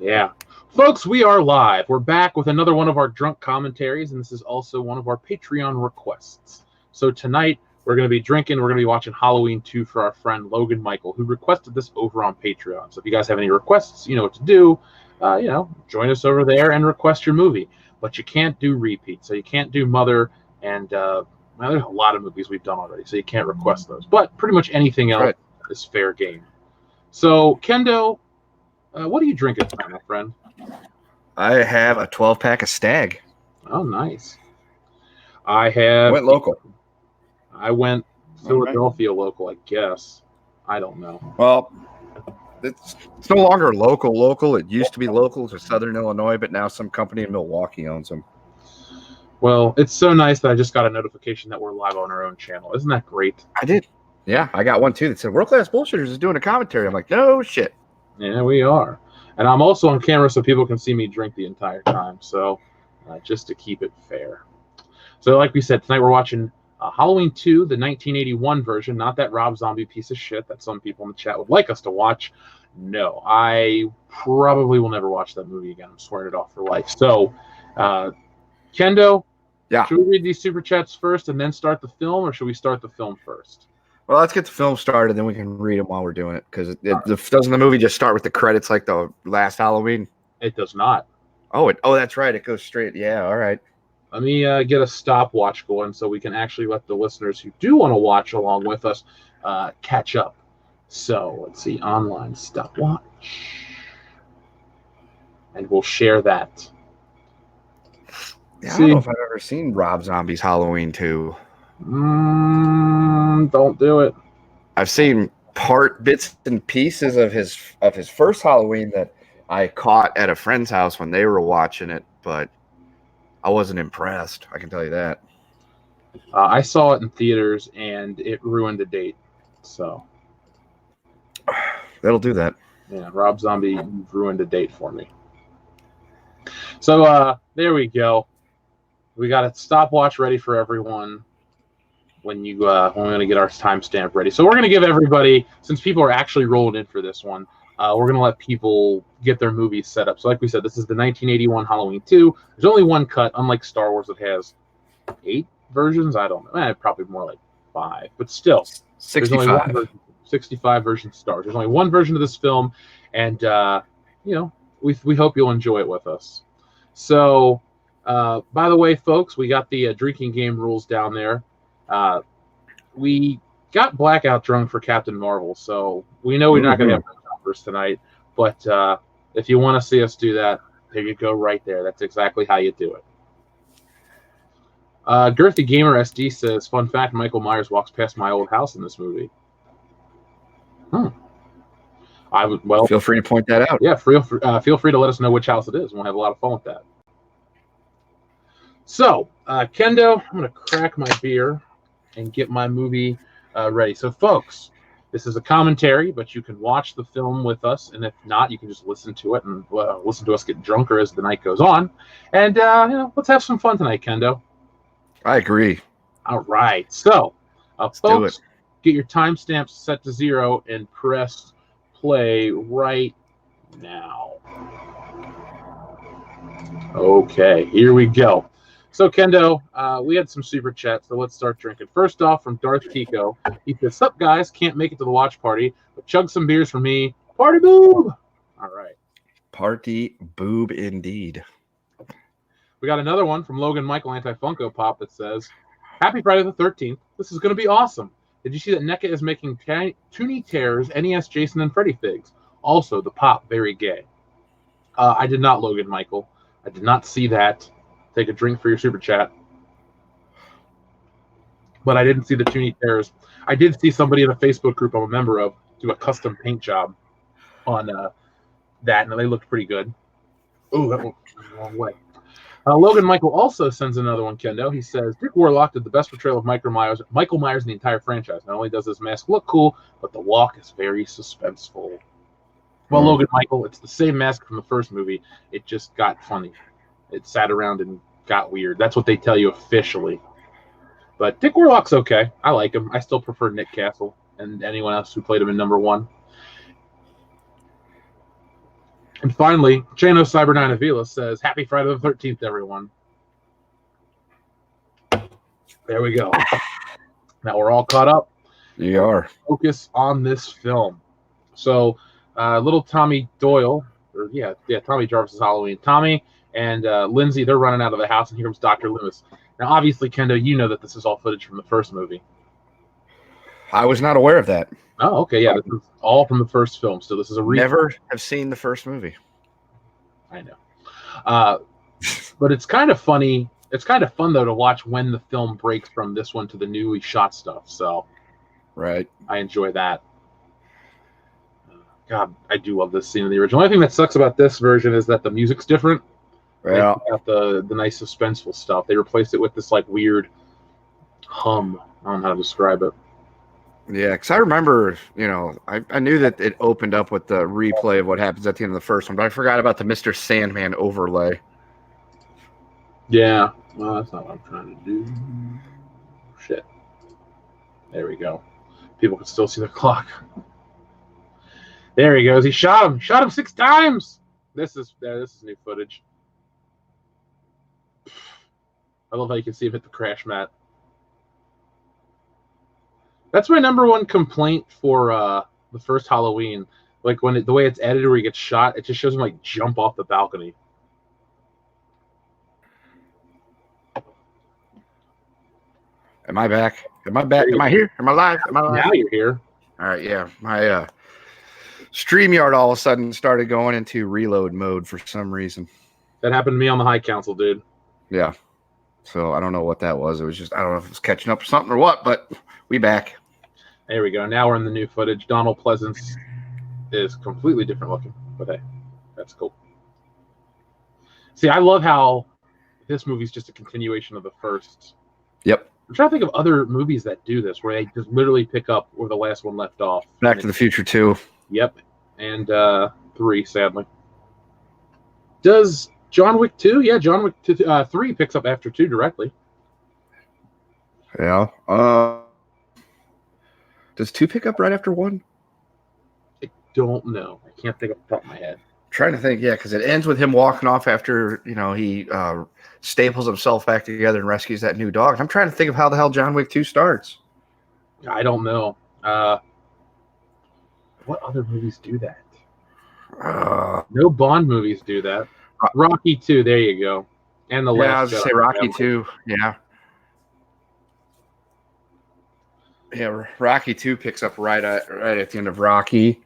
Yeah. Folks, we are live. We're back with another one of our drunk commentaries, and this is also one of our Patreon requests. So tonight, we're going to be drinking. We're going to be watching Halloween 2 for our friend Logan Michael, who requested this over on Patreon. So if you guys have any requests, you know what to do. Join us over there and request your movie. But you can't do repeats. So you can't do Mother and, there's a lot of movies we've done already, so you can't request those. But pretty much anything else is fair game. So, Kendo, what are you drinking tonight, my friend? I have a 12-pack of Stag. Oh, nice. I went local. I went Philadelphia local, I guess. I don't know. Well, it's no longer local. It used to be local to Southern Illinois, but now some company in Milwaukee owns them. Well, it's so nice that I just got a notification that we're live on our own channel. Isn't that great? I did. Yeah, I got one too that said World Class Bullshitters is doing a commentary. I'm like, no shit. Yeah, we are. And I'm also on camera so people can see me drink the entire time. So just to keep it fair. So like we said, tonight we're watching Halloween 2, the 1981 version, not that Rob Zombie piece of shit that some people in the chat would like us to watch. No, I probably will never watch that movie again. I'm swearing it off for life. So, Kendo, should we read these super chats first and then start the film, or should we start the film first? Well, let's get the film started, then we can read them while we're doing it. Because doesn't the movie just start with the credits like the last Halloween? It does not. Oh, that's right. It goes straight. Yeah, all right. Let me get a stopwatch going so we can actually let the listeners who do want to watch along with us catch up. So let's see, online stopwatch. And we'll share that. Yeah, I don't know if I've ever seen Rob Zombie's Halloween 2. Don't do it. I've seen bits and pieces of his first Halloween that I caught at a friend's house when they were watching it, but I wasn't impressed. I can tell you that. I saw it in theaters and it ruined the date. So that'll do that. Yeah, Rob Zombie ruined a date for me. So there we go. We got a stopwatch ready for everyone when we're going to get our timestamp ready. So we're going to give everybody, since people are actually rolling in for this one, we're going to let people get their movies set up. So like we said, this is the 1981 Halloween 2. There's only one cut, unlike Star Wars that has 8 versions. I don't know. Probably more like 5. But still, 65. There's only one version, 65 versions of Star Wars. There's only one version of this film, and we hope you'll enjoy it with us. So, by the way, folks, we got the drinking game rules down there. We got blackout drunk for Captain Marvel, so we know we're not going to have numbers tonight. But if you want to see us do that, there you go, right there. That's exactly how you do it. Girthy Gamer SD says, "Fun fact: Michael Myers walks past my old house in this movie." Feel free to point that out. Yeah, feel free to let us know which house it is. We'll have a lot of fun with that. So, Kendo, I'm going to crack my beer and get my movie ready. So, folks, this is a commentary, but you can watch the film with us, and if not, you can just listen to it and listen to us get drunker as the night goes on. And let's have some fun tonight, Kendo. I agree. All right. So, let's folks, do it. Get your timestamps set to 0 and press play right now. Okay, here we go. So, Kendo, we had some super chats, so let's start drinking. First off, from Darth Kiko, he says, "Sup, guys? Can't make it to the watch party, but chug some beers for me. Party boob!" All right. Party boob indeed. We got another one from Logan Michael Anti-Funko Pop that says, "Happy Friday the 13th. This is going to be awesome. Did you see that NECA is making Toonie Terrors NES Jason and Freddy figs? Also, the pop, very gay." I did not, Logan Michael. I did not see that. Take a drink for your super chat. But I didn't see the Toonie Terrors. I did see somebody in a Facebook group I'm a member of do a custom paint job on that, and they looked pretty good. Oh, that went the wrong way. Logan Michael also sends another one, Kendo. He says, "Dick Warlock did the best portrayal of Michael Myers in the entire franchise. Not only does his mask look cool, but the walk is very suspenseful." Well, Logan Michael, it's the same mask from the first movie. It just got funny. It sat around and got weird. That's what they tell you officially. But Dick Warlock's okay. I like him. I still prefer Nick Castle and anyone else who played him in number 1. And finally, Chano Cyber9 Avila says, Happy Friday the 13th, everyone. There we go. Now we're all caught up. You are. Focus on this film. So, little Tommy Doyle, or Tommy Jarvis' Halloween. Tommy and Lindsay, they're running out of the house, and here comes Dr. Loomis. Now, obviously, Kendo, you know that this is all footage from the first movie. I was not aware of that. Oh, okay, yeah, this is all from the first film. So this is a Never have seen the first movie. I know, but it's kind of funny. It's kind of fun though to watch when the film breaks from this one to the newly shot stuff. So, right, I enjoy that. God, I do love this scene in the original. The only thing that sucks about this version is that the music's different. Yeah, got the nice suspenseful stuff. They replaced it with this like weird hum. I don't know how to describe it. Yeah, because I remember, I knew that it opened up with the replay of what happens at the end of the first one, but I forgot about the Mr. Sandman overlay. Yeah, well, that's not what I'm trying to do. Shit. There we go. People can still see the clock. There he goes. He shot him. Shot him 6 times. This is new footage. I love how you can see him hit the crash mat. That's my number one complaint for the first Halloween. Like the way it's edited, where he gets shot, it just shows him like jump off the balcony. Am I back? Am I back? Am I here? Am I live? Am I live? Now you're here. All right, yeah. My StreamYard all of a sudden started going into reload mode for some reason. That happened to me on the High Council, dude. Yeah. So I don't know what that was. It was just, I don't know if it was catching up or something or what, but we back. There we go. Now we're in the new footage. Donald Pleasance is completely different looking, but hey, that's cool. See, I love how this movie's just a continuation of the first. Yep. I'm trying to think of other movies that do this, where they just literally pick up where the last one left off. Back to the Future 2. Yep. And 3, sadly. Does John Wick 2? Yeah, John Wick 3 picks up after 2 directly. Yeah. Does 2 pick up right after 1? I don't know. I can't think off the top of my head. Trying to think, yeah, because it ends with him walking off after, he staples himself back together and rescues that new dog. I'm trying to think of how the hell John Wick 2 starts. I don't know. What other movies do that? No Bond movies do that. Rocky 2, there you go. And the last. Yeah, I was going to say Rocky 2, yeah. Yeah, Rocky 2 picks up right at the end of Rocky.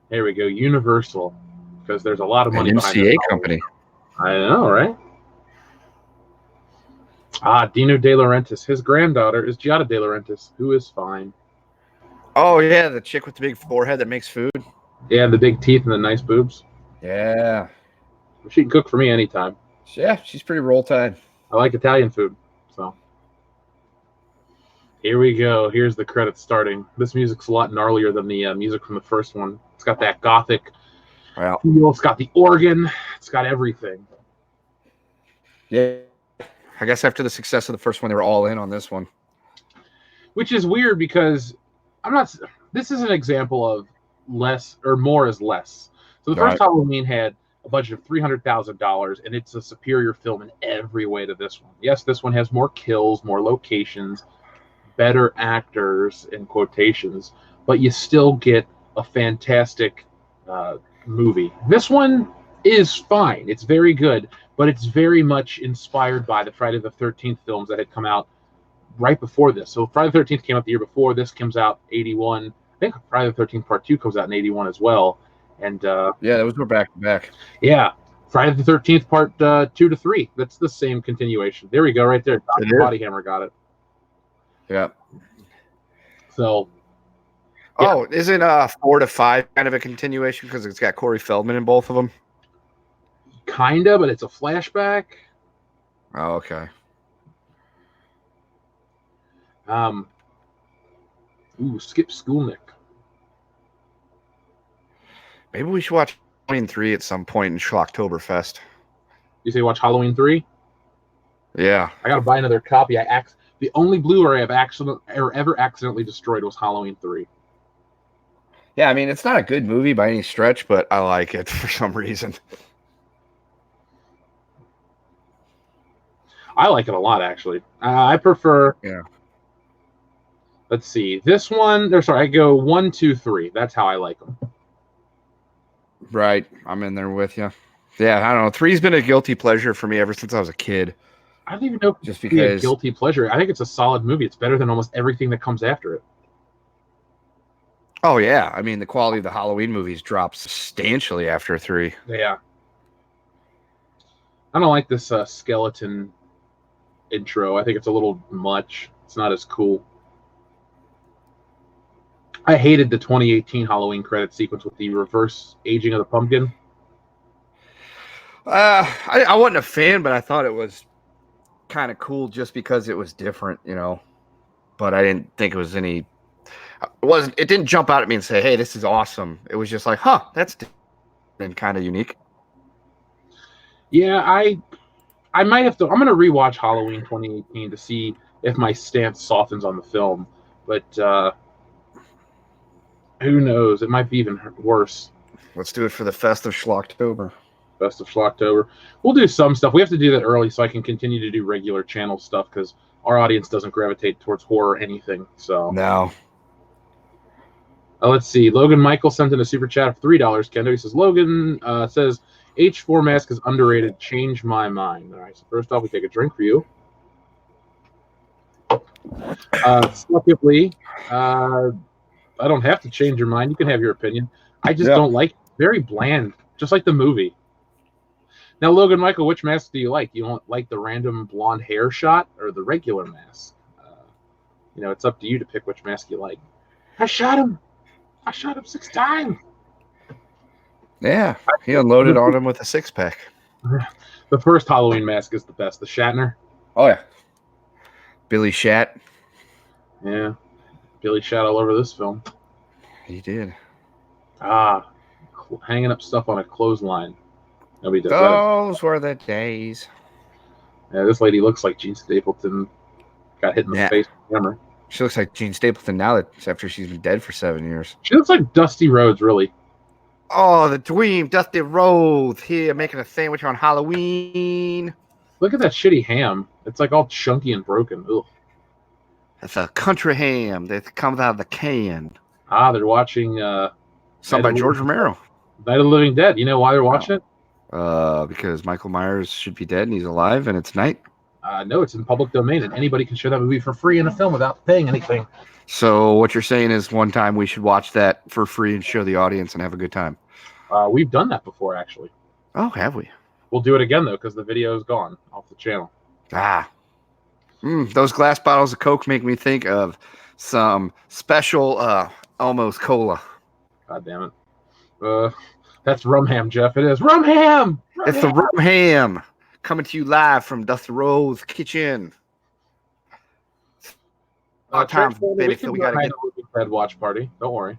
There we go. Universal, because there's a lot of money an behind MCA this company. I know, right? Dino De Laurentiis. His granddaughter is Giada De Laurentiis, who is fine. Oh yeah, the chick with the big forehead that makes food. Yeah, the big teeth and the nice boobs. Yeah, she can cook for me anytime. Yeah, she's pretty roll tide. I like Italian food, so. Here we go. Here's the credits starting. This music's a lot gnarlier than the music from the first one. It's got that gothic feel. It's got the organ. It's got everything. Yeah. I guess after the success of the first one, they were all in on this one. Which is weird because this is an example of less or more is less. So the first Halloween had a budget of $300,000, and it's a superior film in every way to this one. Yes, this one has more kills, more locations, better actors in quotations, but you still get a fantastic movie. This one is fine. It's very good, but it's very much inspired by the Friday the 13th films that had come out right before this. So Friday the 13th came out the year before. This comes out 81. I think Friday the 13th Part 2 comes out in 81 as well. And yeah, those were back to back. Yeah. Friday the 13th Part 2 to 3. That's the same continuation. There we go, right there. Dr. Body Hammer got it. Yeah. So. Yeah. Oh, isn't 4 to 5 kind of a continuation because it's got Corey Feldman in both of them? Kinda, but it's a flashback. Oh, okay. Skip Skulnick. Maybe we should watch Halloween 3 at some point in Schlocktoberfest. You say watch Halloween 3? Yeah. I gotta buy another copy. The only Blu-ray I've ever accidentally destroyed was Halloween 3. Yeah, I mean, it's not a good movie by any stretch, but I like it for some reason. I like it a lot, actually. I prefer. Yeah. Let's see. This one. Or sorry, I go 1, 2, 3. That's how I like them. Right. I'm in there with you. Yeah, I don't know. 3's been a guilty pleasure for me ever since I was a kid. I don't even know if Just it's a because guilty pleasure. I think it's a solid movie. It's better than almost everything that comes after it. Oh yeah, I mean the quality of the Halloween movies drops substantially after 3. Yeah. I don't like this skeleton intro. I think it's a little much. It's not as cool. I hated the 2018 Halloween credit sequence with the reverse aging of the pumpkin. I wasn't a fan, but I thought it was kind of cool just because it was different, you know. But I didn't think it was any. It didn't jump out at me and say, "Hey, this is awesome." It was just like, "Huh, that's different and kind of unique." Yeah, I might have to. I'm going to rewatch Halloween 2018 to see if my stance softens on the film. But who knows? It might be even worse. Let's do it for the Fest of Schlocktober. Best of Schlocktober. We'll do some stuff. We have to do that early so I can continue to do regular channel stuff because our audience doesn't gravitate towards horror or anything. So No. Let's see. Logan Michael sent in a super chat of $3. Kendo, he says, Logan says, H4 mask is underrated. Change my mind. All right. So first off, we take a drink for you. Secondly, I don't have to change your mind. You can have your opinion. I just don't like it. Very bland, just like the movie. Now, Logan Michael, which mask do you like? You don't like the random blonde hair shot or the regular mask? It's up to you to pick which mask you like. I shot him 6 times. Yeah, he unloaded on him with a 6-pack. The first Halloween mask is the best. The Shatner. Oh yeah, Billy Shat. Yeah, Billy Shat all over this film. He did. Hanging up stuff on a clothesline. Nobody does Those were the days. that. Yeah, this lady looks like Jean Stapleton. Got hit in the face with a hammer. She looks like Jean Stapleton now that after she's been dead for 7 years. She looks like Dusty Rhodes, really. Oh, the dream, Dusty Rhodes here making a sandwich on Halloween. Look at that shitty ham. It's like all chunky and broken. Ugh. It's a country ham that comes out of the can. They're watching Something by George Romero. Night of the Living Dead. You know why they're watching it? Because Michael Myers should be dead and he's alive and it's night. No, it's in public domain and anybody can show that movie for free in a film without paying anything. So what you're saying is one time we should watch that for free and show the audience and have a good time. We've done that before, actually. Oh, have we? We'll do it again, though, because the video is gone off the channel. Those glass bottles of Coke make me think of some special almost cola. God damn it. That's rum ham, Jeff. It is. Rum ham! It's the rum ham coming to you live from Dusty Rhodes' kitchen. Times, baby, so we got to get Red watch party. Don't worry.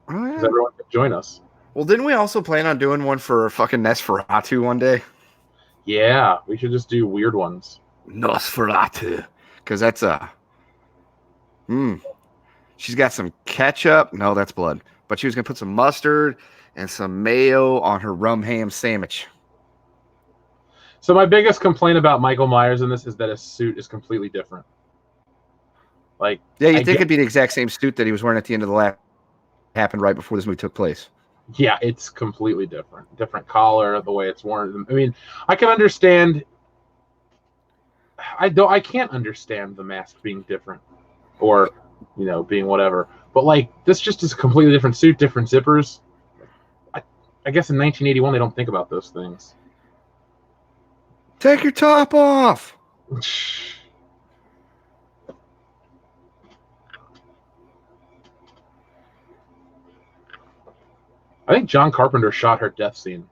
Oh, yeah. Because everyone can join us. Well, didn't we also plan on doing one for fucking Nosferatu one day? Yeah, we should just do weird ones. Nosferatu. Because that's she's got some ketchup. No, that's blood. But she was going to put some mustard and some mayo on her rum ham sandwich. So my biggest complaint about Michael Myers in this is that his suit is completely different. Like, yeah, you think it'd be the exact same suit that he was wearing at the end of the last happened right before this movie took place. Yeah, it's completely different. Different collar, the way it's worn. I mean, I can understand. I can't understand the mask being different, or being whatever. But like, this just is a completely different suit, different zippers. I guess in 1981 they don't think about those things. Take your top off. I think John Carpenter shot her death scene.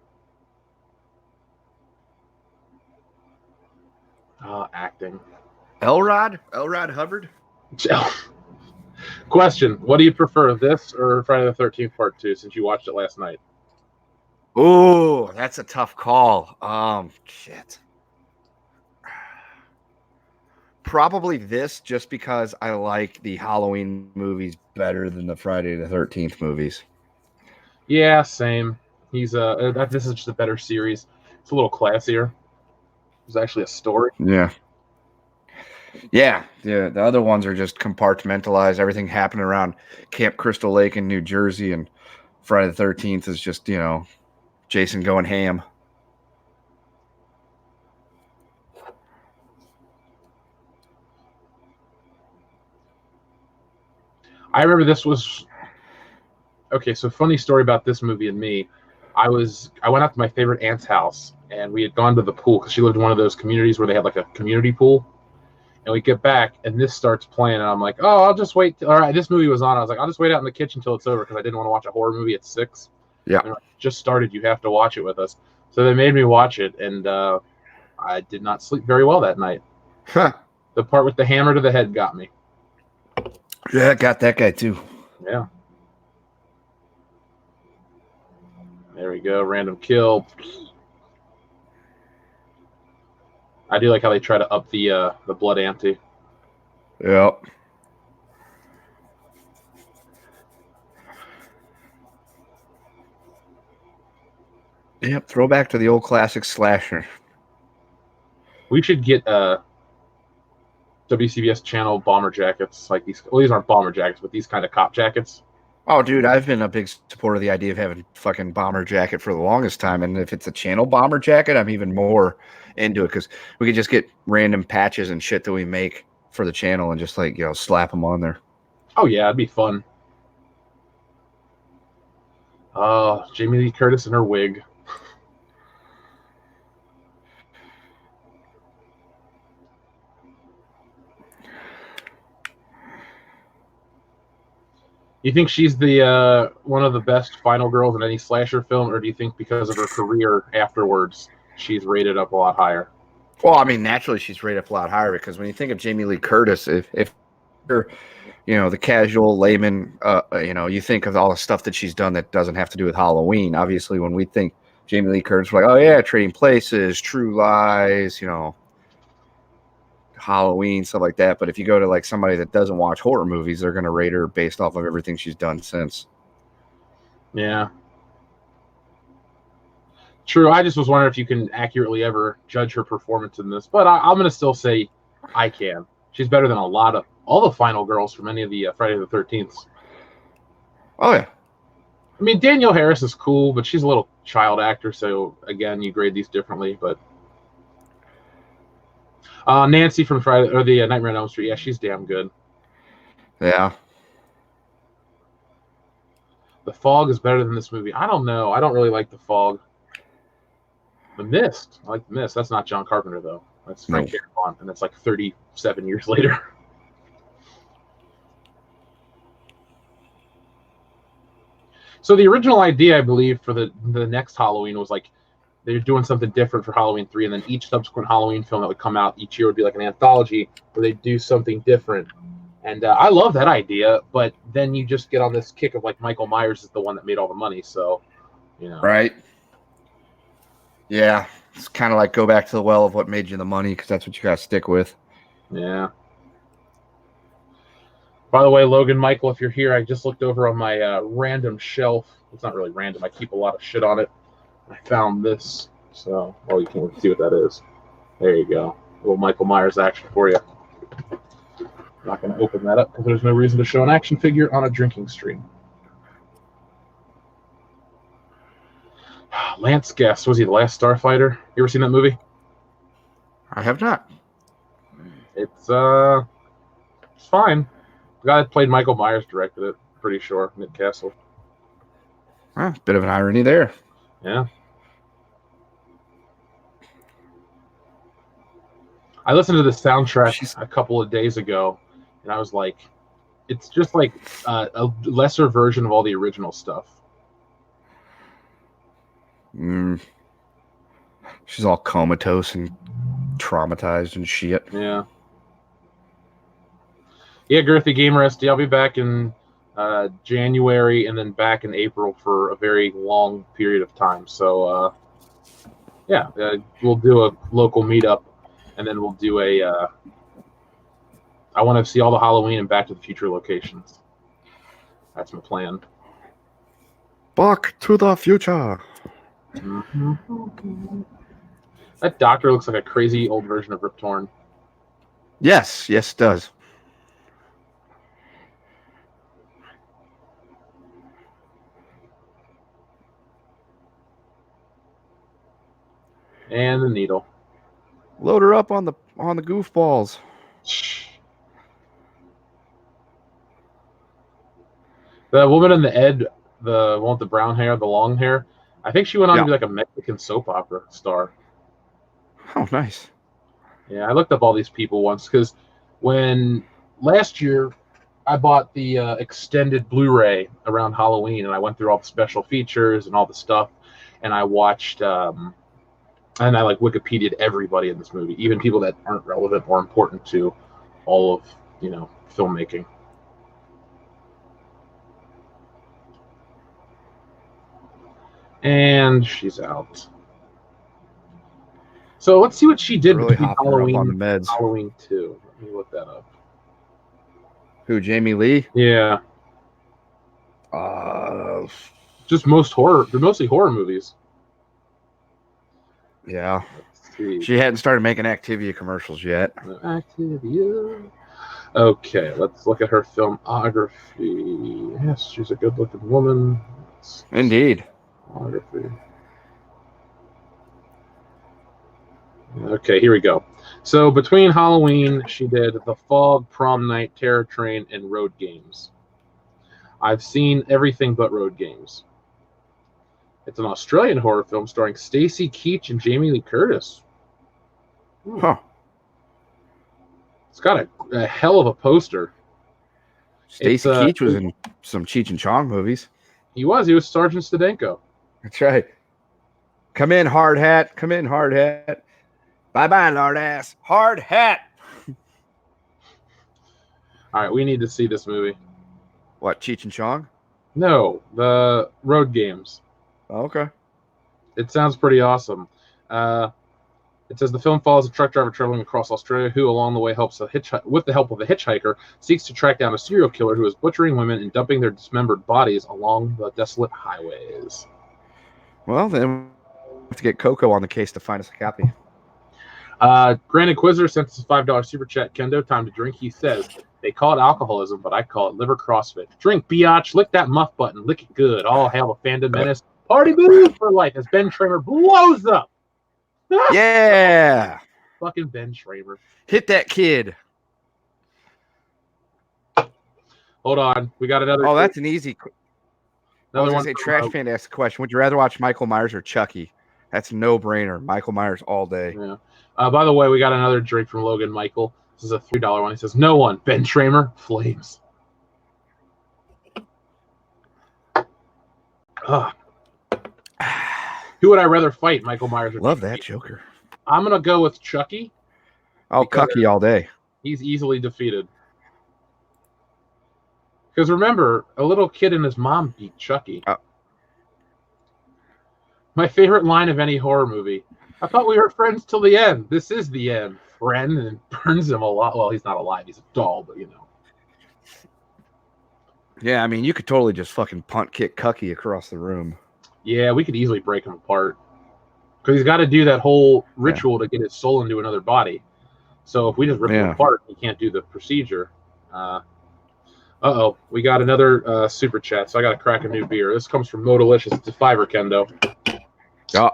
Acting. Elrod Hubbard. Question: what do you prefer, this or Friday the 13th Part 2? Since you watched it last night. Oh, that's a tough call. Shit. Probably this, just because I like the Halloween movies better than the Friday the 13th movies. Yeah, same. He's this is just a better series. It's a little classier. There's actually a story. Yeah. Yeah. The other ones are just compartmentalized. Everything happened around Camp Crystal Lake in New Jersey, and Friday the 13th is just, Jason going ham. I remember this was okay. So funny story about this movie and me. I went out to my favorite aunt's house, and we had gone to the pool because she lived in one of those communities where they had like a community pool. And we get back, and this starts playing, and I'm like, oh, I'll just wait. All right, this movie was on. I was like, I'll just wait out in the kitchen until it's over because I didn't want to watch a horror movie at 6. Yeah. And like, just started. You have to watch it with us. So they made me watch it, and I did not sleep very well that night. Huh. The part with the hammer to the head got me. Yeah, got that guy too. Yeah. There we go. Random kill. I do like how they try to up the blood ante. Yep. Yep. Throwback to the old classic slasher. We should get WCBS channel bomber jackets like these. Well, these aren't bomber jackets, but these kind of cop jackets. Oh, dude, I've been a big supporter of the idea of having fucking bomber jacket for the longest time. And if it's a channel bomber jacket, I'm even more into it because we could just get random patches and shit that we make for the channel and just slap them on there. Oh, yeah, it'd be fun. Oh, Jamie Lee Curtis in her wig. You think she's the one of the best final girls in any slasher film, or do you think because of her career afterwards, she's rated up a lot higher? Well, I mean, naturally she's rated up a lot higher because when you think of Jamie Lee Curtis, if you're, the casual layman, you think of all the stuff that she's done that doesn't have to do with Halloween. Obviously, when we think Jamie Lee Curtis, we're like, oh yeah, Trading Places, True Lies, Halloween, stuff like that. But if you go to somebody that doesn't watch horror movies, they're going to rate her based off of everything she's done since. Yeah. True. I just was wondering if you can accurately ever judge her performance in this, but I'm going to still say I can. She's better than all the final girls from any of the Friday the 13th. Oh, yeah. I mean, Danielle Harris is cool, but she's a little child actor, so again, you grade these differently. But Nancy from Friday or the Nightmare on Elm Street, yeah, she's damn good. Yeah. The Fog is better than this movie. I don't know. I don't really like The Fog. The Mist. I like The Mist. That's not John Carpenter, though. That's Frank Darabont, and it's like 37 years later. So the original idea, I believe, for the next Halloween was like they're doing something different for Halloween 3, and then each subsequent Halloween film that would come out each year would be like an anthology where they do something different. And I love that idea, but then you just get on this kick of like Michael Myers is the one that made all the money, so Right. Yeah, it's kind of like go back to the well of what made you the money because that's what you got to stick with. Yeah. By the way, Logan, Michael, if you're here, I just looked over on my random shelf. It's not really random. I keep a lot of shit on it. I found this, so you can see what that is. There you go. A little Michael Myers action for you. I'm not going to open that up because there's no reason to show an action figure on a drinking stream. Lance Guest, was he the last Starfighter? You ever seen that movie? I have not. It's fine. The guy that played Michael Myers directed it, pretty sure, Nick Castle. Bit of an irony there. Yeah. I listened to the soundtrack a couple of days ago, and I was like, it's just like a lesser version of all the original stuff. She's all comatose and traumatized and shit. Yeah. Yeah, Girthy Gamer SD. I'll be back in January and then back in April for a very long period of time. So, we'll do a local meetup, and then we'll do a I want to see all the Halloween and Back to the Future locations. That's my plan. Back to the Future. Mm-hmm. That doctor looks like a crazy old version of Rip Torn. Yes, it does. And the needle. Load her up on the goofballs. The woman in the Ed, the one with the brown hair, the long hair, I think she went on to be like a Mexican soap opera star. Oh, nice. Yeah, I looked up all these people once because when last year I bought the extended Blu-ray around Halloween, and I went through all the special features and all the stuff, and I watched and I like Wikipedia'd everybody in this movie, even people that aren't relevant or important to all of filmmaking. And she's out. So let's see what she did Really between hopping her up on the Halloween meds. Halloween 2. Let me look that up. Who, Jamie Lee? Yeah. Just they're mostly horror movies. Yeah. Let's see. She hadn't started making Activia commercials yet. Activia. Okay, let's look at her filmography. Yes, she's a good-looking woman. Indeed. Filmography. Okay, here we go. So between Halloween, she did The Fog, Prom Night, Terror Train, and Road Games. I've seen everything but Road Games. It's an Australian horror film starring Stacy Keach and Jamie Lee Curtis. Huh. It's got a hell of a poster. Stacy Keach was in some Cheech and Chong movies. He was Sergeant Stadenko. That's right. Come in, hard hat. Come in, hard hat. Bye-bye, lard ass. Hard hat. All right, we need to see this movie. What, Cheech and Chong? No, the Road Games. Oh, okay. It sounds pretty awesome. It says the film follows a truck driver traveling across Australia who, along the way, with the help of a hitchhiker, seeks to track down a serial killer who is butchering women and dumping their dismembered bodies along the desolate highways. Well, then we have to get Coco on the case to find us a copy. Grand Inquisitor sent us a $5 super chat. Kendo, time to drink. He says, they call it alcoholism, but I call it liver CrossFit. Drink, biatch. Lick that muff button. Lick it good. All hail the fandom menace. Party move for life as Ben Tramer blows up. Yeah. Fucking Ben Tramer. Hit that kid. Hold on. We got another. Oh, that's an easy. Another one. Say, Trash Fan asked the question: would you rather watch Michael Myers or Chucky? That's a no-brainer. Michael Myers all day. Yeah. By the way, we got another drink from Logan Michael. This is a $3 one. He says, "No one. Ben Tramer, flames." Who would I rather fight, Michael Myers or Love Chucky? that Joker. I'm gonna go with Chucky. Oh, Cucky all day. He's easily defeated. Because remember, a little kid and his mom beat Chucky. My favorite line of any horror movie. I thought we were friends till the end. This is the end, friend. And burns him a lot. Well, he's not alive. He's a doll, but you know. Yeah, I mean, you could totally just fucking punt kick Cucky across the room. Yeah, we could easily break him apart. Because he's got to do that whole ritual to get his soul into another body. So if we just rip him apart, he can't do the procedure. Uh-oh. We got another super chat, so I got to crack a new beer. This comes from Modalicious. It's a fiver, Kendo. Yeah.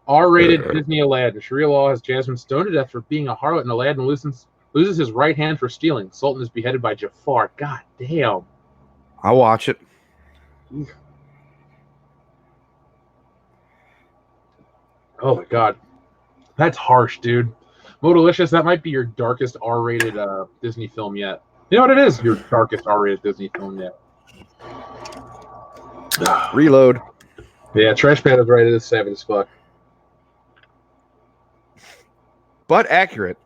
R-rated Disney Aladdin. Sharia law has Jasmine stoned to death for being a harlot, and Aladdin loses his right hand for stealing. Sultan is beheaded by Jafar. God damn. I'll watch it. Oh my god. That's harsh, dude. Modalicious, that might be your darkest R-rated Disney film yet. You know what it is? Your darkest R-rated Disney film yet. Reload. Yeah, Trash Panda is right. It is savage as fuck. But accurate.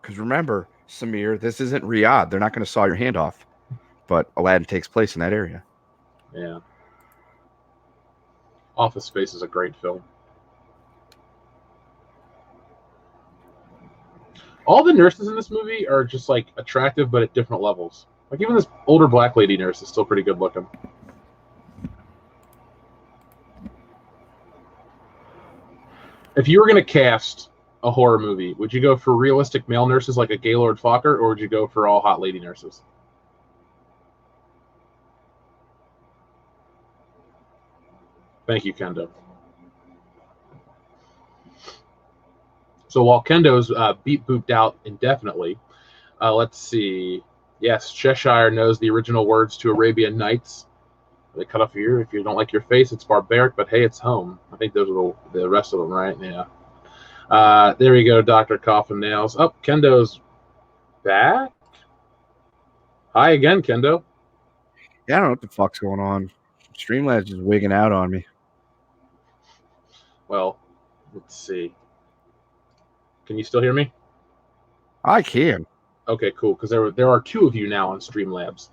Because remember, Samir, this isn't Riyadh. They're not going to saw your hand off. But Aladdin takes place in that area. Yeah. Office Space is a great film. All the nurses in this movie are just like attractive, but at different levels. Like even this older black lady nurse is still pretty good looking. If you were going to cast a horror movie, would you go for realistic male nurses like a Gaylord Fokker, or would you go for all hot lady nurses? Thank you, Kendo. So while Kendo's beat booped out indefinitely, let's see. Yes, Cheshire knows the original words to Arabian Nights. They cut off your ear. If you don't like your face, it's barbaric, but hey, it's home. I think those are the rest of them, right? Yeah. There we go, Dr. Coffin Nails. Oh, Kendo's back. Hi again, Kendo. Yeah, I don't know what the fuck's going on. Streamlabs is wigging out on me. Well, let's see. Can you still hear me? I can. Okay, cool. Because there are two of you now on Streamlabs,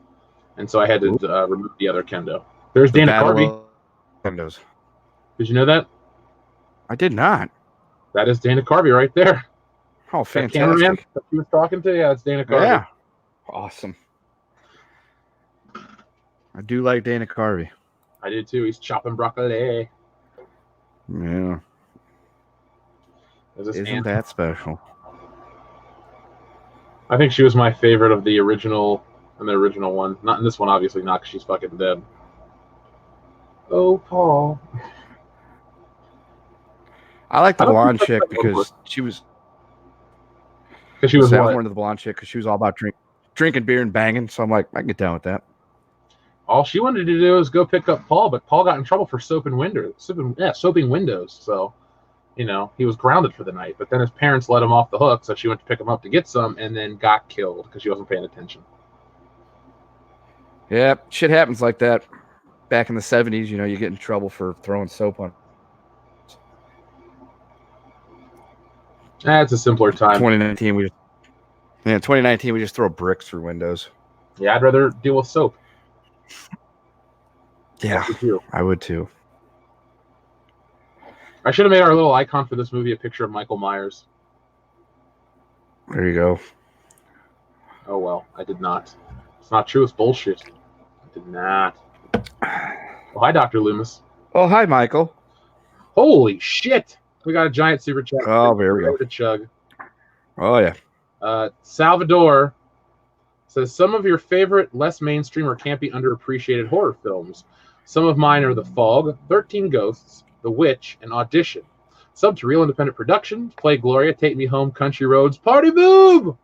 and so I had to remove the other Kendo. There's Dana Carvey. Kendos. Did you know that? I did not. That is Dana Carvey right there. Oh, That fantastic! cameraman that he was talking to, yeah, it's Dana Carvey. Yeah, awesome. I do like Dana Carvey. I did too. He's chopping broccoli. Yeah, isn't that special? I think she was my favorite of the original and the original one. Not in this one, obviously not, because she's fucking dead. Oh, Paul. I like the blonde chick because she was. Because she was more into the blonde chick because she was all about drinking beer and banging. So I'm like, I can get down with that. All she wanted to do was go pick up Paul, but Paul got in trouble for soaping windows. So, he was grounded for the night. But then his parents let him off the hook, so she went to pick him up to get some, and then got killed because she wasn't paying attention. Yeah, shit happens like that. Back in the 70s, you get in trouble for throwing soap on. It's a simpler time. 2019, we just throw bricks through windows. Yeah, I'd rather deal with soap. Yeah, I would too. I should have made our little icon for this movie a picture of Michael Myers. There you go. Oh, well, I did not. It's not true. It's bullshit. I did not. Oh, hi, Dr. Loomis. Oh, hi, Michael. Holy shit. We got a giant super chat. Oh, there we go. To chug. Oh, yeah. Salvador says, some of your favorite less mainstream or campy underappreciated horror films. Some of mine are The Fog, 13 Ghosts, The Witch, and Audition. Sub to real independent production, Play Gloria, Take Me Home, Country Roads, Party Boob!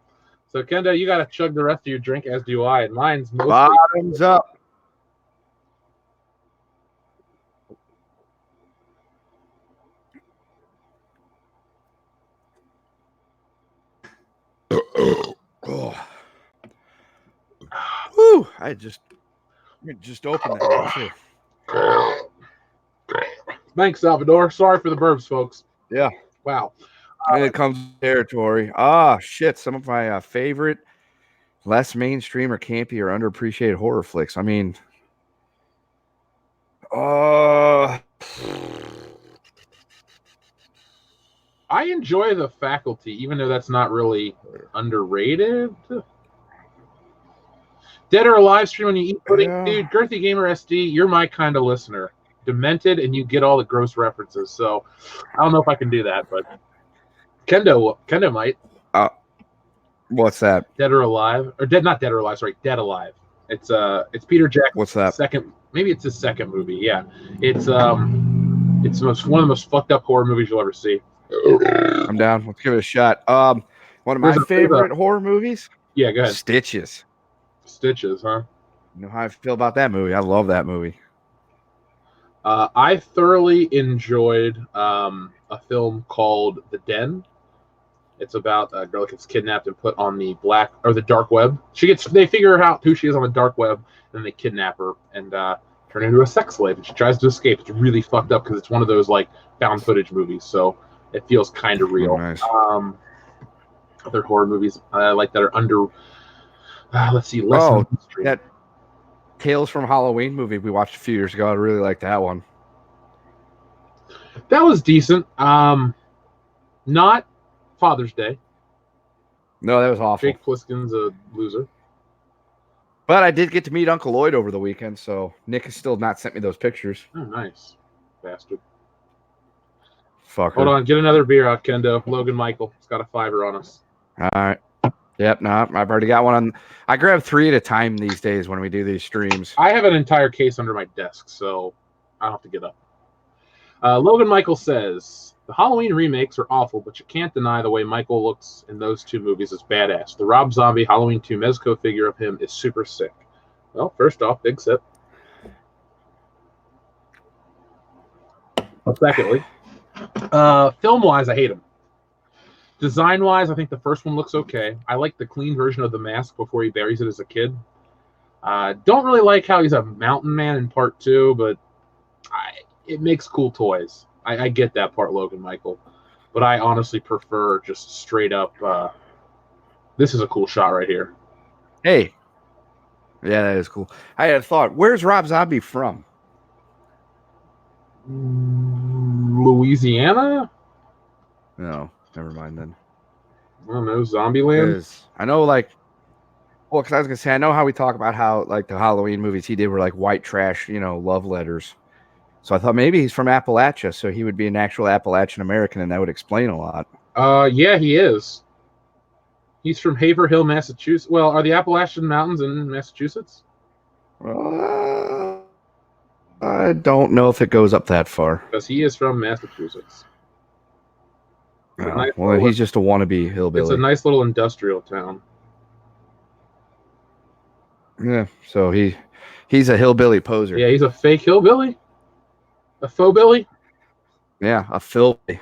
So, Kendo, you got to chug the rest of your drink, as do I, and mine's mostly... Bottoms up. Oh. Woo! I just opened that too. Thanks, Salvador. Sorry for the burps, folks. Yeah. Wow. And it comes territory. Ah, shit. Some of my favorite less mainstream or campy or underappreciated horror flicks. I mean, I enjoy The Faculty, even though that's not really underrated. Dead or Alive stream when you eat pudding. Yeah. Dude, Girthy Gamer SD, you're my kind of listener. Demented, and you get all the gross references. So I don't know if I can do that, but Kendo might. What's that? Dead or Alive, or not Dead or Alive. Sorry, Dead Alive. It's Peter Jackson's What's that? second. Maybe it's his second movie. Yeah, it's one of the most fucked up horror movies you'll ever see. I'm down. Let's give it a shot. One of my favorite horror movies. Yeah, go ahead. Stitches, huh? You know how I feel about that movie? I love that movie. I thoroughly enjoyed a film called The Den. It's about a girl that gets kidnapped and put on the dark web. They figure out who she is on the dark web, and then they kidnap her and turn her into a sex slave. And she tries to escape. It's really fucked up because it's one of those like found footage movies, so it feels kind of real. Nice. Other horror movies I like that are under. Let's see. That Tales from Halloween movie we watched a few years ago. I really like that one. That was decent. Not Father's Day. No, that was awful. Jake Pliskin's a loser. But I did get to meet Uncle Lloyd over the weekend, so Nick has still not sent me those pictures. Oh, nice. Bastard. Fucker. Hold on. Get another beer out, Kendo. Logan Michael. It's got a $5 on us. All right. Yep, no, I've already got one on. I grab 3 at a time these days when we do these streams. I have an entire case under my desk, so I don't have to get up. Logan Michael says, the Halloween remakes are awful, but you can't deny the way Michael looks in those 2 movies is badass. The Rob Zombie Halloween 2 Mezco figure of him is super sick. Well, first off, big sip. Well, secondly, film-wise, I hate him. Design-wise, I think the first one looks okay. I like the clean version of the mask before he buries it as a kid. Don't really like how he's a mountain man in part 2, but it makes cool toys. I get that part, Logan Michael. But I honestly prefer just straight up, this is a cool shot right here. Hey. Yeah, that is cool. I had a thought. Where's Rob Zombie from? Louisiana? No, never mind then. I don't know, Zombieland? I know, like, well, because I was going to say, I know how we talk about how, like, the Halloween movies he did were, like, white trash, love letters. So I thought maybe he's from Appalachia, so he would be an actual Appalachian American, and that would explain a lot. Yeah, he is. He's from Haverhill, Massachusetts. Well, are the Appalachian Mountains in Massachusetts? I don't know if it goes up that far. Because he is from Massachusetts. Nice well, he's just a wannabe hillbilly. It's a nice little industrial town. Yeah, so he's a hillbilly poser. Yeah, he's a fake hillbilly. A faux billy. Yeah, a filthy.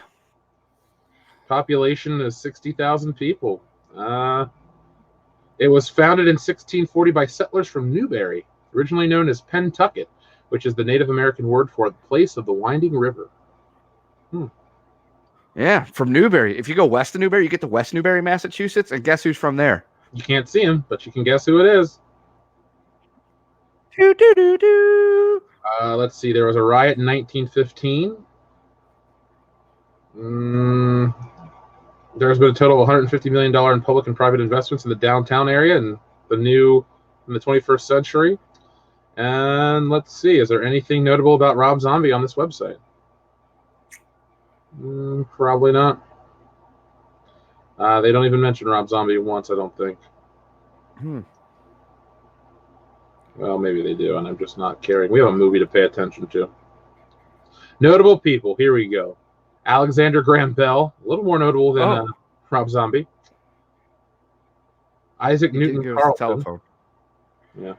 Population is 60,000 people. It was founded in 1640 by settlers from Newbury, originally known as Pentucket, which is the Native American word for the place of the winding river. Yeah, from Newbury. If you go west of Newbury, you get to West Newbury, Massachusetts, and guess who's from there? You can't see him, but you can guess who it is. Let's see. There was a riot in 1915. There's been a total of $150 million in public and private investments in the downtown area and in the 21st century. And let's see. Is there anything notable about Rob Zombie on this website? Probably not. They don't even mention Rob Zombie once, I don't think. Well, maybe they do, and I'm just not caring. We have a movie to pay attention to. Notable people. Here we go. Alexander Graham Bell. A little more notable than Rob Zombie. Isaac Newton Carlson. Yeah,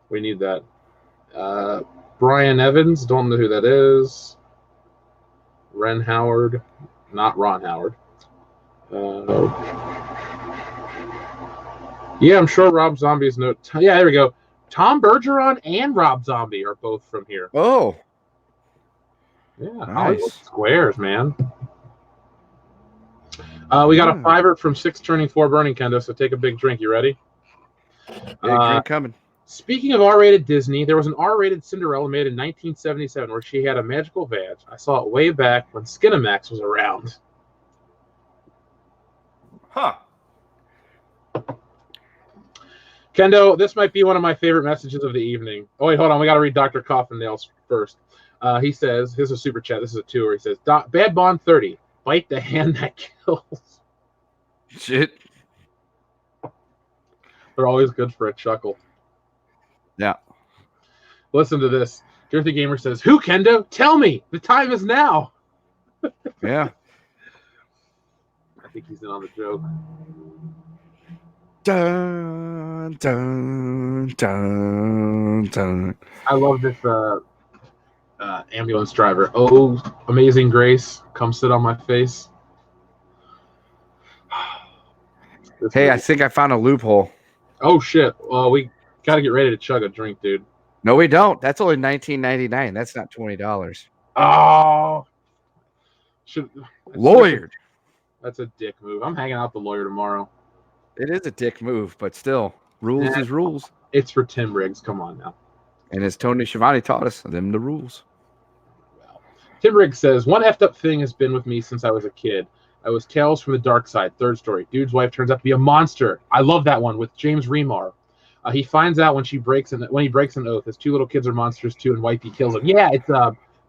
we need that. Brian Evans. Don't know who that is. Ren Howard. Not Ron Howard. Yeah, I'm sure Rob Zombie's no. Yeah, there we go. Tom Bergeron and Rob Zombie are both from here. Oh. Yeah, nice. Hollywood Squares, man. We got a $5 from 6 turning 4 burning, Kendo, so take a big drink. You ready? Big drink coming. Speaking of R-rated Disney, there was an R-rated Cinderella made in 1977 where she had a magical vag. I saw it way back when Skinamax was around. Huh. Kendo, this might be one of my favorite messages of the evening. Oh, wait, hold on. We got to read Dr. Coffindale's first. He says, here's a super chat. This is a tour. He says, Bad Bond 30. Bite the hand that kills. Shit. They're always good for a chuckle. Yeah. Listen to this. Dorothy Gamer says, who, Kendo? Tell me. The time is now. Yeah. I think he's in on the joke. Dun, dun, dun, dun. I love this ambulance driver. Oh, amazing grace. Come sit on my face. Hey, I think I found a loophole. Oh, shit. Well, we got to get ready to chug a drink, dude. No, we don't. That's only $19.99. That's not $20. Oh. Lawyered. That's a dick move. I'm hanging out with the lawyer tomorrow. It is a dick move, but still, rules is rules. It's for Tim Riggs. Come on now. And as Tony Schiavone taught us, them the rules. Well, Tim Riggs says, one effed up thing has been with me since I was a kid. It was Tales from the Dark Side, third story. Dude's wife turns out to be a monster. I love that one with James Remar. He finds out when he breaks an oath, his two little kids are monsters too, and wifey kills him. Yeah, it's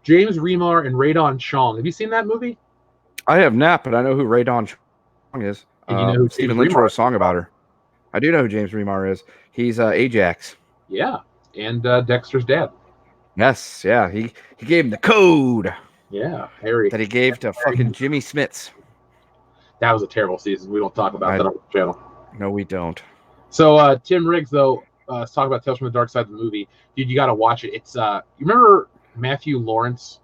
James Remar and Radon Chong. Have you seen that movie? I have not, but I know who Radon Chong is. And you know who Stephen James Lynch Remar wrote a is? song about her. I do know who James Remar is. He's Ajax. Yeah, and Dexter's dad. Yes, yeah. He gave him the code Yeah, Harry. that he gave to fucking Jimmy Smits. That was a terrible season. We don't talk about that on the channel. No, we don't. So Tim Riggs, though, let's talk about Tales from the Dark Side of the movie. Dude, you got to watch it. It's you remember Matthew Lawrence?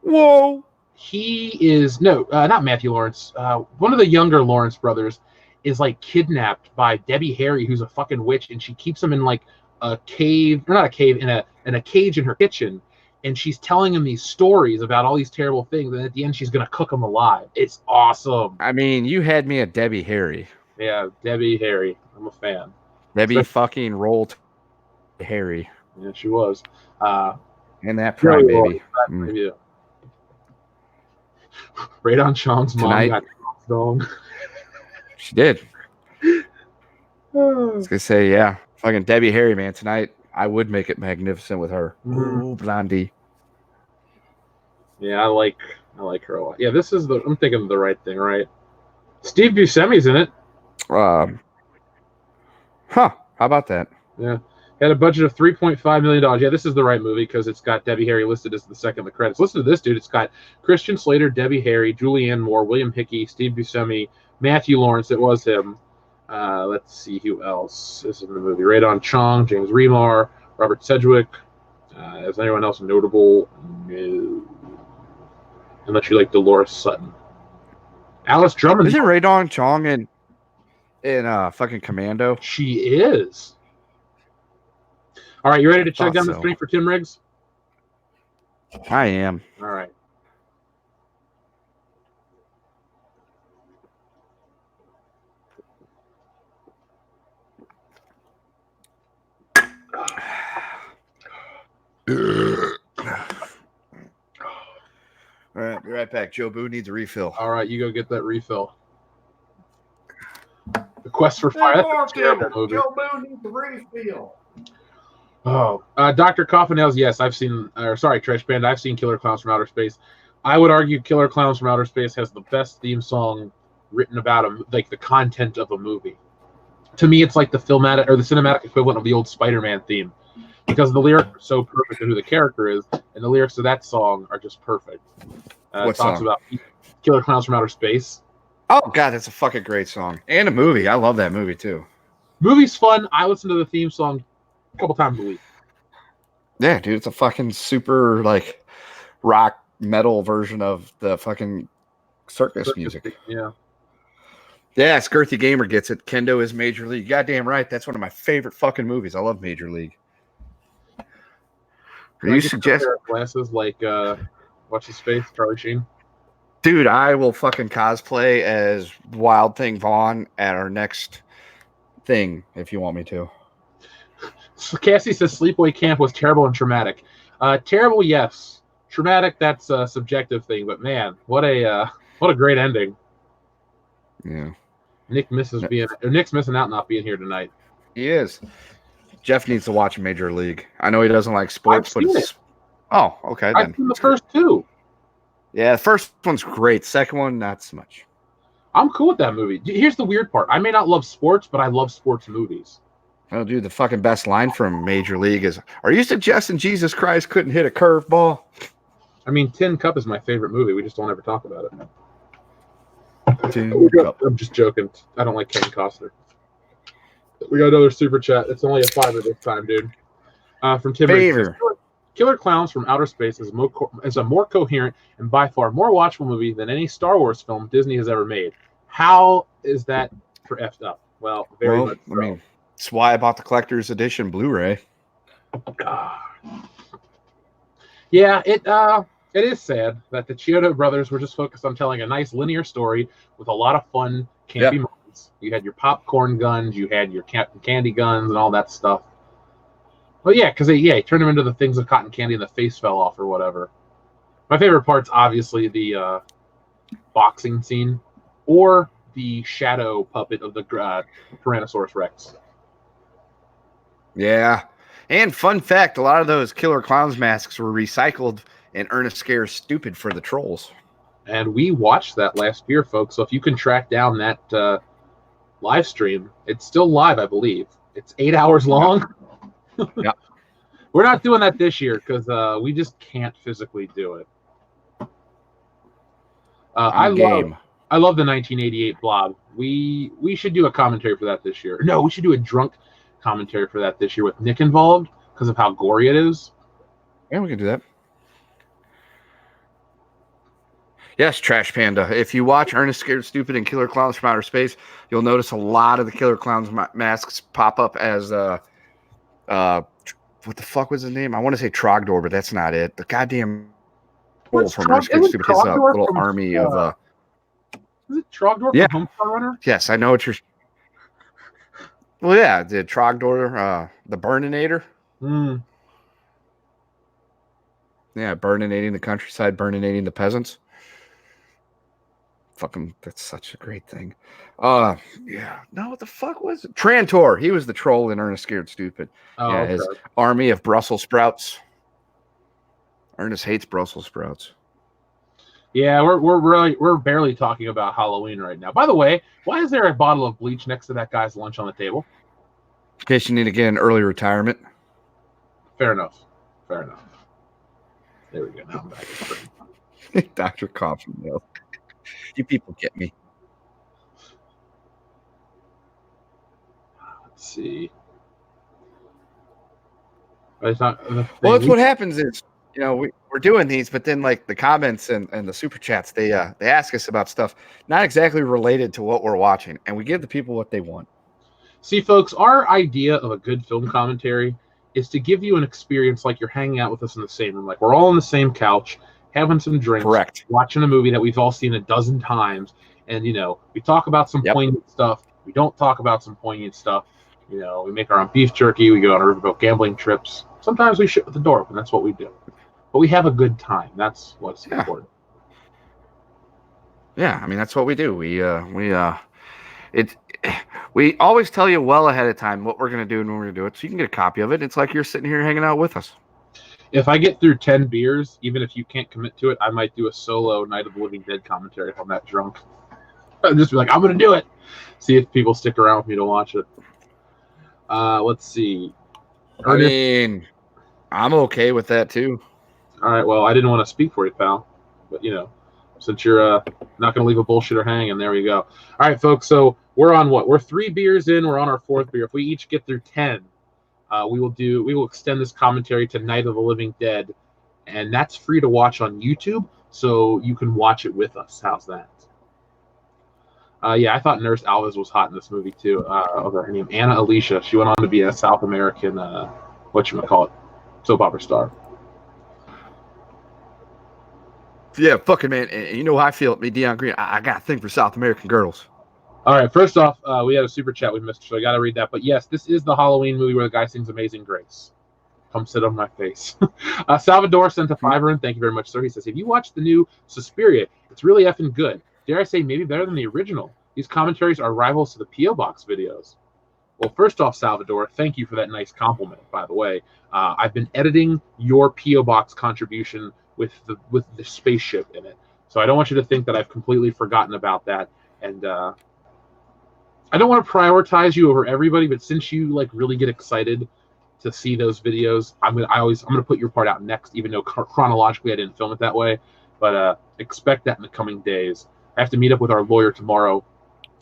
Whoa. He is not Matthew Lawrence. One of the younger Lawrence brothers is like kidnapped by Debbie Harry, who's a fucking witch, and she keeps him in like a cave, or not a cave, in a cage in her kitchen, and she's telling him these stories about all these terrible things, and at the end she's gonna cook him alive. It's awesome. I mean, you had me at Debbie Harry. Yeah, Debbie Harry. I'm a fan. Debbie fucking rolled Harry. Yeah, she was. And that prime baby. Yeah. Radon Chong's mom Tonight- got dong. She did. I was gonna say, yeah, fucking Debbie Harry, man. Tonight, I would make it magnificent with her. Ooh, Blondie. Yeah, I like her a lot. Yeah, I'm thinking of the right thing, right? Steve Buscemi's in it. How about that? Yeah. Had a budget of $3.5 million. Yeah, this is the right movie because it's got Debbie Harry listed as the second in the credits. Listen to this, dude. It's got Christian Slater, Debbie Harry, Julianne Moore, William Hickey, Steve Buscemi, Matthew Lawrence. It was him. Let's see who else is in the movie. Radon Chong, James Remar, Robert Sedgwick. Is anyone else notable? No. Unless you like Dolores Sutton. Alice Drummond. Isn't Radon Chong in fucking Commando? She is. All right, you ready to check Thought down the so. screen for Tim Riggs? I am. All right. All right, be right back. Joe Boo needs a refill. All right, you go get that refill. The Quest for Fire. That's a terrible movie. Joe Boo needs a refill. Oh, Dr. Coffin-Nails, yes, Trash Band, I've seen Killer Clowns from Outer Space. I would argue Killer Clowns from Outer Space has the best theme song written about like the content of a movie. To me, it's like the cinematic equivalent of the old Spider-Man theme, because the lyrics are so perfect to who the character is, and the lyrics of that song are just perfect. What It talks song? about Killer Clowns from Outer Space. Oh god, that's a fucking great song and a movie. I love that movie too. Movie's fun. I listen to the theme song a couple times a week. Yeah, dude, it's a fucking super like rock metal version of the fucking circus music. Yeah. Yeah, Skirthy Gamer gets it. Kendo is Major League. Goddamn right. That's one of my favorite fucking movies. I love Major League. Are you suggesting, glasses like what's his face, Charlie Sheen? dude? I will fucking cosplay as Wild Thing Vaughn at our next thing if you want me to. So Cassie says Sleepaway Camp was terrible and traumatic. Terrible, yes. Traumatic, that's a subjective thing. But man, what a great ending. Yeah, Nick's missing out not being here tonight. he is. Jeff needs to watch Major League. I know he doesn't like sports, I've but seen it's. Oh, okay then. I've seen the first two. Yeah, the first one's great. Second one, not so much. I'm cool with that movie. Here's the weird part. I may not love sports, but I love sports movies. Oh, dude, the fucking best line from Major League is, "Are you suggesting Jesus Christ couldn't hit a curveball?" I mean, Tin Cup is my favorite movie. We just don't ever talk about it. I'm just joking. I don't like Kevin Costner. We got another super chat. It's only a $5 this time, dude. From Tim. Favor. Killer Clowns from Outer Space is a more coherent and by far more watchable movie than any Star Wars film Disney has ever made. How is that for effed up? Well, very much so. I mean, that's why I bought the collector's edition Blu-ray. Yeah, it is sad that the Chiodo brothers were just focused on telling a nice linear story with a lot of fun, campy moments. You had your popcorn guns, you had your candy guns, and all that stuff. Well, yeah, because he turned them into the things of cotton candy and the face fell off or whatever. My favorite part's obviously the boxing scene, or the shadow puppet of the Tyrannosaurus Rex. Yeah. And fun fact, a lot of those Killer Clowns masks were recycled in Ernest Scares Stupid for the Trolls. And we watched that last year, folks. So if you can track down that live stream, it's still live, I believe. It's 8 hours long. Yeah. We're not doing that this year because we just can't physically do it. I love the 1988 Blob. We should do a commentary for that this year. No, we should do a drunk commentary for that this year with Nick involved because of how gory it is. Yeah, we can do that. Yes, Trash Panda. If you watch Ernest Scared Stupid and Killer Clowns from Outer Space, you'll notice a lot of the Killer Clowns masks pop up as what the fuck was his name? I want to say Trogdor, but that's not it. The goddamn from Ernest Scared Stupid, his little army of. Is it Trogdor from Homestar Runner? Yes, I know what you're. Well, yeah, the Trogdor, the Burninator. Yeah, burninating the countryside, burninating the peasants. Fucking, that's such a great thing. Yeah. No, what the fuck was it? Trantor. He was the troll in Ernest Scared Stupid. Oh, yeah, okay. His army of Brussels sprouts. Ernest hates Brussels sprouts. Yeah, we're barely talking about Halloween right now. By the way, why is there a bottle of bleach next to that guy's lunch on the table? In case you need to get an early retirement. Fair enough. There we go. Now I'm back. Dr. Coffee Milk. You people get me. Let's see. It's not. Well, what happens is, we're doing these, but then like the comments and the super chats, they ask us about stuff not exactly related to what we're watching, and we give the people what they want. See, folks, our idea of a good film commentary is to give you an experience like you're hanging out with us in the same room, like we're all on the same couch, having some drinks, correct, watching a movie that we've all seen a dozen times, and we talk about some poignant stuff. We don't talk about some poignant stuff. We make our own beef jerky. We go on riverboat gambling trips. Sometimes we shit with the door open. That's what we do. But we have a good time. That's what's important. Yeah, I mean that's what we do. We always tell you well ahead of time what we're gonna do and when we're gonna do it, so you can get a copy of it. It's like you're sitting here hanging out with us. If I get through 10 beers, even if you can't commit to it, I might do a solo Night of the Living Dead commentary if I'm that drunk. I'll just be like, I'm gonna do it. See if people stick around with me to watch it. Let's see. I mean, I'm okay with that too. All right. Well, I didn't want to speak for you, pal, but since you're not going to leave a bullshitter hanging, there we go. All right, folks. So we're on what? We're 3 beers in. We're on our 4th beer. If we each get through 10, we will extend this commentary to Night of the Living Dead, and that's free to watch on YouTube, so you can watch it with us. How's that? Yeah, I thought Nurse Alves was hot in this movie too. Her name Anna Alicia. She went on to be a South American soap opera star. Yeah, fucking man. And you know how I feel at me, Dion Green. I got a thing for South American girls. All right, first off, we had a super chat we missed, so I got to read that. But yes, this is the Halloween movie where the guy sings Amazing Grace. Come sit on my face. Salvador sent a $5 in. Thank you very much, sir. He says, have you watched the new Suspiria? It's really effing good. Dare I say maybe better than the original. These commentaries are rivals to the P.O. Box videos. Well, first off, Salvador, thank you for that nice compliment, by the way. I've been editing your P.O. Box contribution with the spaceship in it. So I don't want you to think that I've completely forgotten about that. And I don't want to prioritize you over everybody, but since you really get excited to see those videos, I'm gonna put your part out next, even though chronologically I didn't film it that way. But expect that in the coming days. I have to meet up with our lawyer tomorrow.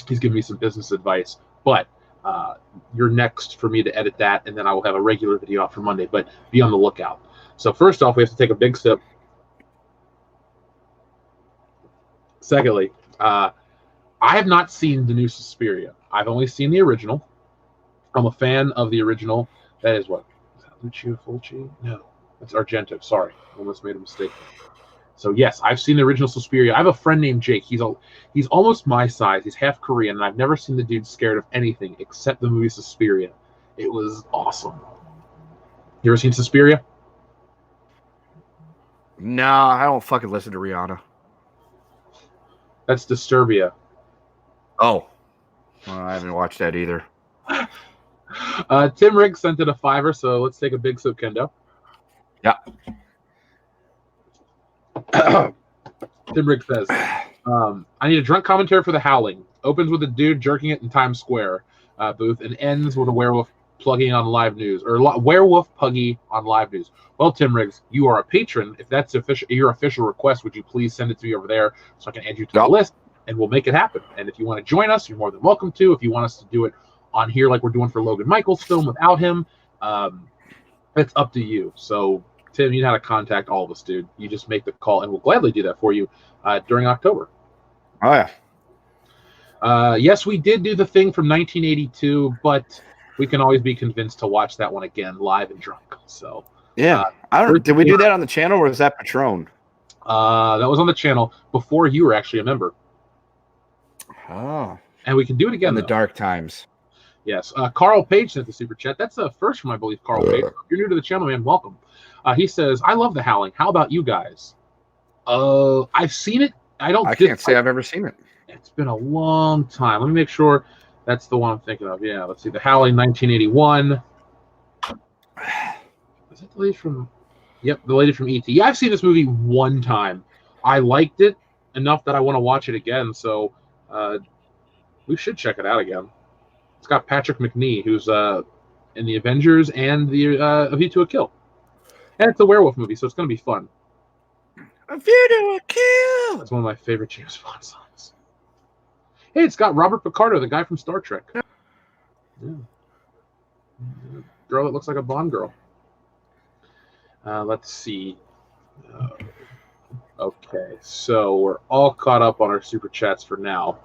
He's giving me some business advice, but you're next for me to edit that, and then I will have a regular video out for Monday. But be on the lookout. So first off, we have to take a big sip. Secondly, I have not seen the new Suspiria. I've only seen the original. I'm a fan of the original. That is what? Is that Lucio Fulci? No, that's Argento. Sorry, almost made a mistake. So yes, I've seen the original Suspiria. I have a friend named Jake. He's almost my size. He's half Korean, and I've never seen the dude scared of anything except the movie Suspiria. It was awesome. You ever seen Suspiria? No, I don't fucking listen to Rihanna. That's Disturbia. Oh, well, I haven't watched that either. Tim Riggs sent it a $5, so let's take a big sip, Kendo. Yeah. Tim Riggs says, I need a drunk commentary for The Howling. Opens with a dude jerking it in Times Square booth and ends with a werewolf plugging on live news, or werewolf puggy on live news. Well, Tim Riggs, you are a patron. If that's your official request, would you please send it to me over there so I can add you to the list, and we'll make it happen. And if you want to join us, you're more than welcome to. If you want us to do it on here like we're doing for Logan Michaels' film without him, it's up to you. So, Tim, you know how to contact all of us, dude. You just make the call, and we'll gladly do that for you during October. Oh, yeah. Yes, we did do the thing from 1982, but we can always be convinced to watch that one again live and drunk. So yeah, I don't. Did we do that on the channel, or was that Patron? That was on the channel before you were actually a member. Oh, and we can do it again in the dark times. Yes, Carl Page sent the super chat. That's the first from, I believe, Carl Page. If you're new to the channel, man, welcome. He says, "I love The Howling. How about you guys?" I've seen it. I can't say I've ever seen it. It's been a long time. Let me make sure that's the one I'm thinking of. Yeah, let's see. The Howling, 1981. Is that the lady from? Yep, the lady from E.T. Yeah, I've seen this movie one time. I liked it enough that I want to watch it again. So we should check it out again. It's got Patrick McNee, who's in the Avengers and the A View to a Kill. And it's a werewolf movie, so it's going to be fun. A View to a Kill! That's one of my favorite James Bond songs. Hey, it's got Robert Picardo, the guy from Star Trek. Yeah. Girl that looks like a Bond girl. Let's see. Okay, so we're all caught up on our super chats for now.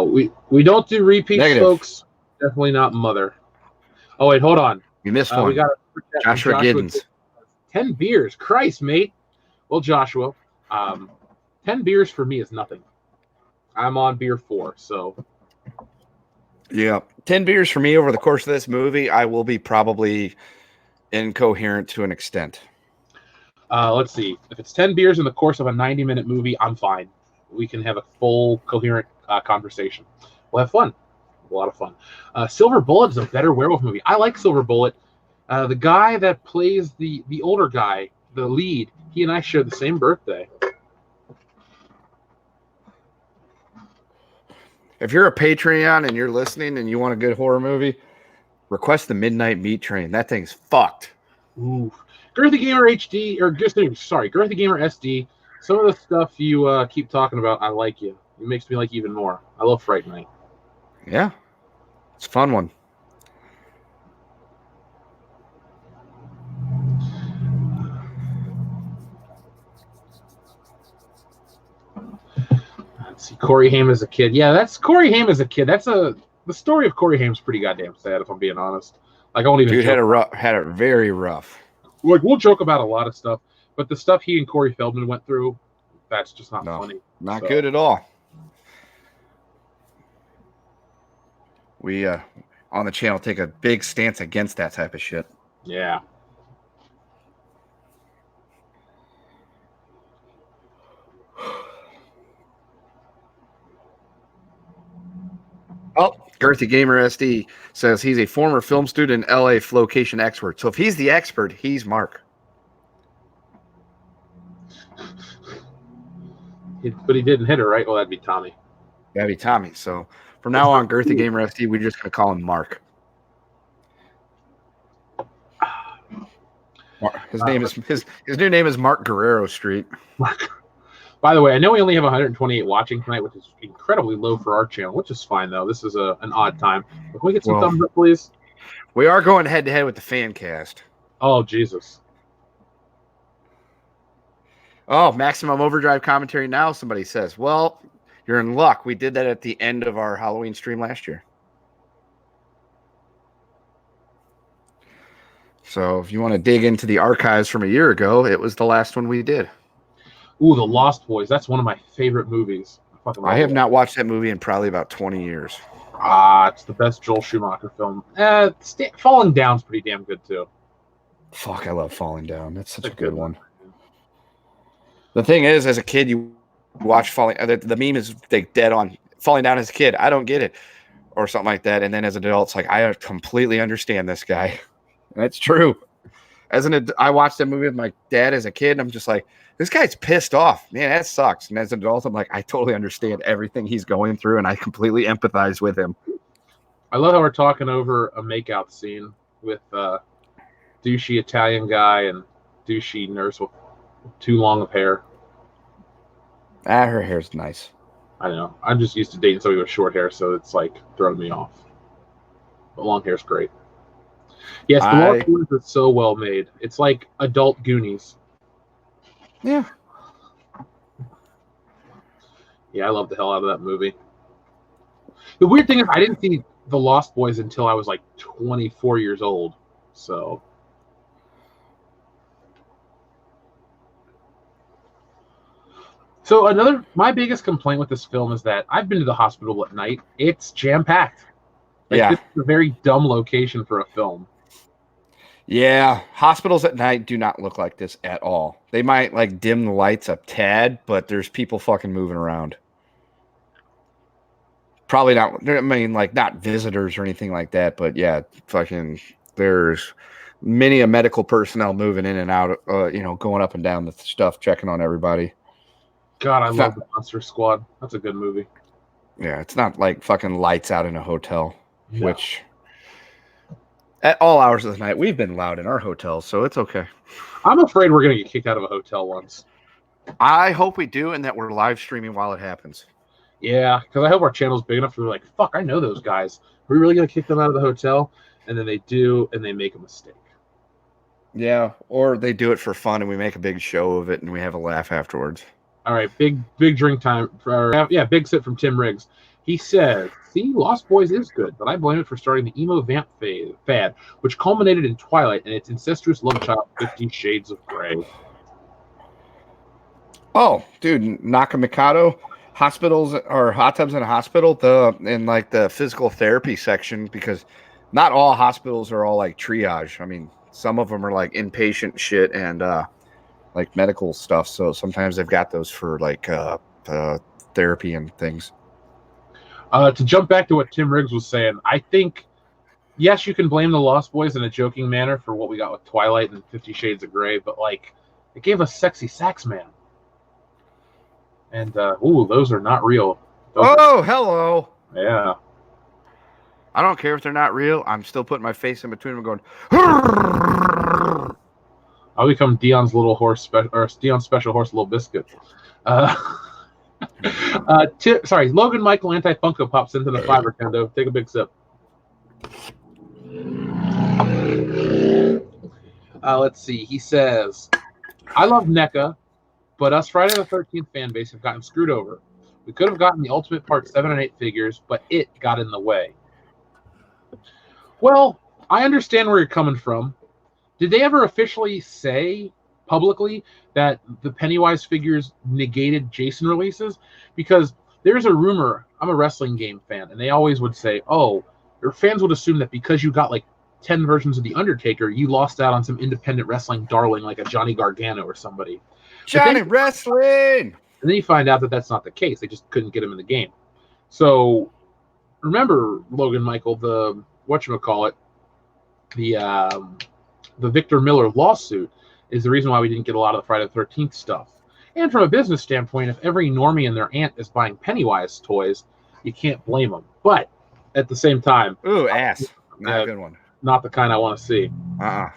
We don't do repeats, folks. Definitely not Mother. Oh, wait, hold on. You missed one. We got Joshua Giddens. 10 beers. Christ, mate. Well, Joshua, 10 beers for me is nothing. I'm on beer 4, so. Yeah, 10 beers for me over the course of this movie. I will be probably incoherent to an extent. Let's see. If it's 10 beers in the course of a 90-minute movie, I'm fine. We can have a full, coherent conversation. We'll have fun. A lot of fun. Silver Bullet is a better werewolf movie. I like Silver Bullet. The guy that plays the older guy, the lead, he and I share the same birthday. If you're a Patreon and you're listening and you want a good horror movie, request the Midnight Meat Train. That thing's fucked. Ooh. Girthy Gamer HD, or just Girthy Gamer SD. Some of the stuff you keep talking about, I like you. It makes me like even more. I love Fright Night. Yeah, it's a fun one. Let's see, Corey Haim as a kid. Yeah, that's Corey Haim as a kid. The story of Corey Haim's pretty goddamn sad, if I'm being honest. Like, I won't even. Dude had it very rough. Like, we'll joke about a lot of stuff, but the stuff he and Corey Feldman went through, that's just not funny. Not good at all. We on the channel take a big stance against that type of shit. Yeah. Oh, Girthy Gamer SD says he's a former film student in LA location expert. So if he's the expert, he's Mark. But he didn't hit her, right? Well, that'd be Tommy. That'd be Tommy. So from now on, Girthy Gamer SD, we're just gonna call him Mark. His name is his new name is Mark Guerrero Street. By the way, I know we only have 128 watching tonight, which is incredibly low for our channel, which is fine, though. This is an odd time. But can we get some thumbs up, please? We are going head-to-head with the fan cast. Oh, Jesus. Oh, Maximum Overdrive commentary now, somebody says. Well, you're in luck. We did that at the end of our Halloween stream last year. So if you want to dig into the archives from a year ago, it was the last one we did. Ooh, The Lost Boys. That's one of my favorite movies. I have not watched that movie in probably about 20 years. It's the best Joel Schumacher film. Falling Down's pretty damn good, too. Fuck, I love Falling Down. That's such a good one. The thing is, as a kid, you Watch falling. The meme is like dead on falling down as a kid. I don't get it, or something like that. And then as an adult, it's like I completely understand this guy. That's true. I watched that movie with my dad as a kid, and I'm just like, this guy's pissed off. Man, that sucks. And as an adult, I'm like, I totally understand everything he's going through, and I completely empathize with him. I love how we're talking over a makeout scene with douchey Italian guy and douchey nurse with too long of hair. Her hair's nice. I don't know. I'm just used to dating somebody with short hair, so it's like throwing me off. But long hair's great. Yes, the Lost Boys is so well made. It's like adult Goonies. Yeah. Yeah, I love the hell out of that movie. The weird thing is I didn't see The Lost Boys until I was like 24 years old. So my biggest complaint with this film is that I've been to the hospital at night. It's jam-packed. This is a very dumb location for a film. Yeah, hospitals at night do not look like this at all. They might like dim the lights a tad, but there's people fucking moving around. Probably not. I mean, like not visitors or anything like that, but yeah, fucking. There's many a medical personnel moving in and out. Going up and down the stuff, checking on everybody. God, I love the Monster Squad. That's a good movie. Yeah, it's not like fucking lights out in a hotel, which at all hours of the night we've been loud in our hotels, so it's okay. I'm afraid we're gonna get kicked out of a hotel once. I hope we do, and that we're live streaming while it happens. Yeah, because I hope our channel's big enough for like, fuck, I know those guys. Are we really gonna kick them out of the hotel? And then they do, and they make a mistake. Yeah, or they do it for fun, and we make a big show of it, and we have a laugh afterwards. All right, big drink time. Big sip from Tim Riggs. He says, see, Lost Boys is good, but I blame it for starting the emo vamp fad, which culminated in Twilight and its incestuous love child, 50 Shades of Grey. Oh, dude, Nakamikado, hospitals or hot tubs in a hospital, in like the physical therapy section, because not all hospitals are all like triage. I mean, some of them are like inpatient shit and like medical stuff. So sometimes they've got those for like therapy and things. To jump back to what Tim Riggs was saying, I think, yes, you can blame the Lost Boys in a joking manner for what we got with Twilight and 50 Shades of Grey, but like, it gave us Sexy Sax Man. And, those are not real. Hello. Yeah. I don't care if they're not real. I'm still putting my face in between them going, I'll become Dion's little horse, Dion's special horse, Little Biscuit. Logan Michael Anti-Funko pops into the fiver, Kendo. Take a big sip. Let's see. He says, I love NECA, but us Friday the 13th fan base have gotten screwed over. We could have gotten the Ultimate Part 7 and 8 figures, but it got in the way. Well, I understand where you're coming from. Did they ever officially say publicly that the Pennywise figures negated Jason releases? Because there's a rumor, I'm a wrestling game fan, and they always would say, your fans would assume that because you got like 10 versions of The Undertaker, you lost out on some independent wrestling darling like a Johnny Gargano or somebody. Johnny Wrestling! And then you find out that that's not the case. They just couldn't get him in the game. So remember, Logan Michael, the Victor Miller lawsuit is the reason why we didn't get a lot of the Friday the 13th stuff. And from a business standpoint, if every normie and their aunt is buying Pennywise toys, you can't blame them. But at the same time... Ooh, ass. Not a good one. Not the kind I want to see. At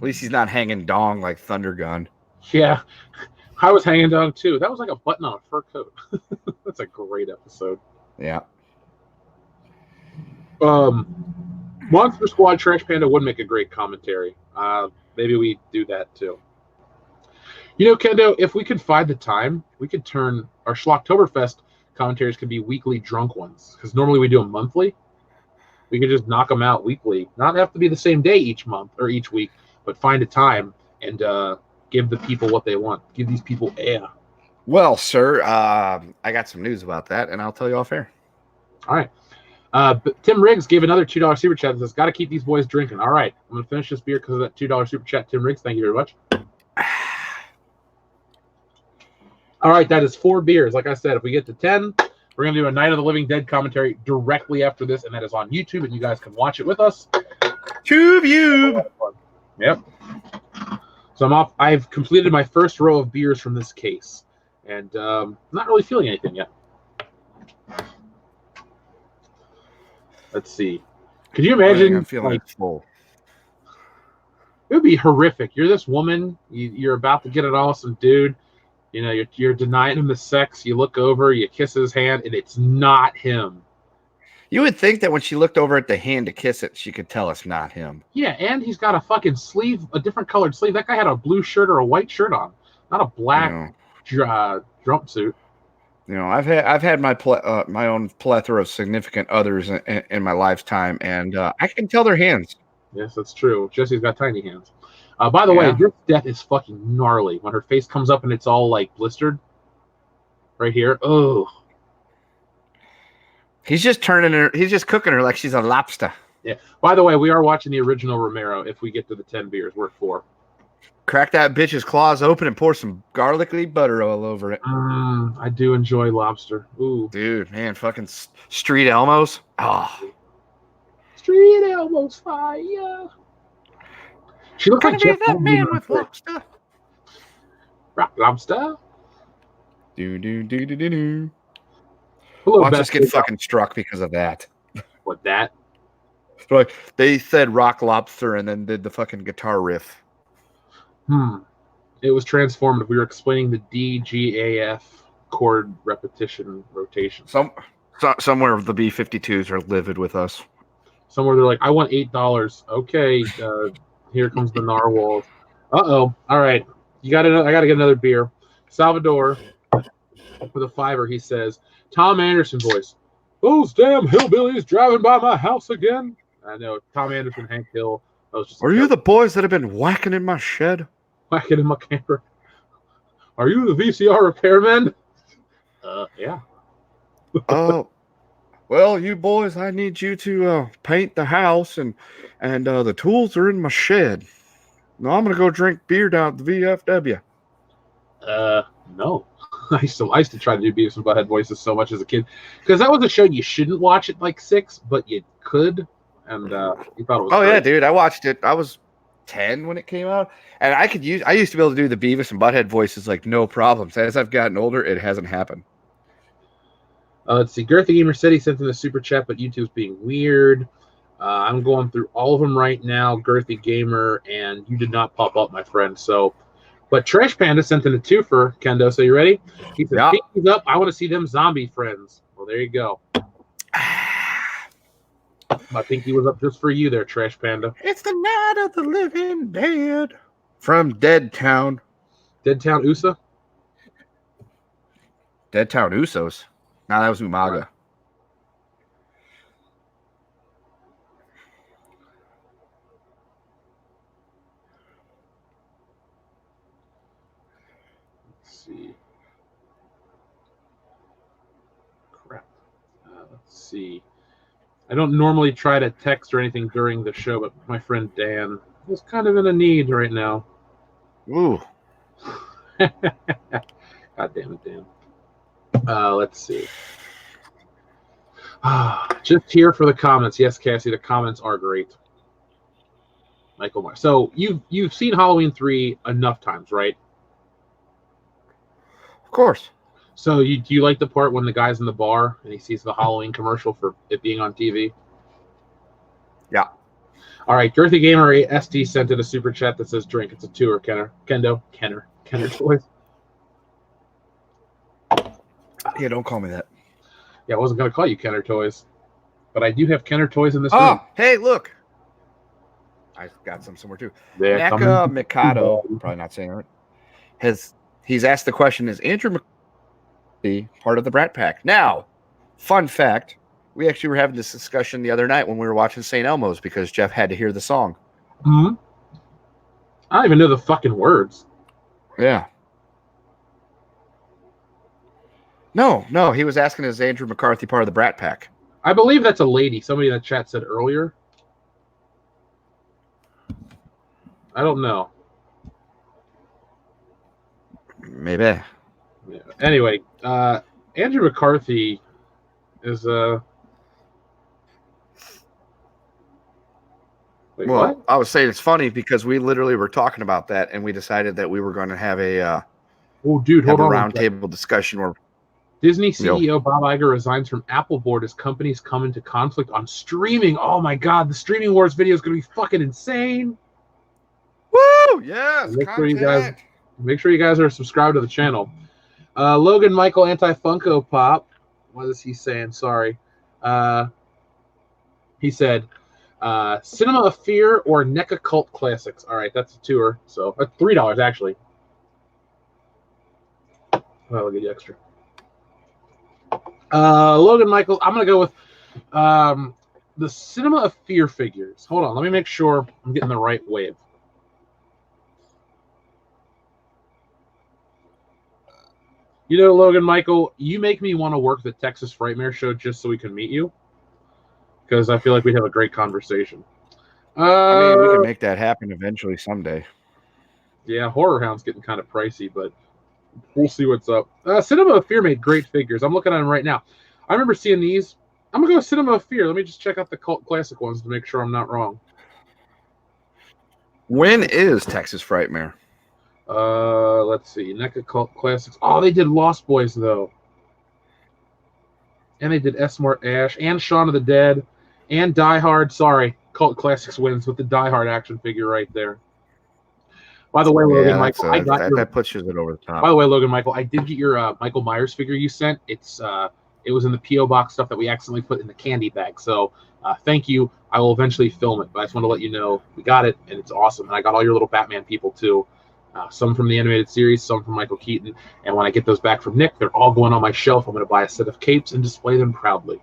least he's not hanging dong like Thunder Gun. Yeah. I was hanging dong too. That was like a button on a fur coat. That's a great episode. Yeah. Monster Squad Trash Panda would make a great commentary. Maybe we do that too. Kendo, if we could find the time, we could turn our Schlocktoberfest commentaries could be weekly drunk ones, because normally we do them monthly. We could just knock them out weekly. Not have to be the same day each month or each week, but find a time and give the people what they want. Give these people air. Well, sir, I got some news about that, and I'll tell you off air. All right. But Tim Riggs gave another $2 super chat that says, got to keep these boys drinking. All right. I'm going to finish this beer because of that $2 super chat. Tim Riggs, thank you very much. All right, that is 4 beers. Like I said, if we get to 10, we're going to do a Night of the Living Dead commentary directly after this, and that is on YouTube, and you guys can watch it with us. Tube. Yep. So I'm off. I've completed my first row of beers from this case, and not really feeling anything yet. Let's see. Could you imagine? I'm feeling full. It would be horrific. You're this woman. You're about to get an awesome dude. You know, you're denying him the sex. You look over, you kiss his hand, and it's not him. You would think that when she looked over at the hand to kiss it, she could tell it's not him. Yeah, and he's got a fucking sleeve, a different colored sleeve. That guy had a blue shirt or a white shirt on, not a black jumpsuit. You know, I've had my own plethora of significant others in my lifetime, and I can tell their hands. Yes, that's true. Jesse's got tiny hands. By the way, this death is fucking gnarly. When her face comes up and it's all like blistered, right here. Oh, he's just turning her. He's just cooking her like she's a lobster. Yeah. By the way, we are watching the original Romero. If we get to the 10 beers, we're at 4. Crack that bitch's claws open and pour some garlicky butter all over it. I do enjoy lobster. Ooh, dude, man, fucking Street Elmos. Oh, Street Elmos fire. She looks like Jeff that man with lobster. Rock lobster. Do. Hello, Watch us get fucking struck because of that. What that? Like they said rock lobster and then did the fucking guitar riff. It was transformative. We were explaining the DGAF chord repetition rotation. Somewhere the B-52s are livid with us. Somewhere they're like, I want $8. Okay, here comes the narwhals. Uh-oh. All right. I got to get another beer. Salvador, with a $5, he says, Tom Anderson voice. Those damn hillbillies driving by my house again. I know. Tom Anderson, Hank Hill. Are you the boys that have been whacking in my shed? Whacking in my camper. Are you the VCR repairman? Yeah. Well, you boys, I need you to paint the house, and the tools are in my shed. No, I'm gonna go drink beer down at the VFW. No. I used to try to do Beavis and Butthead voices so much as a kid because that was a show you shouldn't watch at like 6, but you could, and you thought it was. Yeah, dude, I watched it. I was 10 when it came out, and I used to be able to do the Beavis and Butthead voices like no problems. As I've gotten older, it hasn't happened. Let's see. Girthy Gamer said he sent in a super chat, but YouTube's being weird. I'm going through all of them right now, Girthy Gamer, and you did not pop up, my friend. So, but Trash Panda sent in a 2 for Kendo. So you ready? He said, yeah. He's up. I want to see them zombie friends. Well, there you go. My pinky was up just for you there, Trash Panda. It's the Night of the Living Dead from Dead Town. Dead Town USA? Dead Town Usos. No, that was Umaga. Right. Let's see. Crap. Let's see. I don't normally try to text or anything during the show, but my friend Dan is kind of in a need right now. Ooh. God damn it, Dan. Let's see. Just here for the comments. Yes, Cassie, the comments are great. Michael Myers. So you've seen Halloween 3 enough times, right? Of course. So do you like the part when the guy's in the bar and he sees the Halloween commercial for it being on TV? Yeah. All right, Girthy Gamer SD sent in a super chat that says drink. It's a 2 Kendo Toys. Yeah, don't call me that. Yeah, I wasn't going to call you Kenner Toys, but I do have Kenner Toys in this room. Hey, look. I got some somewhere too. Naka Mikado, probably not saying it right, he's asked the question, is Andrew McCarthy part of the Brat Pack? Now, fun fact, we actually were having this discussion the other night when we were watching St. Elmo's because Jeff had to hear the song. Mm-hmm. I don't even know the fucking words. Yeah. No, he was asking, is Andrew McCarthy part of the Brat Pack? I believe that's a lady. Somebody in the chat said earlier. I don't know. Maybe. Yeah. Anyway, Andrew McCarthy is Wait, Well, what? I was saying it's funny because we literally were talking about that, and we decided that we were going to have a Oh, dude, hold on. roundtable discussion where Disney CEO Bob Iger resigns from Apple board as companies come into conflict on streaming. Oh my God, the streaming wars video is going to be fucking insane. Woo! Yes, content. Make sure you guys are subscribed to the channel. Logan Michael anti Funko Pop. What is he saying? Sorry. He said, Cinema of Fear or NECA Cult Classics. All right, that's a tour. So $3 actually. I'll get you extra. Logan Michael, I'm gonna go with the Cinema of Fear figures. Hold on, let me make sure I'm getting the right wave. You know, Logan Michael, you make me want to work the Texas Frightmare show just so we can meet you, because I feel like we'd have a great conversation. I mean, we can make that happen eventually someday. Yeah, Horror Hound's getting kind of pricey, but we'll see what's up. Cinema of Fear made great figures. I'm looking at them right now. I remember seeing these. I'm going to go with Cinema of Fear. Let me just check out the cult classic ones to make sure I'm not wrong. When is Texas Frightmare? Let's see. NECA Cult Classics. Oh, they did Lost Boys, though. And they did S-Mart Ash and Shaun of the Dead and Die Hard. Sorry, Cult Classics wins with the Die Hard action figure right there. By the way, Logan Michael, that pushes it over the top. By the way, Logan Michael, I did get your Michael Myers figure you sent. It was in the P.O. box stuff that we accidentally put in the candy bag. So thank you. I will eventually film it, but I just want to let you know we got it, and it's awesome. And I got all your little Batman people, too. Some from the animated series, some from Michael Keaton. And when I get those back from Nick, they're all going on my shelf. I'm going to buy a set of capes and display them proudly.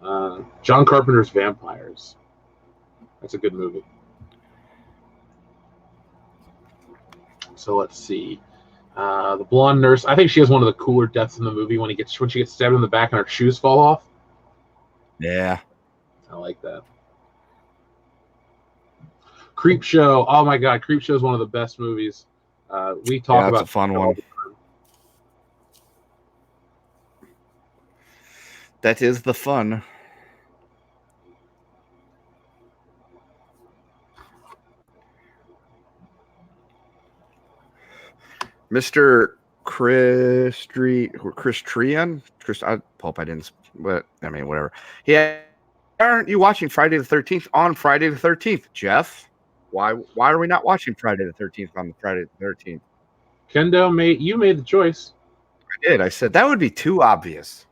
John Carpenter's Vampires. That's a good movie. So let's see. The blonde nurse. I think she has one of the cooler deaths in the movie when she gets stabbed in the back and her shoes fall off. Yeah. I like that. Creep Show. Oh my God, Creep Show is one of the best movies. We talk about. That's a fun one. That is the fun. Mr. Trian. I hope I didn't, but I mean, whatever. Yeah. Aren't you watching Friday the 13th on Friday the 13th, Jeff? Why are we not watching Friday the 13th on the Friday the 13th? Kendo, you made the choice. I did. I said that would be too obvious.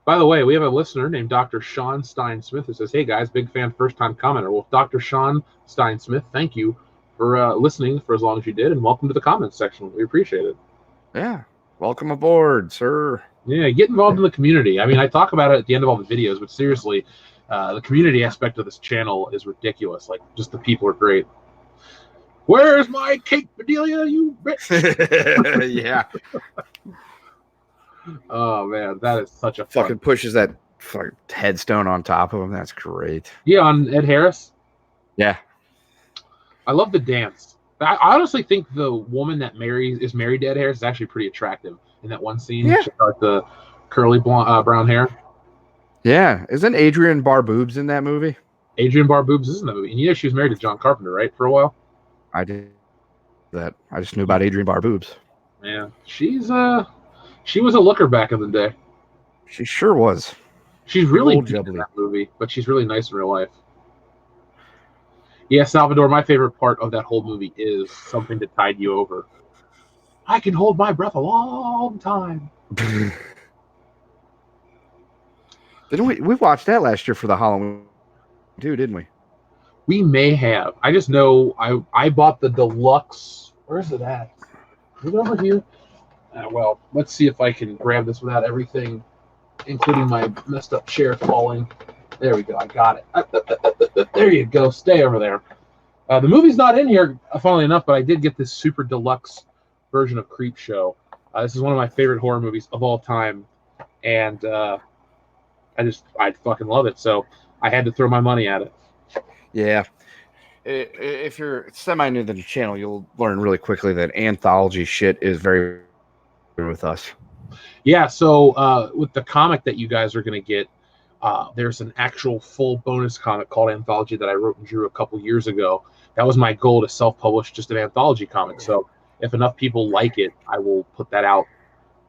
By the way, we have a listener named Dr. Sean Stein Smith who says, "Hey guys, big fan, first time commenter." Well, Dr. Sean Stein Smith, thank you for listening for as long as you did, and welcome to the comments section. We appreciate it. Yeah, welcome aboard, sir. Yeah, get involved in the community. I mean, I talk about it at the end of all the videos, but seriously, the community aspect of this channel is ridiculous. Like, just the people are great. Where's my cake, Bedelia, you bitch? Yeah. Oh, man, that is such a fucking pushes that fucking headstone on top of him. That's great. Yeah, on Ed Harris? Yeah. I love the dance. I honestly think the woman that is married to Ed Harris is actually pretty attractive in that one scene. Yeah. She's got the curly blonde, brown hair. Yeah. Isn't Adrienne Barboobs in that movie? Adrienne Barboobs is in that movie. And you know she was married to John Carpenter, right, for a while? I did that. I just knew about Adrienne Barboobs. Yeah. She was a looker back in the day. She sure was. She's really good in that movie, but she's really nice in real life. Yeah, Salvador, my favorite part of that whole movie is something to tide you over. I can hold my breath a long time. Didn't we watched that last year for the Halloween too, didn't we? We may have. I just know I bought the deluxe. Where's it at? Is it over here? Well, let's see if I can grab this without everything, including my messed up chair falling. There we go. I got it. There you go. Stay over there. The movie's not in here, funnily enough, but I did get this super deluxe version of Creep Show. This is one of my favorite horror movies of all time, and I fucking love it. So I had to throw my money at it. Yeah. If you're semi new to the channel, you'll learn really quickly that anthology shit is very with us. Yeah, so with the comic that you guys are going to get, there's an actual full bonus comic called Anthology that I wrote and drew a couple years ago. That was my goal, to self-publish just an anthology comic. So if enough people like it, I will put that out,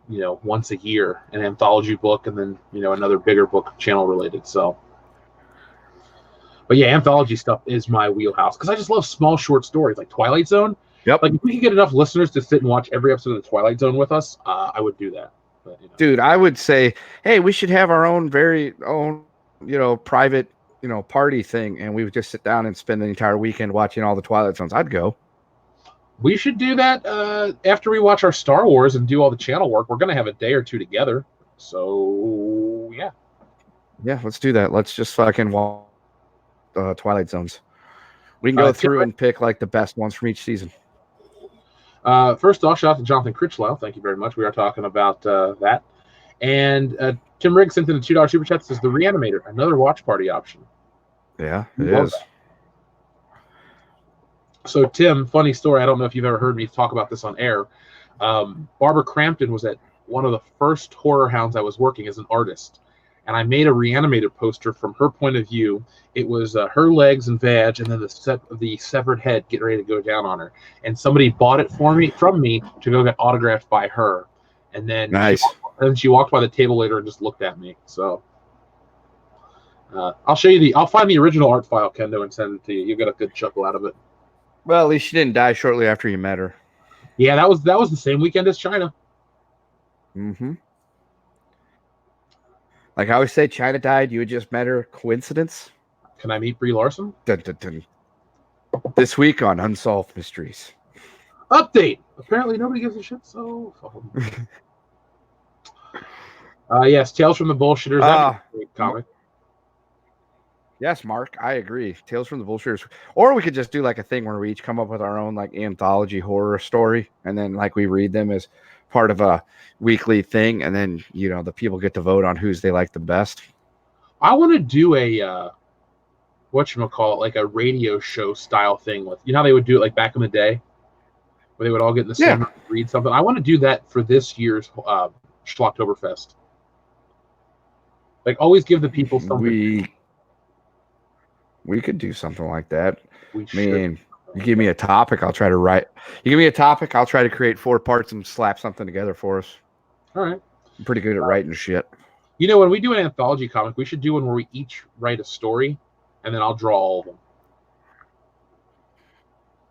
once a year, an anthology book, and then, another bigger book channel related. So, but yeah, anthology stuff is my wheelhouse because I just love small short stories like Twilight Zone. Yep. Like if we could get enough listeners to sit and watch every episode of the Twilight Zone with us, I would do that. But, Dude, I would say, hey, we should have our own very own, private, party thing, and we would just sit down and spend the entire weekend watching all the Twilight Zones. I'd go. We should do that after we watch our Star Wars and do all the channel work. We're going to have a day or two together. So, yeah. Yeah, let's do that. Let's just fucking watch Twilight Zones. We can go through and pick like the best ones from each season. First off, shout out to Jonathan Critchlow. Thank you very much. We are talking about that. And Tim Riggs sent in a $2 super chat. Says The Reanimator, another watch party option. Yeah, it is. That. So, Tim, funny story. I don't know if you've ever heard me talk about this on air. Barbara Crampton was at one of the first horror hounds I was working as an artist. And I made a Reanimator poster from her point of view. It was her legs and vag, and then the severed head getting ready to go down on her. And somebody bought it from me to go get autographed by her. And then nice. She walked by the table later and just looked at me. So I'll show you I'll find the original art file, Kendo, and send it to you. You'll get a good chuckle out of it. Well, at least she didn't die shortly after you met her. Yeah, that was the same weekend as China. Mm-hmm. Like I always say, China died. You had just met her. Coincidence? Can I meet Brie Larson? Dun, dun, dun. This week on Unsolved Mysteries. Update. Apparently nobody gives a shit, so yes, Tales from the Bullshitters. That's a great comic. Yes, Mark, I agree. Tales from the Bullshitters. Or we could just do like a thing where we each come up with our own like anthology horror story, and then like we read them as part of a weekly thing, and then the people get to vote on whose they like the best. I want to do a whatchamacallit, like a radio show style thing with how they would do it like back in the day, where they would all get in the same room and read something. I want to do that for this year's Schlocktoberfest. Like always give the people something. We could do something like that. You give me a topic, I'll try to write. You give me a topic, I'll try to create 4 parts and slap something together for us. All right. I'm pretty good at writing shit. When we do an anthology comic, we should do one where we each write a story, and then I'll draw all of them.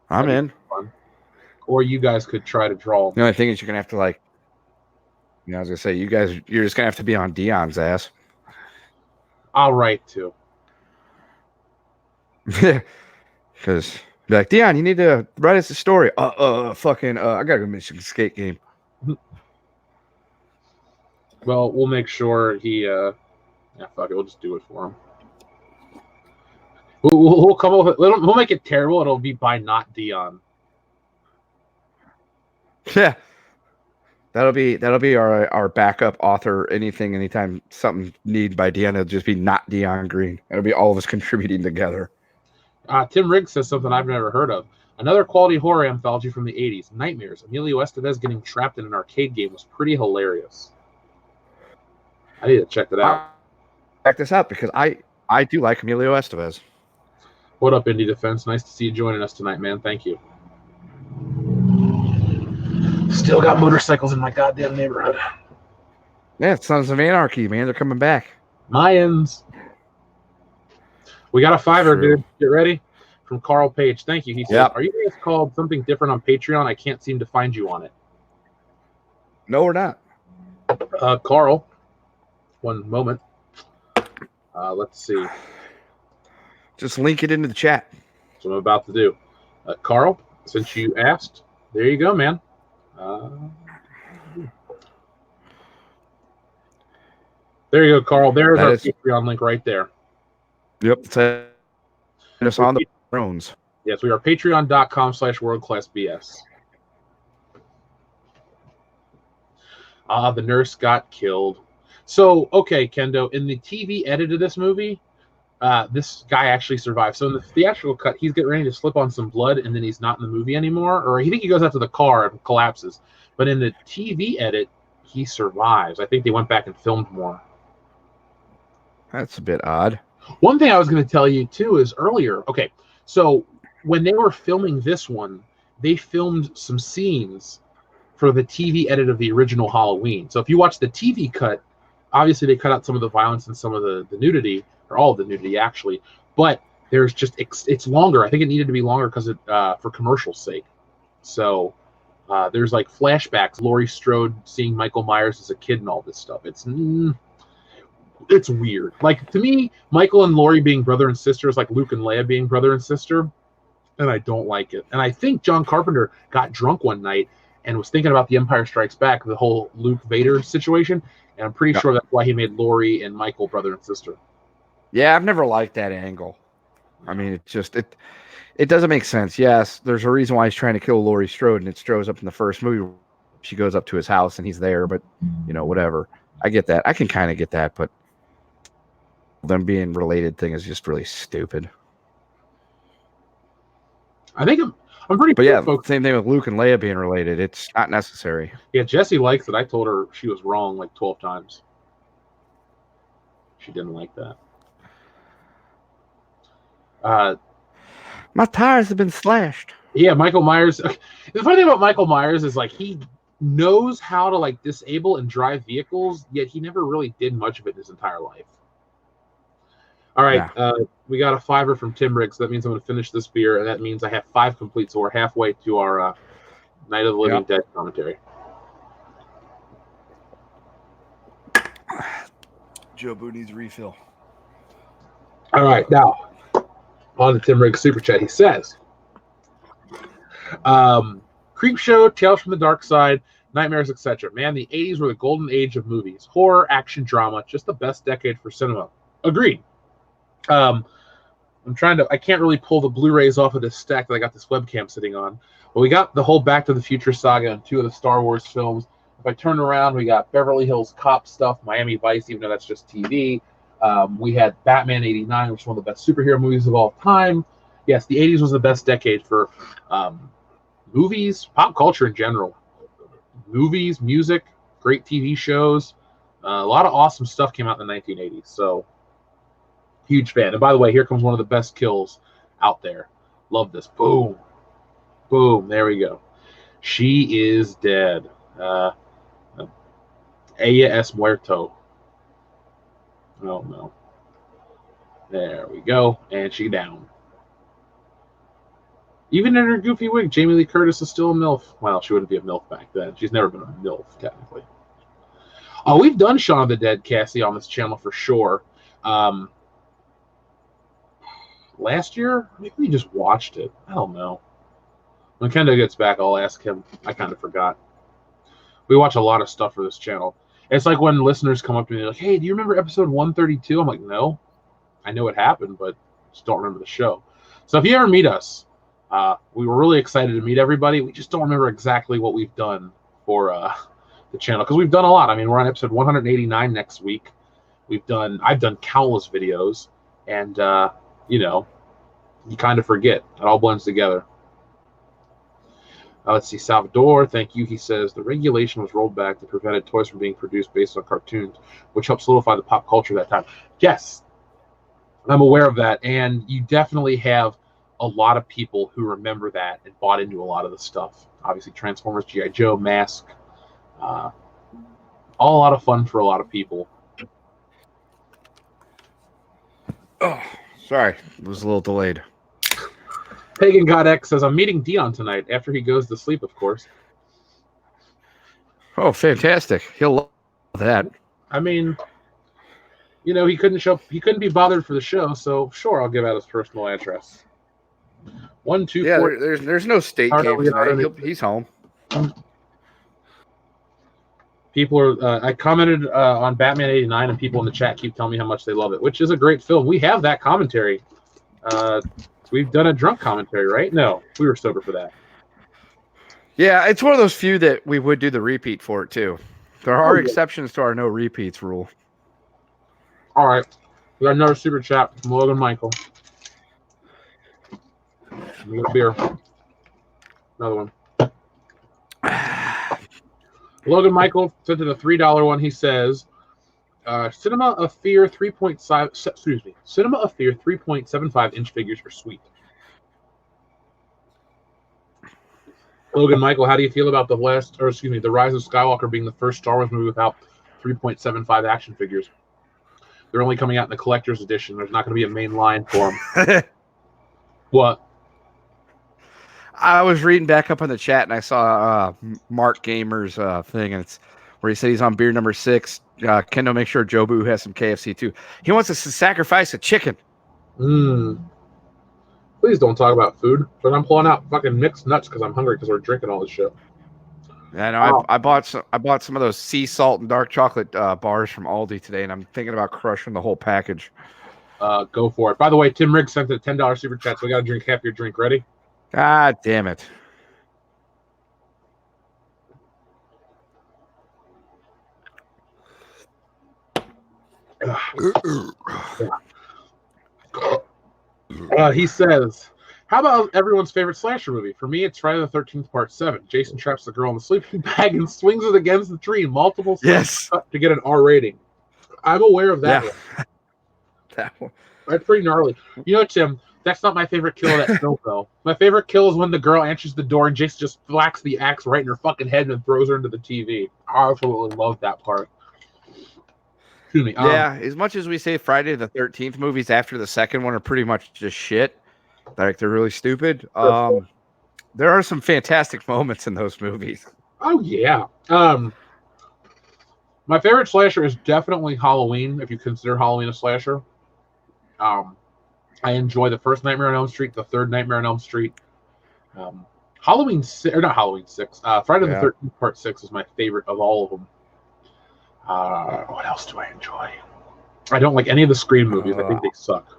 I'm in. Fun. Or you guys could try to draw them. The only thing is you're going to have to I was going to say, you're just going to have to be on Dion's ass. I'll write too. Because be like, Dion, you need to write us a story. I gotta go Michigan skate game. Well, we'll make sure he fuck it, we'll just do it for him. We'll come up with we'll make it terrible. It'll be by not Dion. Yeah. That'll be our backup author. Anytime something need by Dion, it'll just be not Dion Green. It'll be all of us contributing together. Tim Riggs says something I've never heard of. Another quality horror anthology from the 80s, Nightmares. Emilio Estevez getting trapped in an arcade game was pretty hilarious. I need to check that out. Check this out because I do like Emilio Estevez. What up, Indie Defense? Nice to see you joining us tonight, man. Thank you. Still got motorcycles in my goddamn neighborhood. Yeah, Sons of Anarchy, man. They're coming back. Mayans. We got a $5, dude. Get ready. From Carl Page. Thank you. He said, Are you guys called something different on Patreon? I can't seem to find you on it. No, we're not. Carl, one moment. Let's see. Just link it into the chat. That's what I'm about to do. Carl, since you asked, there you go, man. There you go, Carl. There's our Patreon link right there. Yep. It's on the drones. Yes, we are patreon.com/worldclassbs. The nurse got killed. So, okay, Kendo, in the TV edit of this movie, This guy actually survived. So in the theatrical cut, he's getting ready to slip on some blood, and then he's not in the movie anymore, or I think he goes out to the car and collapses. But in the TV edit, he survives. I think they went back and filmed more. That's a bit odd. One thing I was going to tell you too is earlier. Okay, so when they were filming this one, they filmed some scenes for the TV edit of the original Halloween. So if you watch the TV cut, obviously they cut out some of the violence and some of the nudity, or all of the nudity actually. But there's just it's longer. I think it needed to be longer because for commercial sake. So there's like flashbacks, Laurie Strode seeing Michael Myers as a kid and all this stuff. It's weird. Like, to me, Michael and Laurie being brother and sister is like Luke and Leia being brother and sister, and I don't like it. And I think John Carpenter got drunk one night and was thinking about The Empire Strikes Back, the whole Luke Vader situation, and I'm pretty sure that's why he made Laurie and Michael brother and sister. Yeah, I've never liked that angle. I mean, it doesn't make sense. Yes, there's a reason why he's trying to kill Laurie Strode, and it shows up in the first movie. She goes up to his house and he's there, but whatever. I get that. I can kind of get that, but them being related thing is just really stupid. I think I'm pretty. But yeah, folks. Same thing with Luke and Leia being related. It's not necessary. Yeah, Jessie likes it. I told her she was wrong like 12 times. She didn't like that. My tires have been slashed. Yeah, Michael Myers. The funny thing about Michael Myers is like he knows how to like disable and drive vehicles, yet he never really did much of it in his entire life. All right, we got a $5 from Tim Riggs. So that means I'm going to finish this beer, and that means I have 5 complete. So we're halfway to our Night of the Living Dead commentary. Joe Boo needs a refill. All right, now on to Tim Riggs super chat. He says, "Creep Show, Tales from the Dark Side, Nightmares, etc. Man, the '80s were the golden age of movies, horror, action, drama. Just the best decade for cinema." Agreed. I can't really pull the Blu-rays off of this stack that I got this webcam sitting on, but we got the whole Back to the Future saga and 2 of the Star Wars films. If I turn around, we got Beverly Hills Cop stuff, Miami Vice, even though that's just TV. We had Batman '89, which is one of the best superhero movies of all time. Yes, the '80s was the best decade for movies, pop culture in general. Movies, music, great TV shows. A lot of awesome stuff came out in the 1980s, so huge fan. And by the way, here comes one of the best kills out there. Love this. Boom. Boom. There we go. She is dead. Ella es muerto. Oh, no. There we go. And she down. Even in her goofy wig, Jamie Lee Curtis is still a MILF. Well, she wouldn't be a MILF back then. She's never been a MILF, technically. Oh, we've done Shaun of the Dead, Cassie, on this channel for sure. Last year? Maybe we just watched it. I don't know. When Kendo gets back, I'll ask him. I kind of forgot. We watch a lot of stuff for this channel. It's like when listeners come up to me like, "Hey, do you remember episode 132?" I'm like, "No. I know it happened, but just don't remember the show." So if you ever meet us, we were really excited to meet everybody. We just don't remember exactly what we've done for the channel, because we've done a lot. I mean, we're on episode 189 next week. I've done countless videos, and you kind of forget. It all blends together. Let's see, Salvador, thank you. He says, the regulation was rolled back that prevented toys from being produced based on cartoons, which helped solidify the pop culture at that time. Yes, I'm aware of that. And you definitely have a lot of people who remember that and bought into a lot of the stuff. Obviously, Transformers, G.I. Joe, Mask, all a lot of fun for a lot of people. Oh, sorry. It was a little delayed. Pagan God X says, I'm meeting Dion tonight after he goes to sleep, of course. Oh, fantastic. He'll love that. I mean, he couldn't be bothered for the show, so sure, I'll give out his personal address. 124. Yeah, there's no state game tonight. He's home. People are. I commented on Batman '89, and people in the chat keep telling me how much they love it, which is a great film. We have that commentary. We've done a drunk commentary, right? No, we were sober for that. Yeah, it's one of those few that we would do the repeat for it too. There are exceptions to our no repeats rule. All right, We got another super chat from Logan Michael. We got a beer. Another one. Logan Michael sent in a $3 one. He says, Cinema of Fear 3.75 inch figures are sweet. Logan Michael, how do you feel about the Rise of Skywalker being the first Star Wars movie without 3.75 action figures? They're only coming out in the collector's edition. There's not going to be a main line for them. What? I was reading back up on the chat and I saw Mark Gamer's thing, and it's where he said he's on beer number 6. Kendo, make sure Jobu has some KFC too. He wants us to sacrifice a chicken. Please don't talk about food. But I'm pulling out fucking mixed nuts because I'm hungry because we're drinking all this shit. I know. I bought some of those sea salt and dark chocolate bars from Aldi today, and I'm thinking about crushing the whole package. Go for it. By the way, Tim Riggs sent a $10 super chat, so we got to drink half your drink. Ready? God damn it. He says, how about everyone's favorite slasher movie? For me, it's Friday the 13th, Part 7. Jason traps the girl in the sleeping bag and swings it against the tree multiple times to get an R rating. I'm aware of that one. That one. That's pretty gnarly. You know, Tim, that's not my favorite kill of that film, though. My favorite kill is when the girl answers the door and Jason just whacks the axe right in her fucking head and throws her into the TV. I absolutely love that part. Excuse me. Yeah, as much as we say Friday the 13th movies after the second one are pretty much just shit, like they're really stupid, there are some fantastic moments in those movies. Oh, yeah. My favorite slasher is definitely Halloween, if you consider Halloween a slasher. I enjoy the first Nightmare on Elm Street, the third Nightmare on Elm Street. Friday the 13th Part 6 is my favorite of all of them. What else do I enjoy? I don't like any of the Scream movies. I think they suck.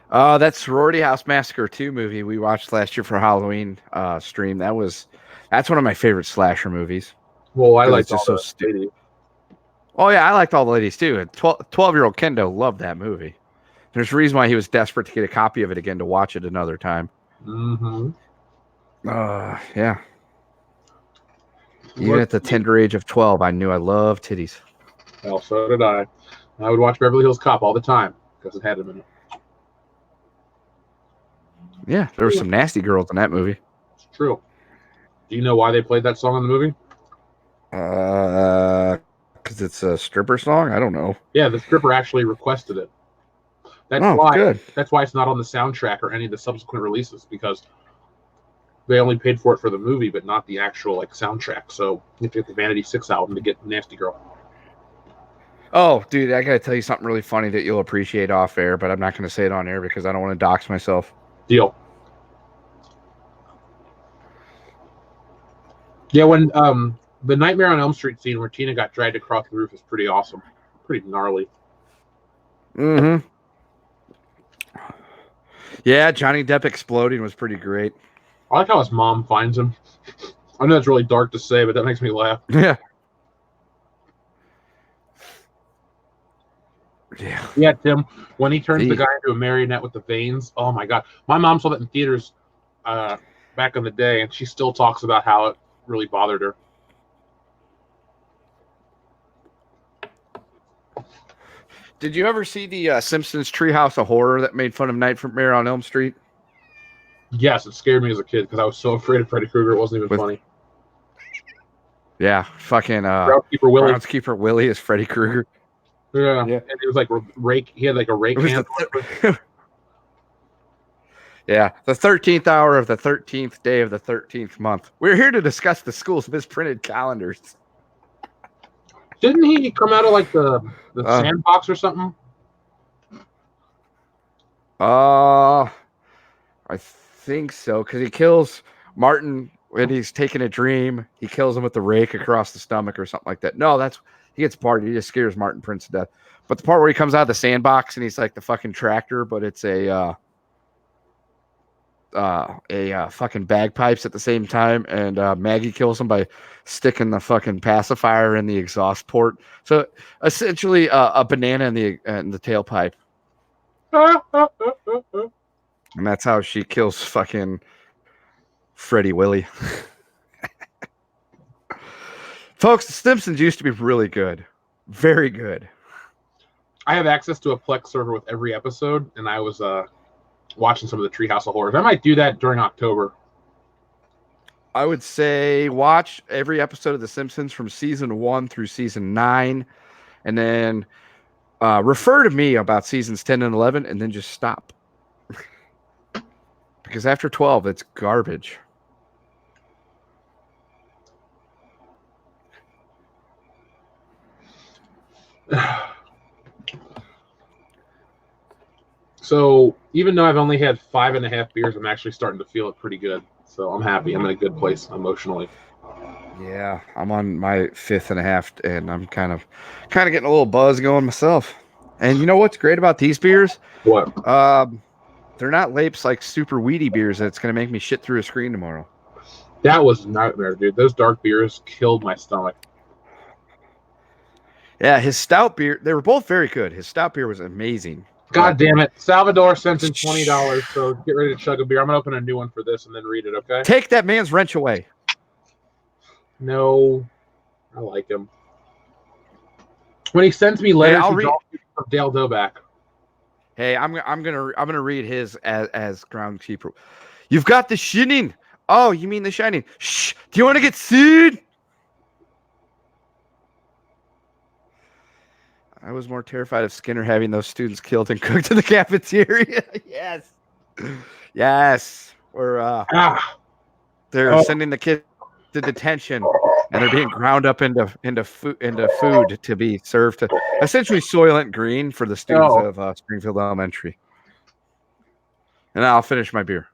That Sorority House Massacre 2 movie we watched last year for Halloween stream. That's one of my favorite slasher movies. Well, I like just so stupid. Oh yeah, I liked all the ladies too. 12-year-old Kendo loved that movie. There's a reason why he was desperate to get a copy of it again to watch it another time. Mm-hmm. Yeah. Even at the tender age of 12, I knew I loved titties. Well, so did I. I would watch Beverly Hills Cop all the time because it had them in it. Yeah, there were some nasty girls in that movie. It's true. Do you know why they played that song in the movie? Because it's a stripper song? I don't know. Yeah, the stripper actually requested it. That's why it's not on the soundtrack or any of the subsequent releases, because they only paid for it for the movie, but not the actual soundtrack. So you have to get the Vanity 6 album to get Nasty Girl. Oh, dude, I gotta tell you something really funny that you'll appreciate off air, but I'm not gonna say it on air because I don't want to dox myself. Deal. Yeah, when the Nightmare on Elm Street scene where Tina got dragged across the roof is pretty awesome. Pretty gnarly. Mm-hmm. Yeah, Johnny Depp exploding was pretty great. I like how his mom finds him. I know that's really dark to say, but that makes me laugh. Yeah. Yeah, Tim, when he turns the guy into a marionette with the veins, oh my God. My mom saw that in theaters back in the day, and she still talks about how it really bothered her. Did you ever see the Simpsons Treehouse of Horror that made fun of Nightmare on Elm Street? Yes, it scared me as a kid because I was so afraid of Freddy Krueger. It wasn't even funny. Yeah, fucking Groundskeeper Willie is Freddy Krueger. Yeah, and it was like rake. He had like a rake hand. Yeah, the 13th hour of the 13th day of the 13th month. We're here to discuss the school's misprinted calendars. Didn't he come out of like the sandbox or something? I think so, because he kills Martin when he's taking a dream. He kills him with the rake across the stomach or something like that. No, he gets part. He just scares Martin Prince to death. But the part where he comes out of the sandbox and he's like the fucking tractor, but it's a fucking bagpipes at the same time, and Maggie kills him by sticking the fucking pacifier in the exhaust port. So essentially, a banana in the tailpipe, and that's how she kills fucking Freddie Willie. Folks, The Simpsons used to be really good, very good. I have access to a Plex server with every episode, and I was watching some of the Treehouse of Horrors. I might do that during October. I would say watch every episode of The Simpsons from season 1 through season 9, and then refer to me about seasons 10 and 11, and then just stop. Because after 12, it's garbage. So even though I've only had 5.5 beers, I'm actually starting to feel it pretty good. So I'm happy. I'm in a good place emotionally. Yeah, I'm on my 5.5, and I'm kind of getting a little buzz going myself. And you know what's great about these beers? What? They're not lapes like super weedy beers that's going to make me shit through a screen tomorrow. That was a nightmare, dude. Those dark beers killed my stomach. Yeah, his stout beer, they were both very good. His stout beer was amazing. God damn it. Salvador sent in $20, so get ready to chug a beer. I'm going to open a new one for this and then read it, okay? Take that man's wrench away. No, I like him. When he sends me letters, he draws from Dale Doback. Hey, I'm gonna read his as groundkeeper. You've got the Shining. Oh, you mean the Shining? Shh. Do you want to get sued? I was more terrified of Skinner having those students killed and cooked in the cafeteria. Yes. Yes. Or they're sending the kids to detention, and they're being ground up into food to be served to essentially Soylent Green for the students of Springfield Elementary. And I'll finish my beer.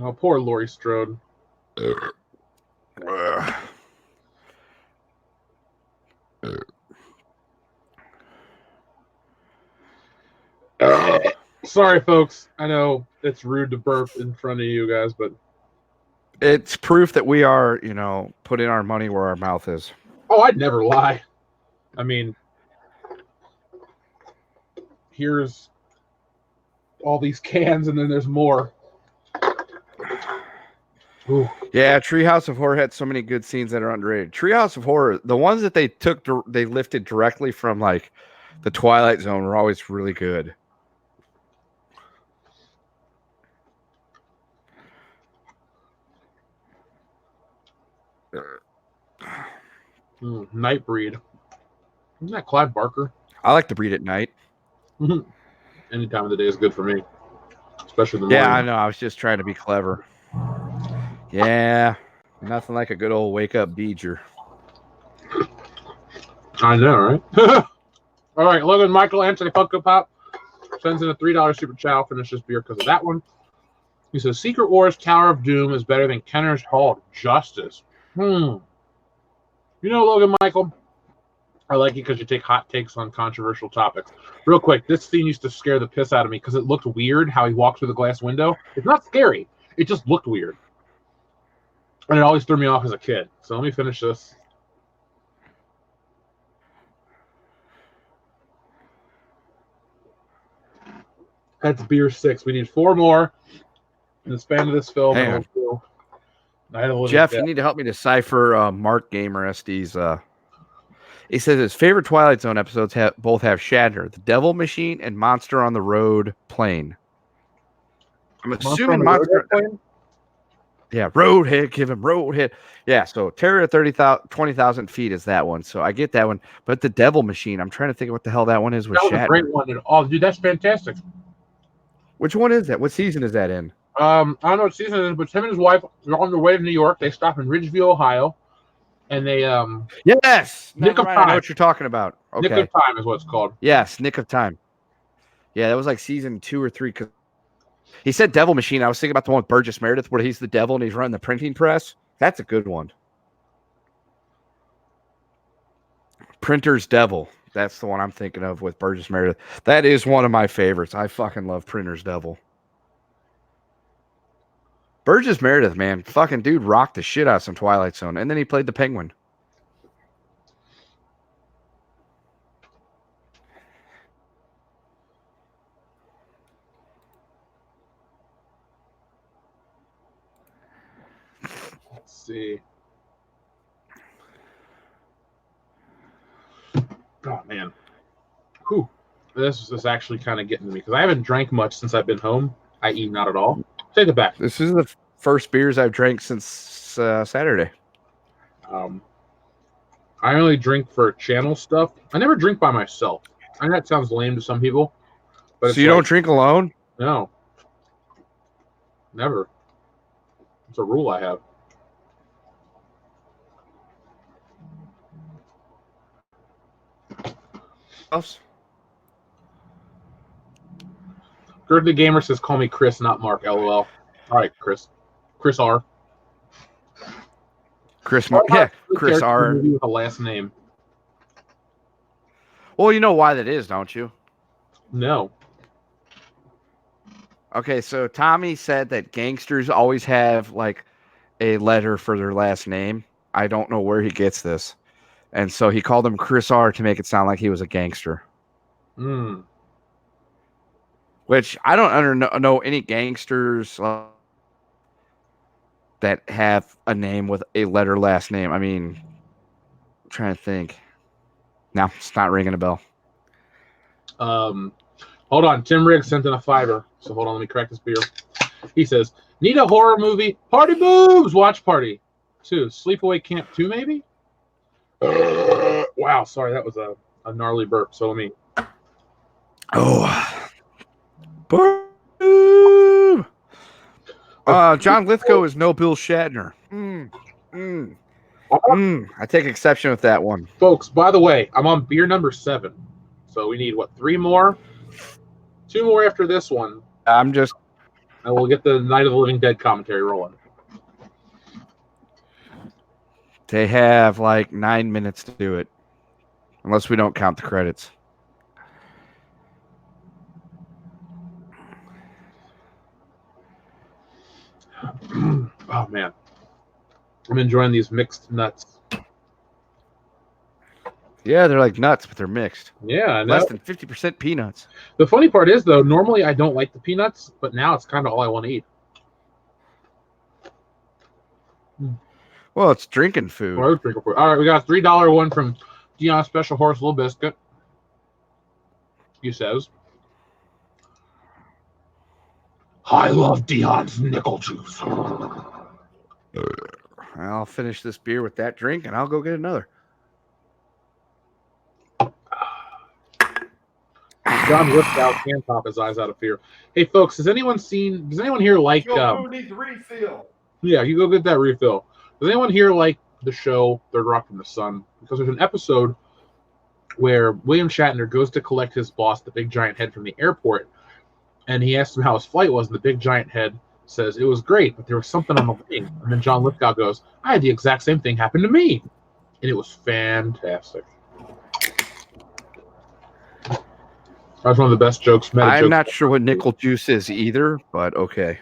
Oh, poor Laurie Strode. Sorry, folks. I know it's rude to burp in front of you guys, but it's proof that we are, putting our money where our mouth is. Oh, I'd never lie. I mean, here's all these cans, and then there's more. Ooh. Yeah, Treehouse of Horror had so many good scenes that are underrated. Treehouse of Horror, the ones that they lifted directly from like the Twilight Zone were always really good. Nightbreed. Isn't that Clive Barker? I like to breed at night. Any time of the day is good for me, especially in the morning. Yeah, I know. I was just trying to be clever. Yeah, nothing like a good old wake up beeger. I know, right? All right, Logan Michael Anthony Funko Pop sends in a $3 super chat. I'll finish this beer because of that one. He says Secret Wars Tower of Doom is better than Kenner's Hall of Justice. You know, Logan Michael, I like you because you take hot takes on controversial topics. Real quick, this scene used to scare the piss out of me because it looked weird how he walked through the glass window. It's not scary. It just looked weird. And it always threw me off as a kid. So let me finish this. That's beer 6. We need 4 more in the span of this film. Hang on. Jeff, you need to help me decipher Mark Gamer SD's. He says his favorite Twilight Zone episodes both have Shatner, the Devil Machine, and Monster on the Road Plane. I'm assuming Monster. Yeah, Roadhead, give him Roadhead. Yeah, so Terror at 20,000 feet is that one. So I get that one. But the Devil Machine, I'm trying to think of what the hell that one is with Shatner. That was a great one. Oh, dude, that's fantastic. Which one is that? What season is that in? I don't know what season it is, but him and his wife are on their way to New York. They stop in Ridgeview, Ohio, and they yes, Nick of Time. I know what you're talking about. Okay. Nick of Time is what it's called. Yes, Nick of Time. Yeah, that was like season 2 or 3. Cause he said Devil Machine. I was thinking about the one with Burgess Meredith where he's the devil and he's running the printing press. That's a good one. Printer's Devil. That's the one I'm thinking of with Burgess Meredith. That is one of my favorites. I fucking love Printer's Devil. Burgess Meredith, man, fucking dude rocked the shit out of some Twilight Zone, and then he played the Penguin. Let's see. Oh man, whew. This is actually kind of getting to me because I haven't drank much since I've been home, i.e., not at all. Take it back. This is the first beers I've drank since Saturday. I only drink for channel stuff. I never drink by myself. I know that sounds lame to some people, but So you don't drink alone? No, never. It's a rule I have. Gerd the Gamer says, "Call me Chris, not Mark." LOL. All right, Chris. Chris R. Chris R. With a last name. Well, you know why that is, don't you? No. Okay, so Tommy said that gangsters always have like a letter for their last name. I don't know where he gets this. And so he called him Chris R to make it sound like he was a gangster. Hmm. Which I don't know any gangsters that have a name with a letter last name. I mean, I'm trying to think. No, it's not ringing a bell. Hold on. Tim Riggs sent in a $5. So hold on, let me crack this beer. He says, "Need a horror movie? Party Boobs! Watch Party 2. Sleepaway Camp 2, maybe?" Wow, sorry, that was a gnarly burp. So let me. Oh. John Lithgow is no Bill Shatner. I take exception with that one. Folks, by the way, I'm on beer number 7. So we need, what, 3 more? 2 more after this one. And we'll get the Night of the Living Dead commentary rolling. They have like 9 minutes to do it. Unless we don't count the credits. Oh, man. I'm enjoying these mixed nuts. Yeah, they're like nuts, but they're mixed. Yeah, less than 50% peanuts. The funny part is, though, normally I don't like the peanuts, but now it's kind of all I want to eat. Well, it's drinking food. All right, we got a $3 one from Dion Special Horse Little Biscuit. He says, "I love Dion's nickel juice." I'll finish this beer with that drink, and I'll go get another. John Lithgow can pop his eyes out of fear. Hey, folks, does anyone here like... Who needs a refill? Yeah, you go get that refill. Does anyone here like the show Third Rock from the Sun? Because there's an episode where William Shatner goes to collect his boss, the big giant head, from the airport, and he asks him how his flight was, and the big giant head says, "It was great, but there was something on the wing." And then John Lithgow goes, "I had the exact same thing happen to me." And it was fantastic. That was one of the best jokes. I'm not sure what nickel juice is either, but okay.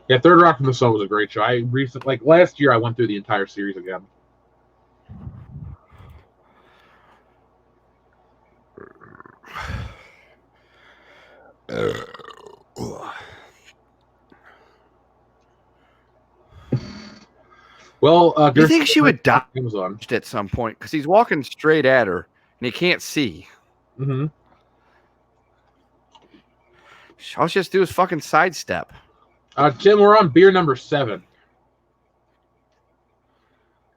Yeah, Third Rock from the Sun was a great show. Last year, I went through the entire series again. Well, do you think she would die Amazon at some point? Because he's walking straight at her and he can't see. Mm-hmm. All she has to do is fucking sidestep. Tim, we're on beer number 7.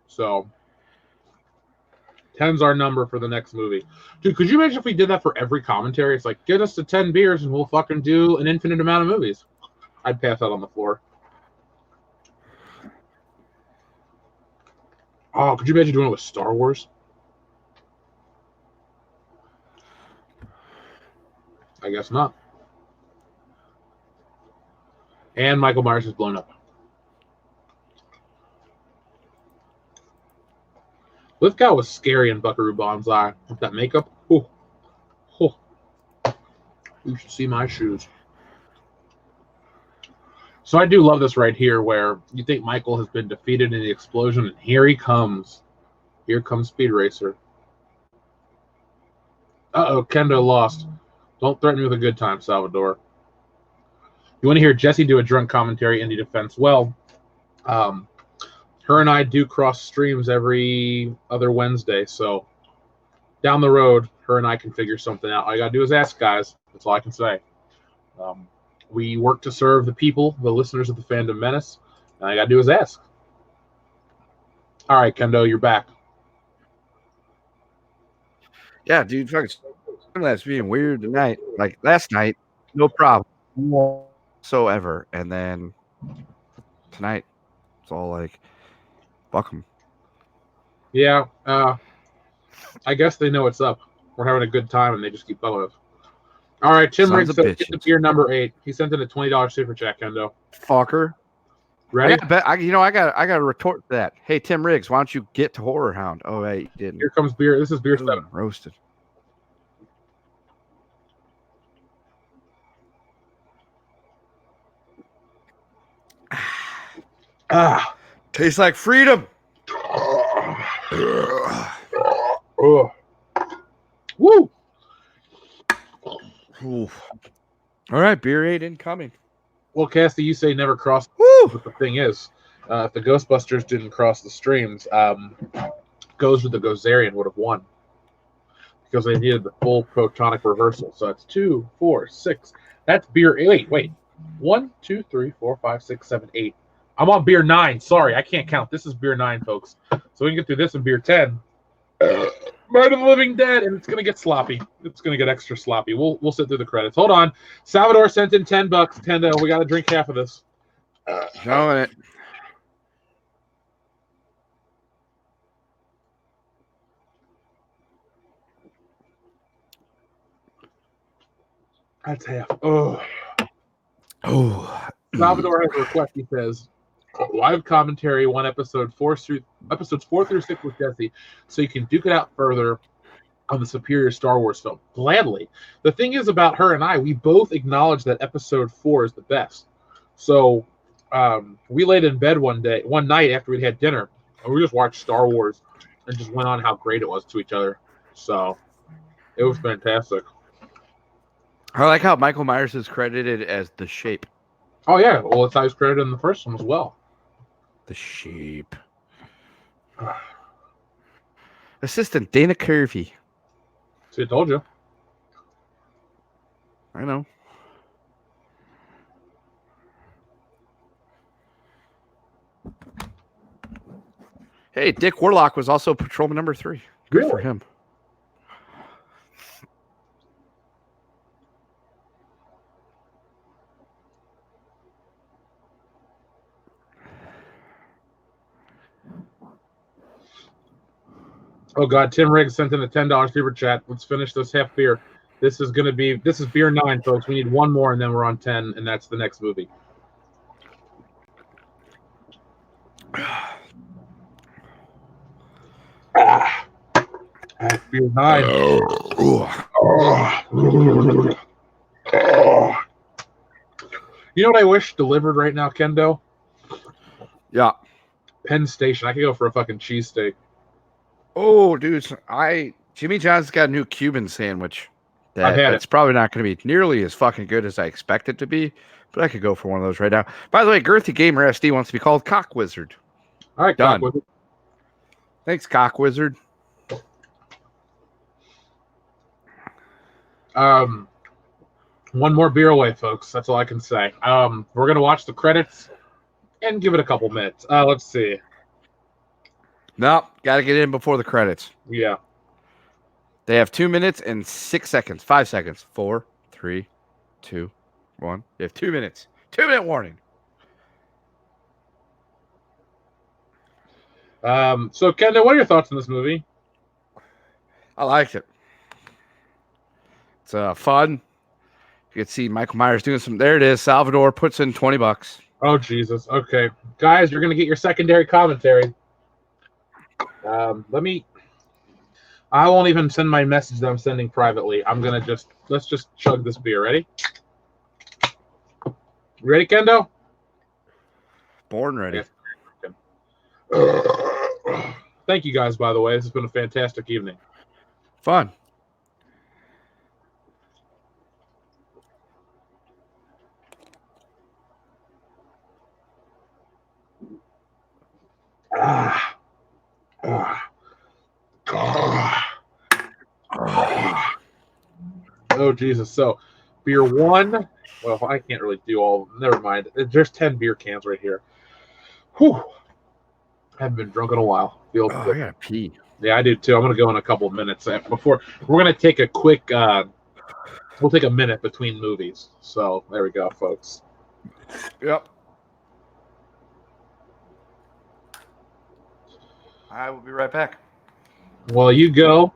So 10's our number for the next movie. Dude, could you imagine if we did that for every commentary? It's like, get us to 10 beers and we'll fucking do an infinite amount of movies. I'd pass out on the floor. Oh, could you imagine doing it with Star Wars? I guess not. And Michael Myers is blown up. Lithgow was scary in Buckaroo Banzai with that makeup. Oh, oh. You should see my shoes. So I do love this right here where you think Michael has been defeated in the explosion, and here he comes. Here comes Speed Racer. Uh-oh, Kendo lost. Don't threaten me with a good time, Salvador. You want to hear Jesse do a drunk commentary in the defense? Well, her and I do cross streams every other Wednesday, so down the road, her and I can figure something out. All you got to do is ask, guys. That's all I can say. We work to serve the people, the listeners of the Fandom Menace. All you got to do is ask. All right, Kendo, you're back. Yeah, dude, fucking that's being weird tonight. Like last night, no problem whatsoever. And then tonight, it's all like, fuck them. Yeah, I guess they know what's up. We're having a good time, and they just keep bugging us. All right, Tim Riggs says get to beer number 8. He sent in a $20 super chat, Kendo. Fucker. Ready? I got to retort to that. Hey, Tim Riggs, why don't you get to Horror Hound? Oh, wait, you didn't. Here comes beer. This is beer 7. Roasted. Tastes like freedom. Woo! Ooh. All right, beer 8 incoming. Well, Cassie, you say never cross. Woo! But the thing is, if the Ghostbusters didn't cross the streams, Goes with the Gozerian would have won because they needed the full protonic reversal. So it's 2, 4, 6. That's beer. Wait. 1, 2, 3, 4, 5, 6, 7, 8. I'm on beer 9. Sorry, I can't count. This is beer 9, folks. So we can get through this in beer 10. Night of the Living Dead, and it's gonna get sloppy. It's gonna get extra sloppy. We'll sit through the credits. Hold on. Salvador sent in $10. Kendo, we gotta drink half of this. Showing it. That's half. Oh. Salvador has a request. He says, live commentary, episodes 4 through 6 with Jesse, so you can duke it out further on the superior Star Wars film. Gladly. The thing is about her and I, we both acknowledge that episode 4 is the best. So we laid in bed one night after we'd had dinner, and we just watched Star Wars and just went on how great it was to each other. So it was fantastic. I like how Michael Myers is credited as the Shape. Oh, yeah. Well, it's how he's credited in the first one as well. The Shape. Assistant Dana Carvey. See, I told you. I know. Hey, Dick Warlock was also patrolman number 3. Good Really? for him. Oh God, Tim Riggs sent in a $10 super chat. Let's finish this half beer. This is beer 9, folks. We need one more and then we're on 10, and that's the next movie. That's beer 9. You know what I wish delivered right now, Kendo? Yeah. Penn Station. I could go for a fucking cheesesteak. Oh, dude, Jimmy John's got a new Cuban sandwich. It's probably not going to be nearly as fucking good as I expect it to be, but I could go for one of those right now. By the way, Girthy Gamer SD wants to be called Cock Wizard. All right, done. Cock Wizard. Thanks, Cock Wizard. One more beer away, folks. That's all I can say. We're gonna watch the credits and give it a couple minutes. Let's see. No, got to get in before the credits. Yeah. They have 2 minutes and 6 seconds. 5 seconds. 4, 3, 2, 1. You have 2 minutes. 2-minute warning. So, Kendo, what are your thoughts on this movie? I liked it. It's fun. You can see Michael Myers doing some. There it is. Salvador puts in $20. Oh, Jesus. Okay. Guys, you're going to get your secondary commentary. Let me. I won't even send my message that I'm sending privately. I'm gonna let's just chug this beer. Ready? Ready, Kendo? Born ready. Thank you guys, by the way. This has been a fantastic evening. Fun. Oh, Jesus. So, beer one. Well, I can't really do all. Never mind. There's 10 beer cans right here. Whew. I haven't been drunk in a while. Feels I good. gotta pee. Yeah, I do too. I'm going to go in a couple of minutes. Before we're going to take a quick. We'll take a minute between movies. So, there we go, folks. Yep. I will be right back. Well, you go.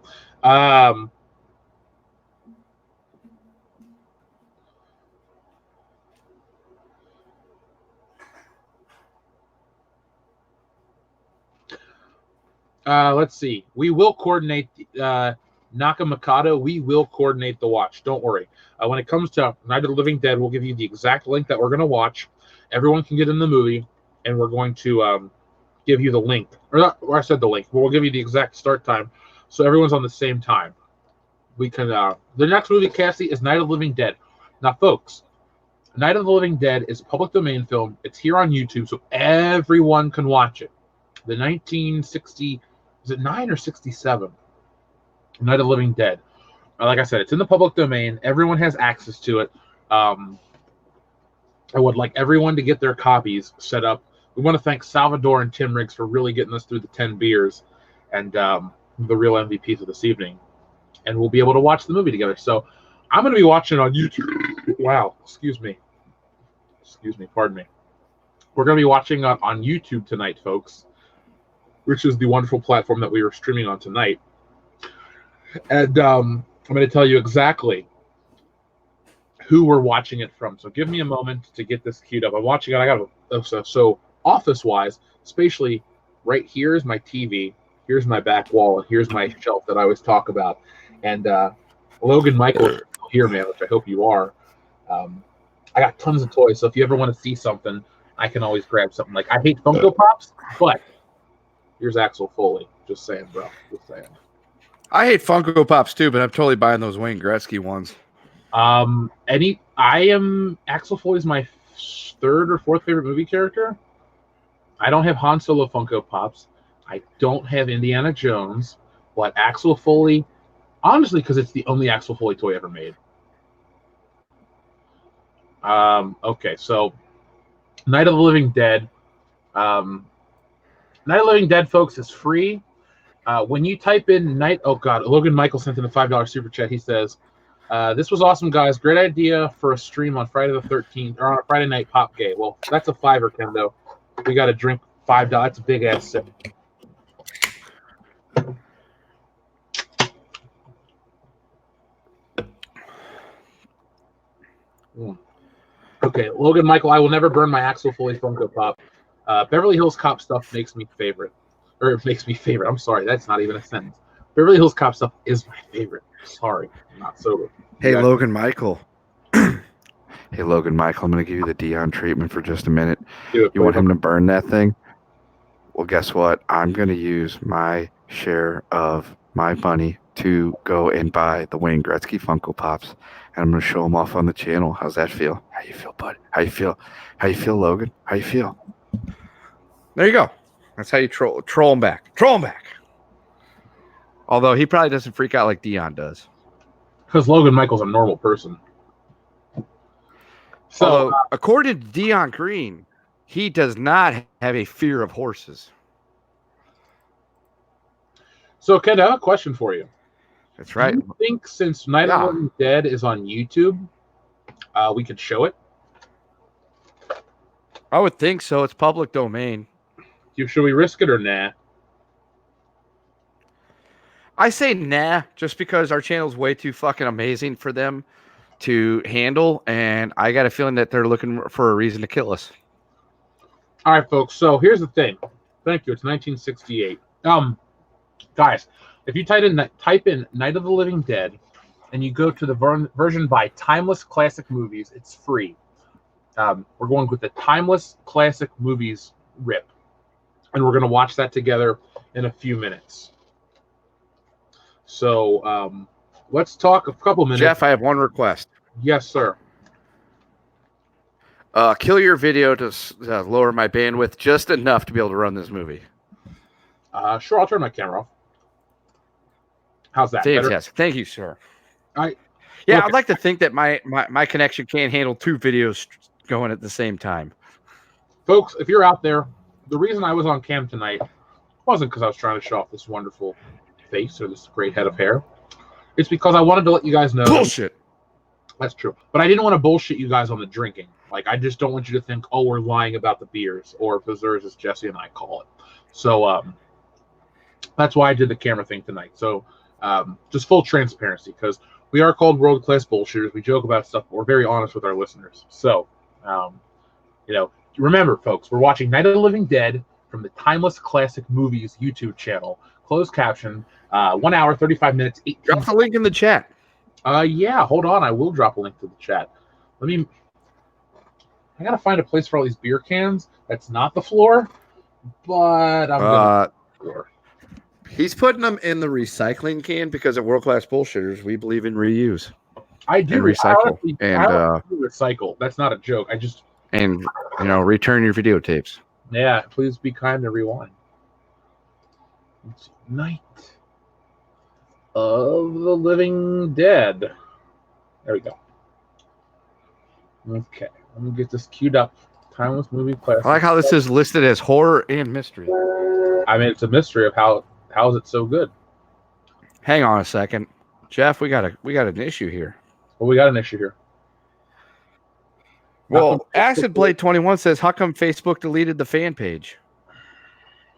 Let's see. We will coordinate Nakamikado. We will coordinate the watch. Don't worry. When it comes to Night of the Living Dead, we'll give you the exact link that we're going to watch. Everyone can get in the movie, and we're going to give you the link. Or I said the link. But we'll give you the exact start time, so everyone's on the same time. We can. The next movie, Cassie, is Night of the Living Dead. Now, folks, Night of the Living Dead is a public domain film. It's here on YouTube, so everyone can watch it. The 1960. Is it 9 or 67? Night of the Living Dead. Like I said, it's in the public domain. Everyone has access to it. I would like everyone to get their copies set up. We want to thank Salvador and Tim Riggs for really getting us through the 10 beers and the real MVPs of this evening. And we'll be able to watch the movie together. So I'm going to be watching it on YouTube. Wow. Excuse me. Pardon me. We're going to be watching on YouTube tonight, folks, which is the wonderful platform that we were streaming on tonight. And I'm going to tell you exactly who we're watching it from. So give me a moment to get this queued up. I'm watching it. I got so office-wise, spatially, right here is my TV. Here's my back wall, and here's my shelf that I always talk about. And Logan Michael is here, man, which I hope you are. I got tons of toys, so if you ever want to see something, I can always grab something. Like, I hate Funko Pops, but here's Axel Foley. Just saying, bro. Just saying. I hate Funko Pops too, but I'm totally buying those Wayne Gretzky ones. Axel Foley's my third or fourth favorite movie character. I don't have Han Solo Funko Pops. I don't have Indiana Jones, but Axel Foley, honestly, because it's the only Axel Foley toy ever made. Okay, so Night of the Living Dead. Night of the Living Dead, folks, is free. When you type in Logan Michael sent in a $5 super chat. He says, this was awesome, guys. Great idea for a stream on Friday the 13th, or on a Friday night pop gay. Well, that's a $5, Kendo. We got to drink $5. That's a big ass sip. Okay, Logan Michael, I will never burn my Axel Foley Funko Pop. Beverly Hills Cop stuff makes me favorite. Or it makes me favorite. I'm sorry, that's not even a sentence. Beverly Hills Cop stuff is my favorite. Sorry, I'm not sober. Hey, Logan Michael. Hey, Logan Michael, I'm going to give you the Dion treatment for just a minute. You want him to burn that thing? Well, guess what? I'm going to use my share of my money to go and buy the Wayne Gretzky Funko Pops, and I'm going to show them off on the channel. How's that feel? How you feel, bud? How you feel? How you feel, Logan? How you feel? There you go. That's how you troll him back. Troll him back. Although he probably doesn't freak out like Dion does. Because Logan Michael's a normal person. So, according to Dion Green, he does not have a fear of horses. So, Ken, I have a question for you. That's right. Do you think since Night of the Living Dead is on YouTube, we could show it? I would think so. It's public domain. Should we risk it or nah? I say nah, just because our channel's way too fucking amazing for them to handle, and I got a feeling that they're looking for a reason to kill us. All right, folks. So here's the thing. Thank you. It's 1968. Guys, if you type in Night of the Living Dead, and you go to the version by Timeless Classic Movies, it's free. We're going with the Timeless Classic Movies rip, and we're going to watch that together in a few minutes. So let's talk a couple minutes. Jeff, I have one request. Yes, sir. Kill your video to lower my bandwidth just enough to be able to run this movie. Sure, I'll turn my camera off. How's that? Fantastic. Thank you, sir. I'd like to think that my connection can't handle two videos going at the same time. Folks, if you're out there, the reason I was on cam tonight wasn't because I was trying to show off this wonderful face or this great head of hair. It's because I wanted to let you guys know. Bullshit. That's true. But I didn't want to bullshit you guys on the drinking. Like, I just don't want you to think, oh, we're lying about the beers, or Beers, as Jesse and I call it. So that's why I did the camera thing tonight. So just full transparency, because we are called world-class bullshitters. We joke about stuff, but we're very honest with our listeners. So, remember, folks, we're watching Night of the Living Dead from the Timeless Classic Movies YouTube channel. Closed caption, 1 hour, 35 minutes. 18 Drop the link in the chat. Yeah, hold on. I will drop a link to the chat. I got to find a place for all these beer cans. That's not the floor, but I'm going to the floor. He's putting them in the recycling can because at World Class Bullshitters, we believe in reuse. I do. Recycle. I do recycle. That's not a joke. Return your videotapes. Yeah, please be kind and rewind. It's Night of the Living Dead. There we go. Okay, let me get this queued up. Timeless movie classic. I like how this is listed as horror and mystery. I mean, it's a mystery of how is it so good. Hang on a second, Jeff. We got an issue here. Well, we got an issue here. Well, Acid Blade 21 says, "How come Facebook deleted the fan page?"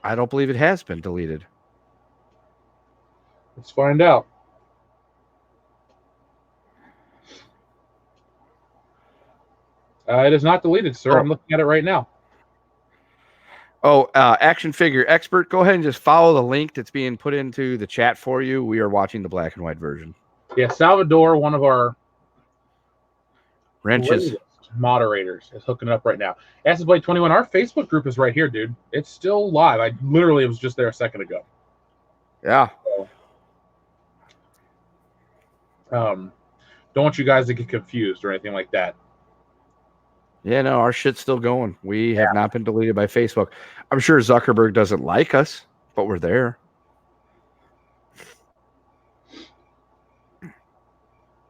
I don't believe it has been deleted. Let's find out. It is not deleted, sir. I'm looking at it right now. Action Figure Expert, go ahead and just follow the link that's being put into the chat for you. We are watching the black and white version. Yeah, Salvador, one of our wrenches moderators, is hooking it up right now. Acid Blade 21, our Facebook group is right here, dude. It's still live. I literally was just there a second ago. Yeah. So, don't want you guys to get confused or anything like that. Yeah, no, our shit's still going. We have not been deleted by Facebook. I'm sure Zuckerberg doesn't like us, but we're there.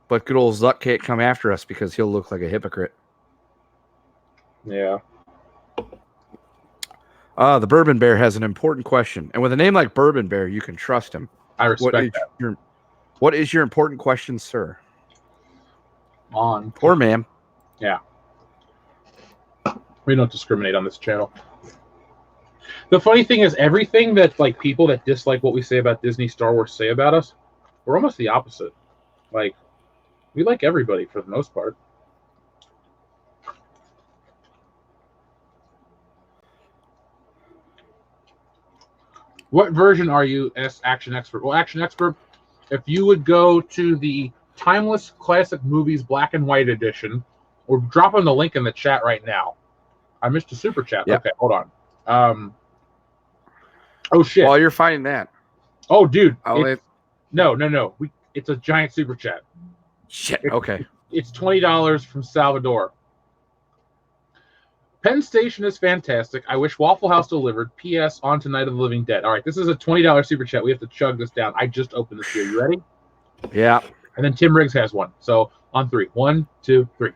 But good old Zuck can't come after us because he'll look like a hypocrite. Yeah. The Bourbon Bear has an important question. And with a name like Bourbon Bear, you can trust him. I respect that. What is your important question, sir? On. Or ma'am. Yeah. We don't discriminate on this channel. The funny thing is, everything that people that dislike what we say about Disney, Star Wars say about us, we're almost the opposite. Like, we like everybody for the most part. What version are you, Action Expert? Well, Action Expert, if you would go to the Timeless Classic Movies Black and White Edition, we're dropping the link in the chat right now. I missed a super chat. Yep. Okay, hold on. Oh shit! While you're finding that. Oh, dude. No. It's a giant super chat. Shit. Okay. It's $20 from Salvador. Penn Station is fantastic. I wish Waffle House delivered. P.S. On to Night of the Living Dead. All right, this is a $20 super chat. We have to chug this down. I just opened this here. You ready? Yeah. And then Tim Riggs has one. So on 3. 1, 2, 3.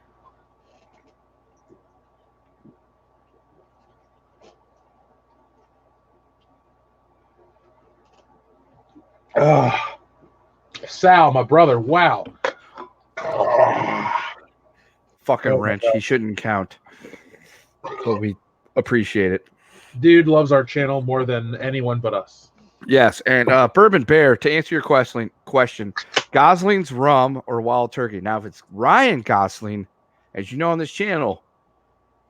Sal, my brother. Wow. Fucking wrench. He shouldn't count. But we appreciate it. Dude loves our channel more than anyone but us. Yes, and Bourbon Bear, to answer your question, Gosling's rum or Wild Turkey? Now, if it's Ryan Gosling, as you know on this channel,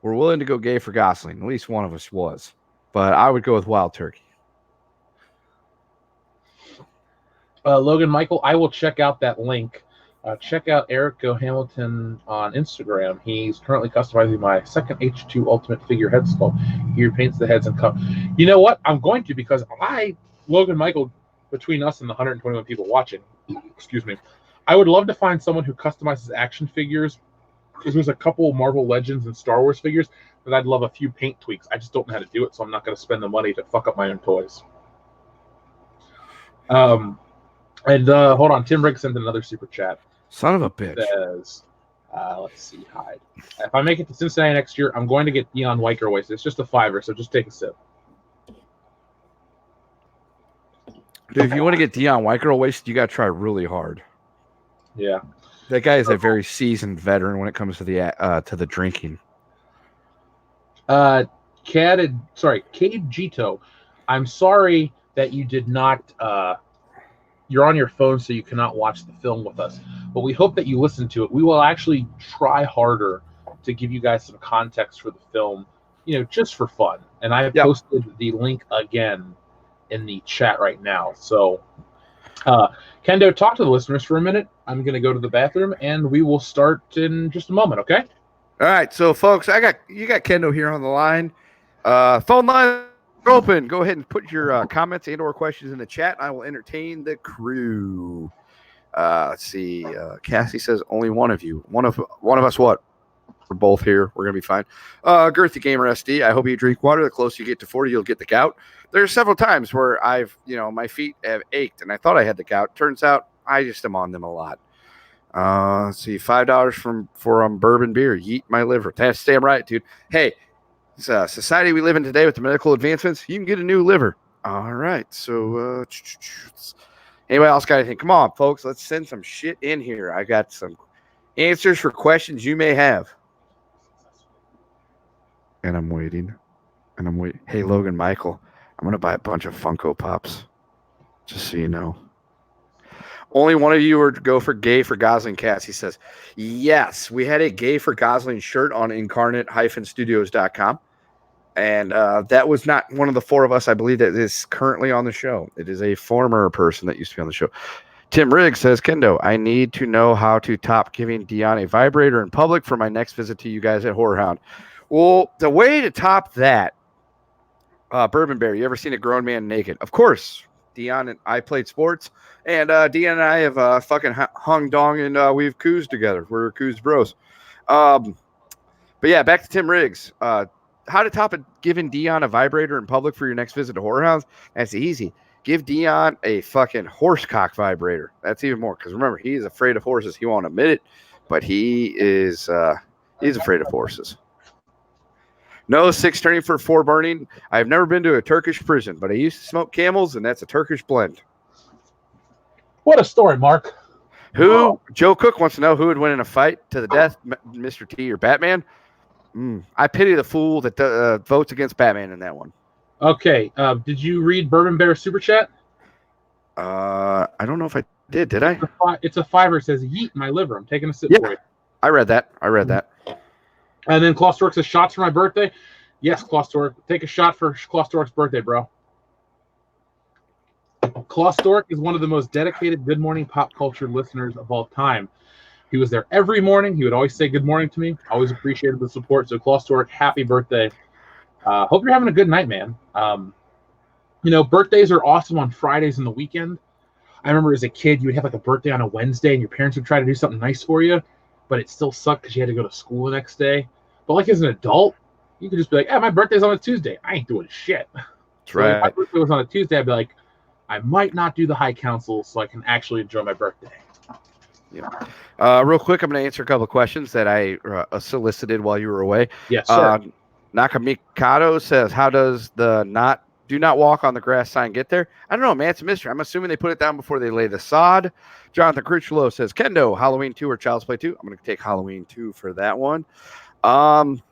we're willing to go gay for Gosling. At least one of us was. But I would go with Wild Turkey. Logan Michael, I will check out that link. Check out Eric Go Hamilton on Instagram. He's currently customizing my second H2 Ultimate figure head sculpt. He repaints the heads and cut. You know what? I'm going to, because Logan Michael, between us and the 121 people watching, excuse me, I would love to find someone who customizes action figures, because there's a couple Marvel Legends and Star Wars figures that I'd love a few paint tweaks. I just don't know how to do it, so I'm not going to spend the money to fuck up my own toys. Hold on, Tim Riggs sent another super chat. Son of a bitch. Says, let's see, hide. If I make it to Cincinnati next year, I'm going to get Dion Weicker waist. It's just a $5, so just take a sip. Dude, if you want to get Dion Weicker waist, you got to try really hard. Yeah. That guy is a very seasoned veteran when it comes to the drinking. Cade Gito, I'm sorry that you did not. You're on your phone, so you cannot watch the film with us. But we hope that you listen to it. We will actually try harder to give you guys some context for the film, just for fun. And I have posted the link again in the chat right now. So, Kendo, talk to the listeners for a minute. I'm going to go to the bathroom, and we will start in just a moment, okay? All right, so folks, you got Kendo here on the line. Phone line open. Go ahead and put your comments and/or questions in the chat. I will entertain the crew. Let's see. Cassie says only one of you. One of us. What? We're both here. We're gonna be fine. Girthy Gamer SD. I hope you drink water. The closer you get to 40, you'll get the gout. There's several times where my feet have ached, and I thought I had the gout. Turns out I just am on them a lot. Let's see. $5 for bourbon beer. Yeet my liver. That's damn right, dude. Hey. It's a society we live in today with the medical advancements. You can get a new liver. All right. So, anybody else got anything? Come on, folks. Let's send some shit in here. I got some answers for questions you may have. And I'm waiting. Hey, Logan Michael, I'm going to buy a bunch of Funko Pops. Just so you know. Only one of you would go for Gay for Gosling Cats. He says, yes, we had a Gay for Gosling shirt on incarnate-studios.com. And that was not one of the four of us, I believe, that is currently on the show. It is a former person that used to be on the show. Tim Riggs says, Kendo, I need to know how to top giving Dion a vibrator in public for my next visit to you guys at Horror Hound. Well, the way to top that, Bourbon Bear, you ever seen a grown man naked? Of course. Dion and I played sports, and Dion and I have fucking hung dong, and we've coozed together. We're coozed bros. But yeah, back to Tim Riggs. How to top it, giving Dion a vibrator in public for your next visit to Horror Hounds? That's easy. Give Dion a fucking horsecock vibrator. That's even more, because remember, he's afraid of horses. He won't admit it, but he's afraid of horses. No, 6 turning for 4 burning. I've never been to a Turkish prison, but I used to smoke Camels, and that's a Turkish blend. What a story, Mark. Joe Cook wants to know who would win in a fight to the death, Mr. T or Batman. I pity the fool that votes against Batman in that one. Okay. Did you read Bourbon Bear Super Chat? I don't know if I did. Did I? It's a $5. It says, yeet my liver. I'm taking a sip for you. I read that. And then Klaus Stork says, shots for my birthday? Yes, Klaus Stork. Take a shot for Klaus Stork's birthday, bro. Klaus Stork is one of the most dedicated Good Morning Pop Culture listeners of all time. He was there every morning. He would always say good morning to me. Always appreciated the support. So, Klaus Stork, happy birthday. Hope you're having a good night, man. Birthdays are awesome on Fridays and the weekend. I remember as a kid, you would have like a birthday on a Wednesday, and your parents would try to do something nice for you, but it still sucked because you had to go to school the next day. But like as an adult, you could just be like, my birthday's on a Tuesday. I ain't doing shit. That's right. If my birthday was on a Tuesday, I'd be like, I might not do the high council so I can actually enjoy my birthday. Yeah. Real quick, I'm going to answer a couple of questions that I solicited while you were away. Yes, sir. Nakamikado says, how does the do not walk on the grass sign get there? I don't know, man. It's a mystery. I'm assuming they put it down before they lay the sod. Jonathan Cruchulo says, Kendo, Halloween 2 or Child's Play 2? I'm going to take Halloween 2 for that one.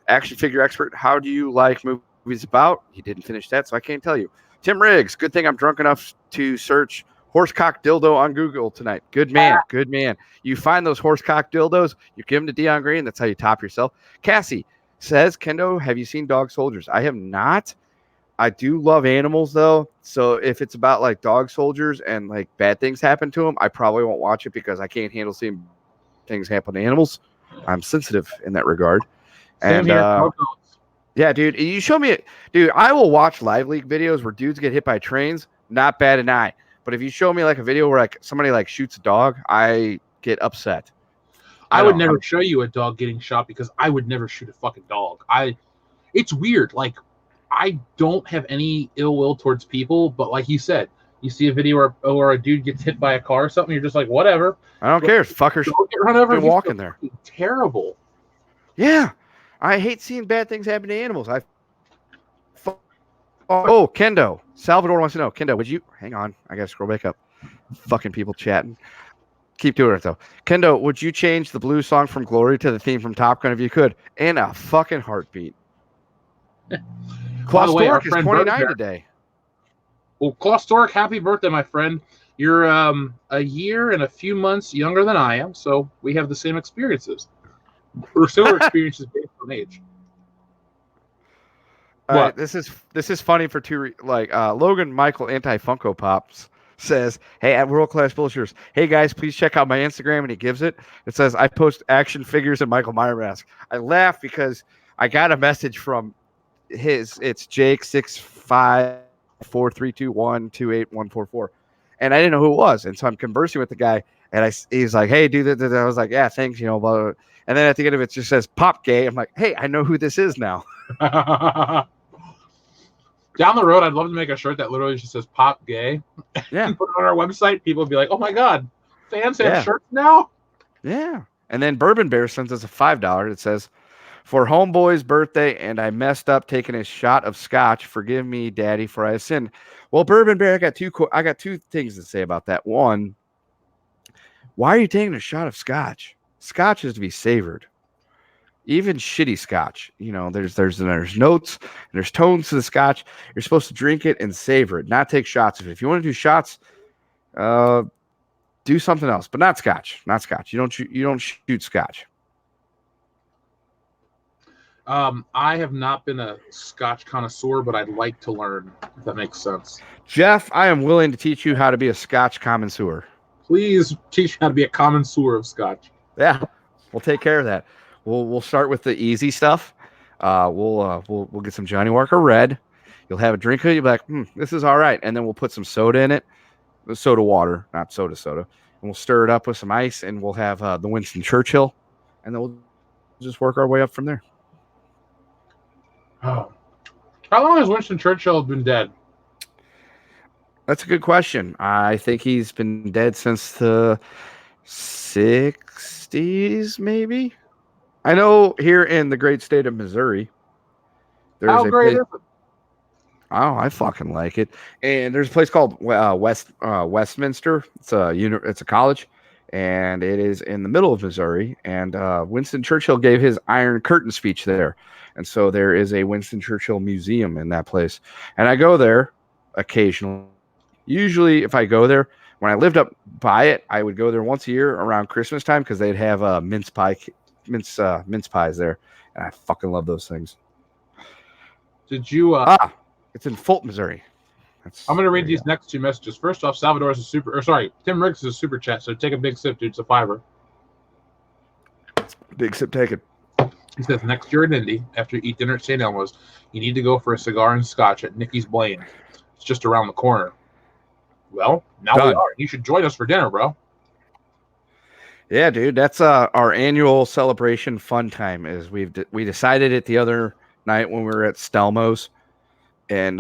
Action figure expert, how do you like movies about? He didn't finish that, so I can't tell you. Tim Riggs, good thing I'm drunk enough to search horsecock dildo on Google tonight. Good man. You find those horsecock dildos, you give them to Dion Green. That's how you top yourself. Cassie says, Kendo, have you seen Dog Soldiers? I have not. I do love animals though. So if it's about like dog soldiers and like bad things happen to them, I probably won't watch it because I can't handle seeing things happen to animals. I'm sensitive in that regard. Same And here. Dog dogs. yeah, dude, you show me it, dude. I will watch live leak videos where dudes get hit by trains. Not bad an eye. But if you show me like a video where like somebody like shoots a dog, I get upset. I would never show you a dog getting shot because I would never shoot a fucking dog. It's weird. Like, I don't have any ill will towards people, but like you said, you see a video where a dude gets hit by a car or something, you're just like, whatever. I don't care. Fuckers Don't get run over. walking there. Terrible. Yeah, I hate seeing bad things happen to animals. Oh, Kendo. Salvador wants to know. Kendo, would you hang on? I gotta scroll back up. Fucking people chatting. Keep doing it though. Kendo, would you change the blue song from Glory to the theme from Top Gun if you could? In a fucking heartbeat. Klaus Stork is 29 today. Well, Klaus Stork, happy birthday, my friend. You're a year and a few months younger than I am, so we have the same experiences. Or similar experiences based on age. Right, this is funny for two Logan Michael Anti Funko Pops says, "Hey, at World Class Bullshitters, hey guys, please check out my Instagram." And he gives it. It says, "I post action figures and Michael Myers mask." I laugh because I got a message from it's Jake 65432128144, and I didn't know who it was, and so I'm conversing with the guy, and he's like, "Hey, dude," I was like, "Yeah, thanks," blah, blah, blah. And then at the end of it just says "Pop Gay." I'm like, "Hey, I know who this is now." Down the road, I'd love to make a shirt that literally just says "Pop Gay." Yeah. And put it on our website. People would be like, "Oh my god, fans have shirts now." Yeah. And then Bourbon Bear sends us a $5. It says, "For homeboy's birthday, and I messed up taking a shot of scotch. Forgive me, Daddy, for I sinned." Well, Bourbon Bear, I got two things to say about that. One, why are you taking a shot of scotch? Scotch is to be savored. Even shitty scotch, there's notes, there's tones to the scotch. You're supposed to drink it and savor it, not take shots of it. If you want to do shots, do something else, but not scotch. Not scotch. You don't shoot scotch. I have not been a scotch connoisseur, but I'd like to learn, if that makes sense. Jeff, I am willing to teach you how to be a scotch connoisseur. Please teach me how to be a connoisseur of scotch. Yeah, we'll take care of that. We'll start with the easy stuff. We'll get some Johnny Walker Red. You'll have a drink of it. You'll be like, this is all right. And then we'll put some soda in it, soda water, not soda. And we'll stir it up with some ice, and we'll have the Winston Churchill, and then we'll just work our way up from there. Oh, how long has Winston Churchill been dead? That's a good question. I think he's been dead since the 60s, maybe. I know here in the great state of Missouri, how great is it? Oh, I fucking like it. And there's a place called Westminster. It's a college, and it is in the middle of Missouri. And Winston Churchill gave his Iron Curtain speech there, and so there is a Winston Churchill museum in that place. And I go there occasionally. Usually, if I go there, when I lived up by it, I would go there once a year around Christmas time because they'd have mince pies there, and I fucking love those things. Did you? It's in Fulton, Missouri. I'm going to read these next two messages. First off, Tim Riggs is a super chat, so take a big sip, dude. It's a $5. Big sip taken. He says, next year in Indy, after you eat dinner at St. Elmo's, you need to go for a cigar and scotch at Nicky's Blaine. It's just around the corner. Well, now we are. You should join us for dinner, bro. Yeah, dude. That's our annual celebration fun time. Is we decided it the other night when we were at Stelmo's. And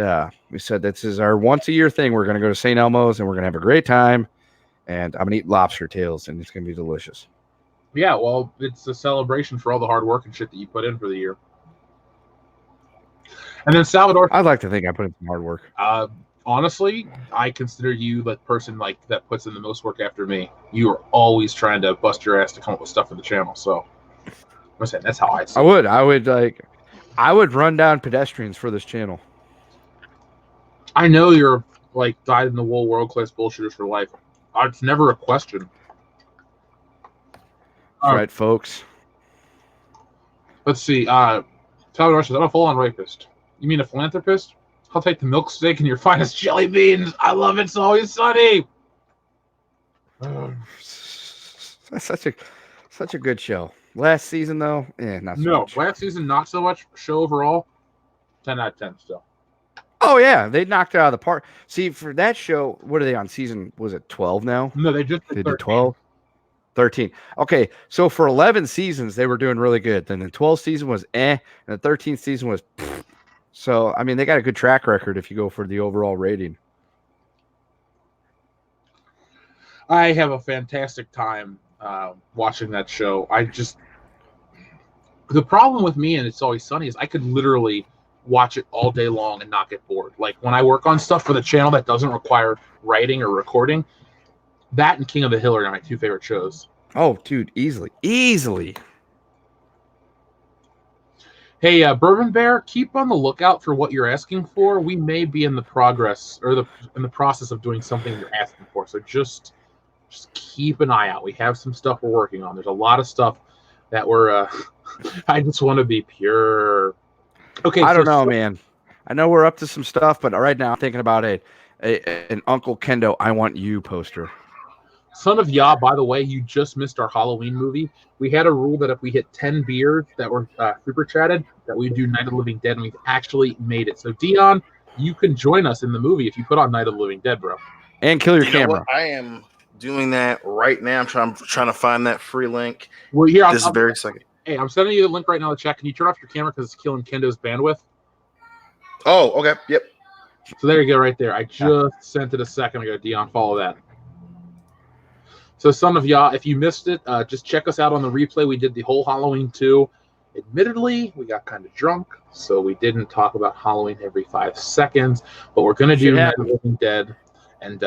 we said this is our once a year thing. We're going to go to St. Elmo's and we're going to have a great time. And I'm going to eat lobster tails and it's going to be delicious. Yeah, well, it's a celebration for all the hard work and shit that you put in for the year. And then Salvador. I'd like to think I put in some hard work. Honestly, I consider you the person that puts in the most work after me. You are always trying to bust your ass to come up with stuff for the channel. So I'm saying that's how I see it. I would run down pedestrians for this channel. I know you're dyed in the wool world class bullshitters for life. It's never a question. All right, folks. Let's see. Salvador says, I'm a full-on rapist. You mean a philanthropist? I'll take the milk steak and your finest jelly beans. I love It's Always Sunny. That's such a good show. Last season though, not so much. Last season not so much. Show overall, 10 out of 10 still. Oh yeah, they knocked it out of the park. See, for that show, what are they on season? Was it 12 now? No, they just did 12. 13. Okay, so for 11 seasons they were doing really good. Then the 12th season was and the 13th season was. So I mean, they got a good track record if you go for the overall rating. I have a fantastic time watching that show. The problem with me and It's Always Sunny is I could literally watch it all day long and not get bored. Like when I work on stuff for the channel that doesn't require writing or recording, that and King of the Hill are my two favorite shows. Oh, dude, easily. Hey, Bourbon Bear, keep on the lookout for what you're asking for. We may be in the process of doing something you're asking for. So just keep an eye out. We have some stuff we're working on. There's a lot of stuff that we're. I just want to be pure. Okay, I don't know, man. I know we're up to some stuff, but right now I'm thinking about an Uncle Kendo I Want You poster. Son of Yah, by the way, you just missed our Halloween movie. We had a rule that if we hit 10 beers that were super chatted, that we do Night of the Living Dead, and we've actually made it. So, Dion, you can join us in the movie if you put on Night of the Living Dead, bro. And kill your camera. I am doing that right now. I'm trying to find that free link. Well, here, this is very second. Hey, I'm sending you the link right now to check. Can you turn off your camera because it's killing Kendo's bandwidth? Oh, okay. Yep. So there you go right there. I just sent it a second ago. Dion, follow that. So Son of Yah, if you missed it, just check us out on the replay. We did the whole Halloween 2. Admittedly, we got kind of drunk, so we didn't talk about Halloween every 5 seconds. But we're going to do Night of the Living Dead. And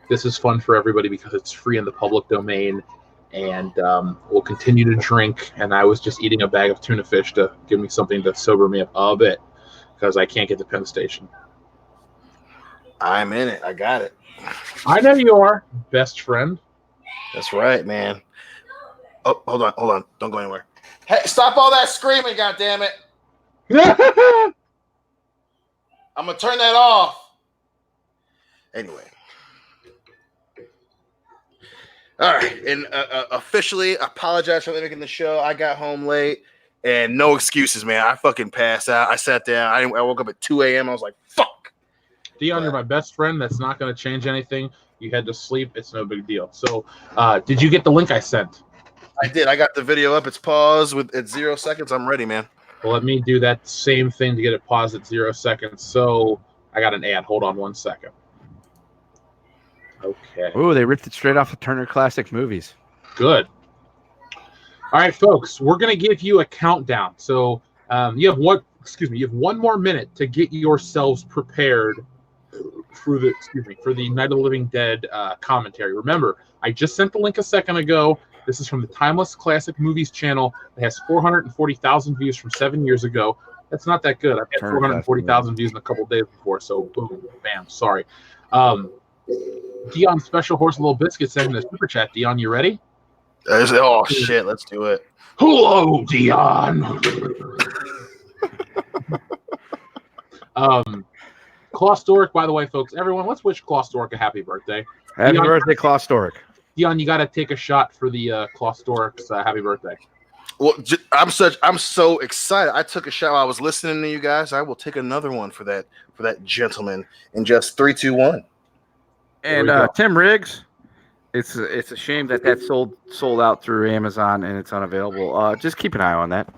this is fun for everybody because it's free in the public domain. And we'll continue to drink. And I was just eating a bag of tuna fish to give me something to sober me up a bit because I can't get to Penn Station. I'm in it. I got it. I know you are, best friend. That's right, man. Oh, hold on. Don't go anywhere. Hey, stop all that screaming, goddammit. I'm going to turn that off. Anyway. All right. And officially apologize for making the show. I got home late and no excuses, man. I fucking passed out. I sat down. I woke up at 2 a.m. I was like, fuck. Dion, you're my best friend. That's not going to change anything. You had to sleep. It's no big deal. So did you get the link I sent? I did. I got the video up. It's paused at 0 seconds. I'm ready, man. Well, let me do that same thing to get it paused at 0 seconds. So I got an ad. Hold on 1 second. Okay. Oh, they ripped it straight off the Turner Classic Movies. Good. All right, folks. We're going to give you a countdown. So you have 1 more minute to get yourselves prepared for the Night of the Living Dead commentary. Remember, I just sent the link a second ago. This is from the Timeless Classic Movies channel. It has 440,000 views from 7 years ago. That's not that good. I've had 440,000 views in a couple of days before, so boom, bam, sorry. Dion Special Horse Little Biscuit sending a super chat. Dion, you ready? Oh, shit, let's do it. Hello, Dion. Klaus Stork, by the way, folks, everyone, let's wish Klaus Stork a happy birthday. Happy birthday, Klaus Stork. Dion, you got to take a shot for the Klaus Stork's happy birthday. Well, I'm so excited. I took a shot while I was listening to you guys. I will take another one for that gentleman in just 3, 2, 1. And Tim Riggs, it's a shame that sold out through Amazon and it's unavailable. Just keep an eye on that.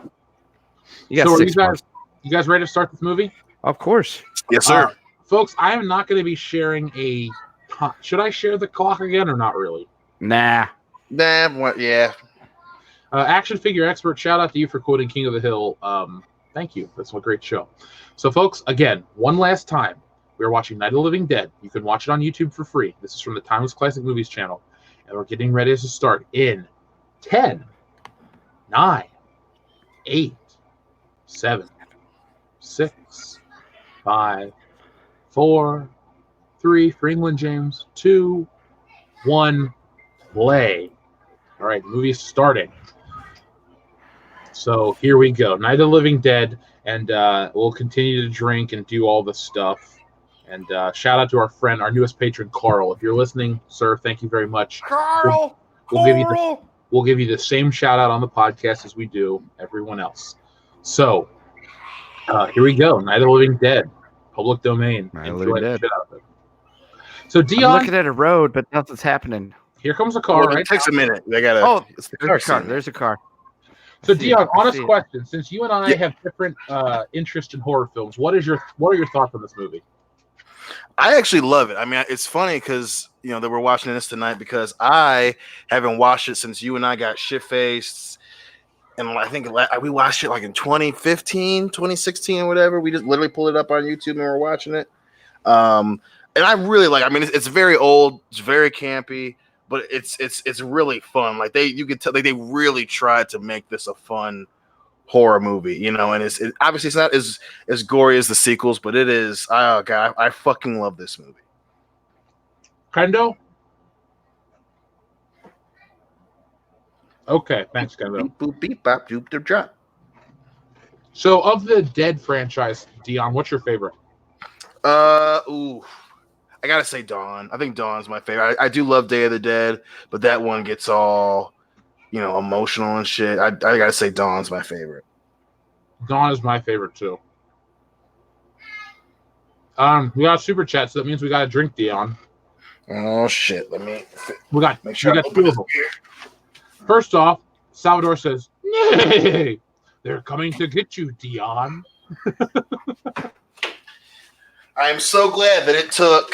You got 6 months. You guys ready to start this movie? Of course. Yes, sir. Folks, I am not going to be sharing should I share the clock again or not really? Nah. Yeah. Action Figure Expert, shout out to you for quoting King of the Hill. Thank you. That's a great show. So, folks, again, one last time. We're watching Night of the Living Dead. You can watch it on YouTube for free. This is from the Timeless Classic Movies channel. And we're getting ready to start in 10, 9, 8, 7, 6, 5, 4, 3, for England, James, 2, 1, play. All right, movie is starting. So here we go. Night of the Living Dead, and we'll continue to drink and do all the stuff. And shout out to our friend, our newest patron, Carl. If you're listening, sir, thank you very much. Carl, We'll give you the same shout out on the podcast as we do everyone else. So here we go. Night of the Living Dead, public domain. Night of the Living Dead. So Dion, I'm looking at a road, but nothing's happening. here comes a car. It Right takes a minute. They gotta. Oh, it's the there's a car. scene. There's a car. So See Dion, it. honest See it. question: since you and I have different interests in horror films, what are your thoughts on this movie? I actually love it. I mean, it's funny because that we're watching this tonight because I haven't watched it since you and I got shit faced, and I think we watched it like in 2015, 2016, or whatever. We just literally pulled it up on YouTube and we're watching it. And I really like. I mean, it's very old, it's very campy, but it's really fun. Like you could tell, like they really tried to make this a fun horror movie, and obviously it's not as gory as the sequels, but it is. Oh god, I fucking love this movie. Kendo? Okay, thanks, Kendo. Beep boop beep bop doop doop drop. So, of the Dead franchise, Dion, what's your favorite? I gotta say Dawn. I think Dawn's my favorite. I do love Day of the Dead, but that one gets all emotional and shit. I gotta say Dawn's my favorite. Dawn is my favorite too. We got a super chat, so that means we got to drink, Dion. Oh shit! Let me We got make sure I got open two of this them. beer. First off, Salvador says, "Nay, they're coming to get you, Dion." I am so glad that it took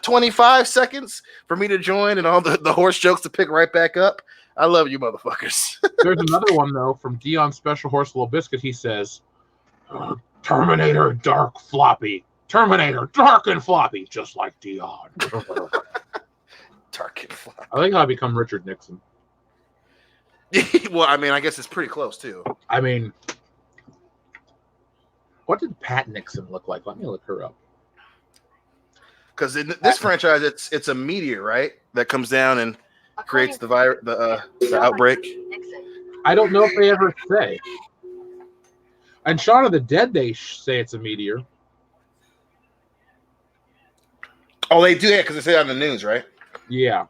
25 seconds for me to join and all the horse jokes to pick right back up. I love you, motherfuckers. There's another one though from Dion's Special Horse Little Biscuit. He says, "Terminator Dark Floppy, Terminator Dark and Floppy, just like Dion." Dark and Floppy. I think I'll become Richard Nixon. Well, I mean, I guess it's pretty close too. I mean, what did Pat Nixon look like? Let me look her up. Because in this franchise, it's a meteor, right, that comes down and creates the virus, the outbreak. I don't know if they ever say. And Shaun of the Dead, they say it's a meteor. Oh, they do that because they say it on the news, right? Yeah.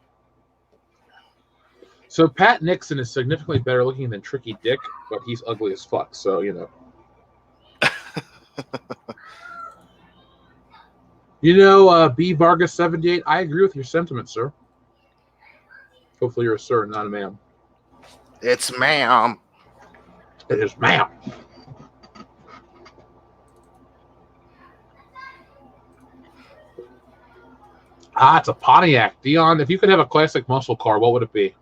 So Pat Nixon is significantly better looking than Tricky Dick, but he's ugly as fuck. So B Vargas 78. I agree with your sentiment, sir. Hopefully, you're a sir, not a ma'am. It's ma'am. It is ma'am. It's a Pontiac. Dion, if you could have a classic muscle car, what would it be?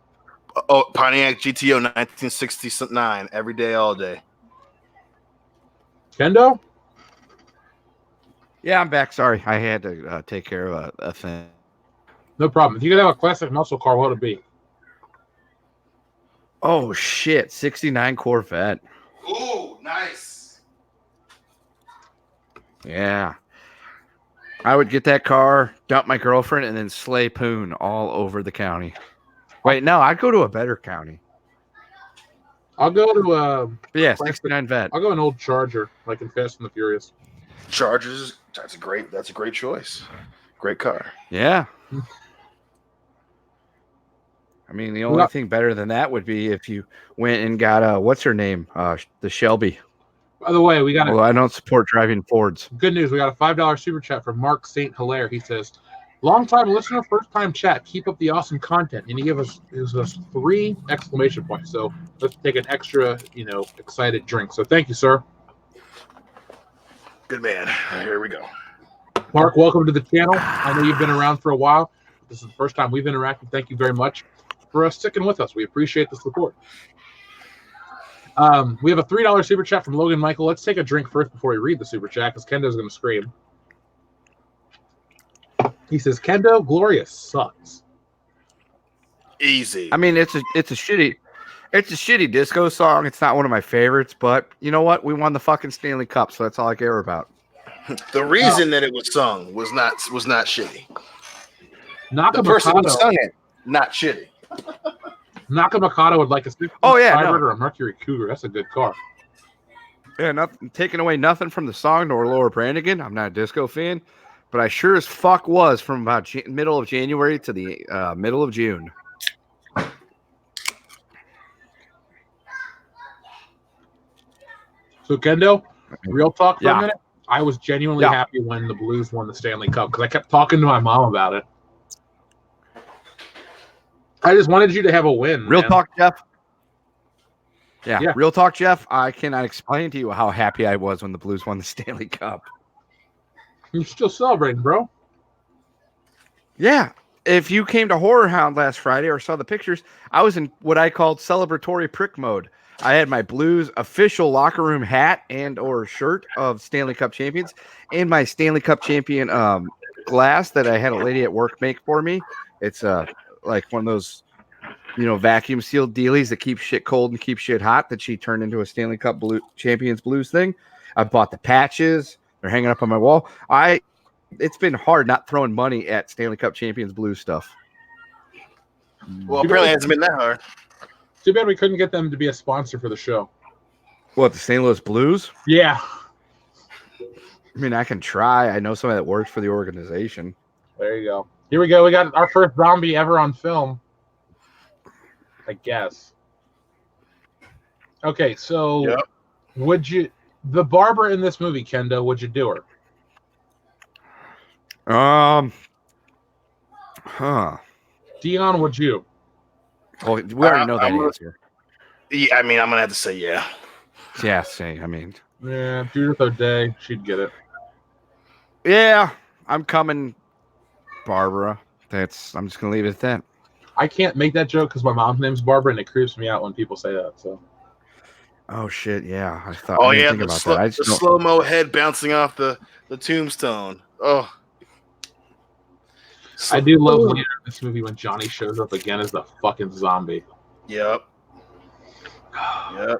Oh, Pontiac GTO 1969. Every day, all day. Kendo? Yeah, I'm back. Sorry, I had to take care of a thing. No problem. If you could have a classic muscle car, what would it be? Oh shit, 69 Corvette. Ooh, nice. Yeah. I would get that car, dump my girlfriend, and then slay poon all over the county. Wait, no, I'd go to a better county. I'll go to Yeah, 69 Vet. I'll go an old Charger, like in Fast and the Furious. Chargers. That's a great choice. Great car. Yeah. I mean, the only thing better than that would be if you went and got what's her name? The Shelby. By the way, we got Well, I don't support driving Fords. good news. We got a $5 super chat from Mark St. Hilaire. He says, "Long-time listener, first-time chat. Keep up the awesome content." And he gives us 3 exclamation points. So let's take an extra, excited drink. So thank you, sir. Good man. Here we go. Mark, welcome to the channel. I know you've been around for a while. This is the first time we've interacted. Thank you very much for sticking with us. We appreciate the support. We have a $3 super chat from Logan Michael. Let's take a drink first before we read the super chat because Kendo's going to scream. He says, "Kendo, Gloria sucks." Easy. I mean, it's a shitty disco song. It's not one of my favorites, but you know what? We won the fucking Stanley Cup, so that's all I care about. The reason that it was sung was not shitty. Naka The person who Mikado, sung it, not shitty. Nakamikado would like a 60 Oh, yeah, Firebird no. or a Mercury Cougar. That's a good car. Yeah, nothing, taking away nothing from the song nor Laura Branigan. I'm not a disco fan, but I sure as fuck was from about middle of January to the middle of June. So Kendo, real talk for Yeah. a minute. I was genuinely Yeah. happy when the Blues won the Stanley Cup because I kept talking to my mom about it. I just wanted you to have a win. Real man. talk, Jeff. Yeah. Real talk, Jeff. I cannot explain to you how happy I was when the Blues won the Stanley Cup. You're still celebrating, bro. Yeah. If you came to Horror Hound last Friday or saw the pictures, I was in what I called celebratory prick mode. I had my Blues official locker room hat and or shirt of Stanley Cup champions and my Stanley Cup champion glass that I had a lady at work make for me. It's like one of those, vacuum sealed dealies that keep shit cold and keep shit hot that she turned into a Stanley Cup Champions Blues thing. I bought the patches. They're hanging up on my wall. It's been hard not throwing money at Stanley Cup Champions Blues stuff. Well, apparently it hasn't been that hard. Too bad we couldn't get them to be a sponsor for the show. What, the St. Louis Blues? Yeah. I mean, I can try. I know somebody that works for the organization. There you go. Here we go. We got our first zombie ever on film. I guess. Okay, so Yep. would you the barber in this movie, Kendo, would you do her? Dion, would you? Well, we already know that I'm- answer. Yeah, I mean, I'm gonna have to say yeah. Yeah, see, I mean, Yeah, Judith O'Day, she'd get it. yeah, I'm coming, Barbara. I'm just gonna leave it at that. I can't make that joke because my mom's name's Barbara, and it creeps me out when people say that. So Oh shit, yeah. I thought. Oh I didn't yeah, think the, about slow, that. I just the don't- slow mo head bouncing off the tombstone. Oh, I do love later in this movie when Johnny shows up again as the fucking zombie. Yep. Yep.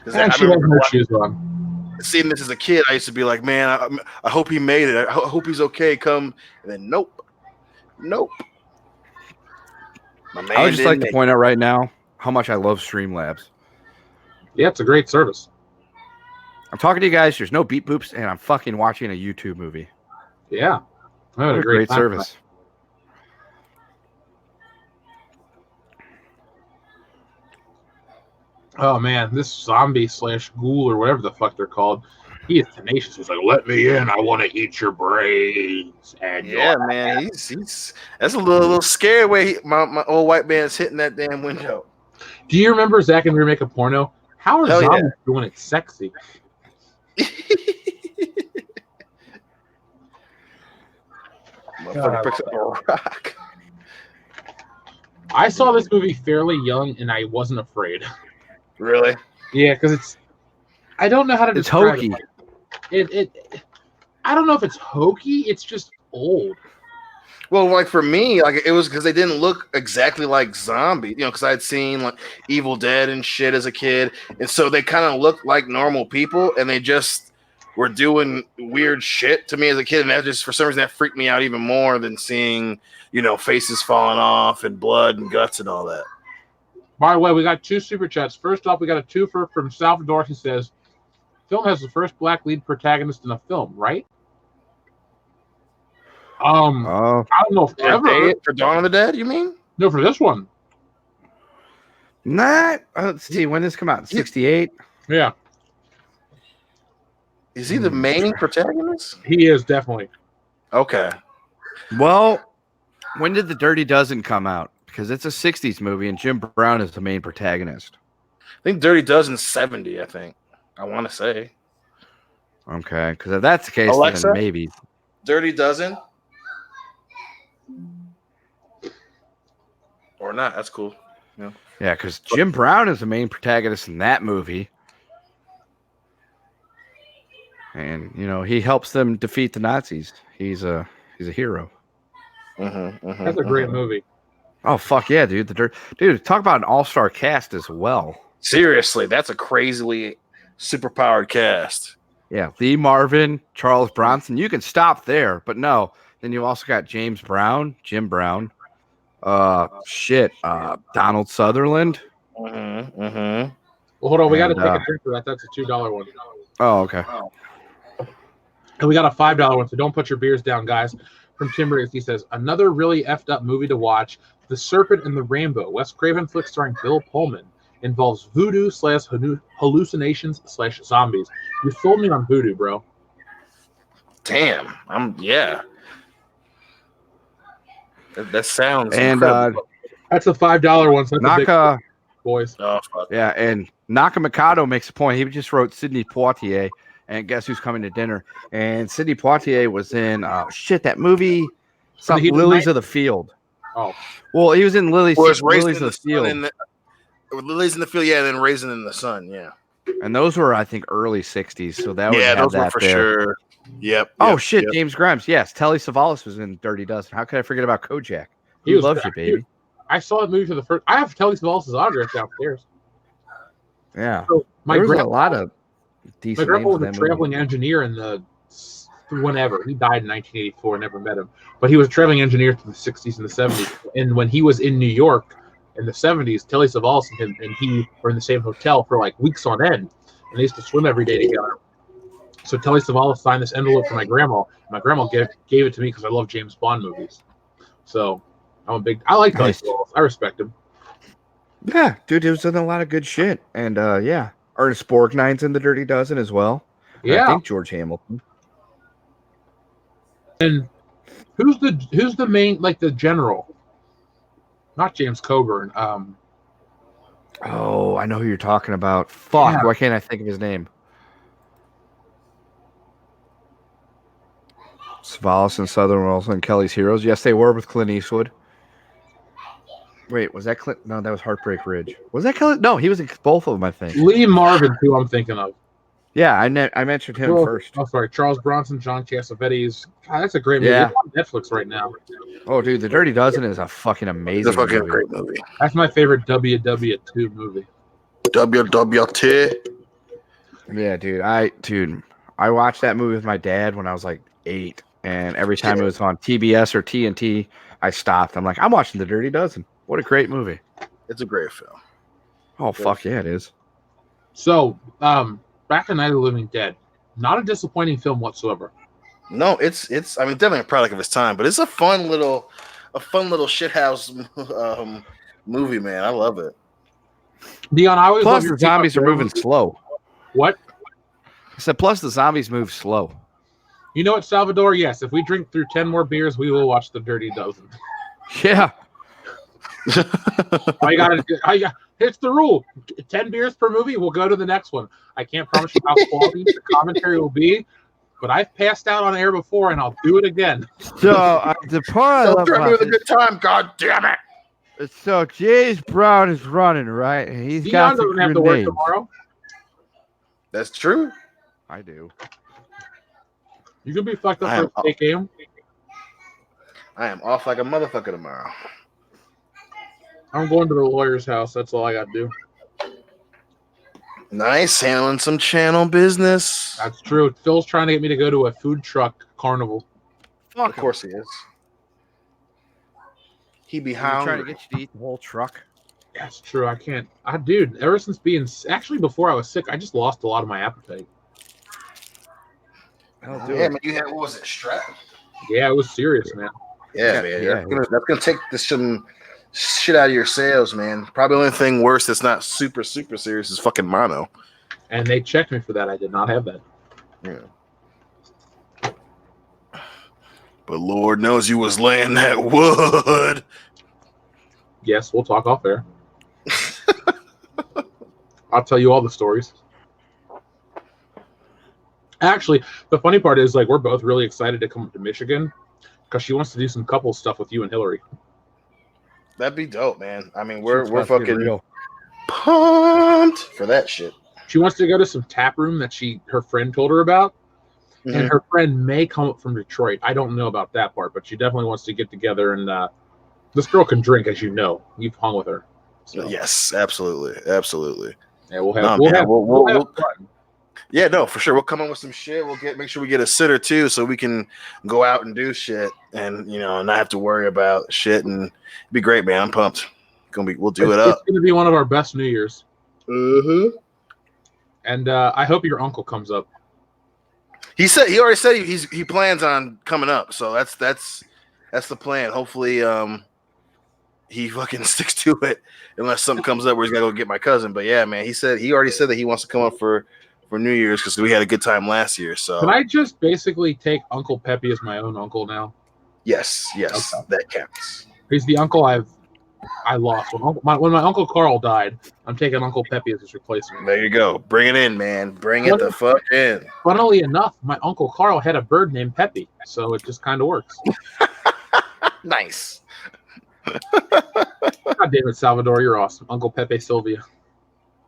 'Cause And I she has remember no shoes on. seeing this as a kid, I used to be like, man, I hope he made it. I hope he's okay. Come, and then nope. My man I would just like didn't to make point out right now how much I love Streamlabs. Yeah, it's a great service. I'm talking to you guys. There's no beep boops, and I'm fucking watching a YouTube movie. Yeah. I had What a great time service. Oh man, this zombie / ghoul or whatever the fuck they're called, he is tenacious. He's like, "Let me in. I want to eat your brains." And Yeah, man, he's that's a little scary way my old white man's hitting that damn window. do you remember Zack and Remake a Porno? How are Hell yeah. zombies doing it sexy? Motherfucker picks up a rock. I saw this movie fairly young, and I wasn't afraid. Really? Yeah, because I don't know how to It's describe hokey. it. I don't know if it's hokey. It's just old. Well, like for me, like it was because they didn't look exactly like zombies, because I had seen like Evil Dead and shit as a kid, and so they kind of looked like normal people, and they just were doing weird shit to me as a kid, and that just for some reason that freaked me out even more than seeing faces falling off and blood and guts and all that. By the way, we got 2 super chats. First off, we got a twofer from Salvador who says, "Film has the first black lead protagonist in a film, right?" Oh, I don't know if ever. For Dawn of the Dead, you mean? No, for this one. not. Let's see. When did this come out? 68. Yeah, Is he the main protagonist? he is definitely. Okay. Well, when did The Dirty Dozen come out? Because it's a 60s movie, and Jim Brown is the main protagonist. I think Dirty Dozen's 70, I think. I want to say. Okay, because if that's the case, Alexa? then maybe. Dirty Dozen? Or not. That's cool. Yeah, because Jim Brown is the main protagonist in that movie. And, he helps them defeat the Nazis. He's a hero. That's a great movie. Oh, fuck yeah, dude. Dude, talk about an all-star cast as well. Seriously, that's a crazily superpowered cast. Yeah, Lee Marvin, Charles Bronson. You can stop there, but no. Then you also got James Brown, Jim Brown, Donald Sutherland. Mm-hmm. Mm-hmm. Well, hold on. We got to And, take a drink for that. That's a $2 one. Oh, okay. And we got a $5 one. So don't put your beers down, guys. From Tim Riggs, he says, another really effed up movie to watch. The Serpent and the Rainbow. Wes Craven flick starring Bill Pullman. Involves voodoo / hallucinations / zombies. You sold me on voodoo, bro. Damn. Yeah. That sounds And incredible. That's a $5 one. So that's a big Naka, boys. Oh, fuck. yeah, and Naka Mikado makes a point. He just wrote Sidney Poitier, and guess who's coming to dinner? And Sidney Poitier was in that movie, Lilies of the Field. Oh, well, he was in Lilies Raising of in the Field. Lilies in the Field, yeah, and then Raisin in the Sun, yeah. And those were, I think, early 60s. So that would have those that were for there. sure. Yep. Oh, yep, shit, yep. James Grimes. Yes, Telly Savalas was in Dirty Dozen. How could I forget about Kojak? He He was loves great. you, baby. I saw that movie for the first. I have Telly Savalas' autograph downstairs. Yeah. So my There was a grandpa, lot of my decent grandpa names was in a that movie. traveling engineer in the whenever he died in 1984. Never met him, but he was a traveling engineer through the 60s and the 70s. And when he was in New York in the 70s, Telly Savalas and he were in the same hotel for like weeks on end, and they used to swim every day together. So Telly Savalas signed this envelope for my grandma. My grandma gave it to me because I love James Bond movies. So I like Telly Nice. Savalas. I respect him. Yeah, dude, he was in a lot of good shit. And yeah, Ernest Borgnine's in the Dirty Dozen as well. And Yeah. I think George Hamilton. And who's the main, like, the general? Not James Coburn. Oh, I know who you're talking about. Fuck, Yeah. why can't I think of his name? Savalas and Southern were also in Kelly's Heroes. Yes, they were with Clint Eastwood. Wait, was that Clint? No, that was Heartbreak Ridge. Was that Kelly? No, he was in both of them, I think. Lee Marvin, who I'm thinking of. Yeah, I mentioned him first. Oh, sorry, Charles Bronson, John Cassavetes. God, that's a great movie. Yeah. It's on Netflix right now. Oh, dude, The Dirty Dozen is a fucking It's amazing a fucking movie. great movie. That's my favorite WW2 movie. WWT. Yeah, dude. I watched that movie with my dad when I was like 8, and every time it was on TBS or TNT, I stopped. I'm like, I'm watching The Dirty Dozen. What a great movie. It's a great film. Oh, fuck yeah, it is. So, back in Night of the Living Dead, not a disappointing film whatsoever. No, it's I mean, definitely a product of its time, but it's a fun little shithouse movie, man. I love it. Dion, I always Plus, love your the zombies are take on- moving slow. What? I said, plus the zombies move slow. You know what, Salvador? Yes, if we drink through 10 more beers, we will watch The Dirty Dozen. Yeah. It's the rule. 10 beers per movie, we'll go to the next one. I can't promise you how quality the commentary will be, but I've passed out on air before, and I'll do it again. So, the part I love Throw me about with a good time. God damn it. so James Brown is running, right? And he's Dion got the doesn't have to work grenades. tomorrow. That's true. I do. You can be fucked up I for am- a steak game. I am off like a motherfucker tomorrow. I'm going to the lawyer's house. That's all I got to do. Nice, handling some channel business. That's true. Phil's trying to get me to go to a food truck carnival. Of course he is. He be He's trying to hungry. get you to eat the whole truck. That's true. I can't. Dude, ever since actually before I was sick, I just lost a lot of my appetite. I'll do Yeah, it. man, you had, what was it, strep? Yeah, it was serious, man. Yeah, man. That's gonna take some shit out of your sales, man. Probably the only thing worse that's not super, super serious is fucking mono. And they checked me for that. I did not have that. Yeah. But Lord knows you was laying that wood. Yes, we'll talk off air. I'll tell you all the stories. Actually, the funny part is, like, we're both really excited to come up to Michigan because she wants to do some couple stuff with you and Hillary. That'd be dope, man. I mean, Shit's we're about to get fucking real. pumped for that shit. She wants to go to some tap room that her friend told her about, Mm-hmm. and her friend may come up from Detroit. I don't know about that part, but she definitely wants to get together. And this girl can drink, as you know. You've hung with her. So, Yes, absolutely, absolutely. yeah, we'll have No, we'll man, have, we'll- we'll have we'll- fun. Yeah, no, for sure. We'll come up with some shit. Make sure we get a sitter too, so we can go out and do shit, and not have to worry about shit. And it'd be great, man. I'm pumped. We'll do it up. It's gonna be one of our best New Year's. Mm-hmm. And I hope your uncle comes up. He already said he plans on coming up, so that's the plan. Hopefully, he fucking sticks to it unless something comes up where he's gotta go get my cousin. But yeah, man, he already said that he wants to come up for New Year's because we had a good time last year. So can I just basically take Uncle Pepe as my own uncle now? Yes, okay. That counts. He's the uncle I lost when my Uncle Carl died. I'm taking Uncle Pepe as his replacement. There you go. Bring it in, man. Bring it the fuck in. Funnily enough, my Uncle Carl had a bird named Pepe, so it just kind of works. Nice. God damn it, Salvador, you're awesome. Uncle Pepe Sylvia.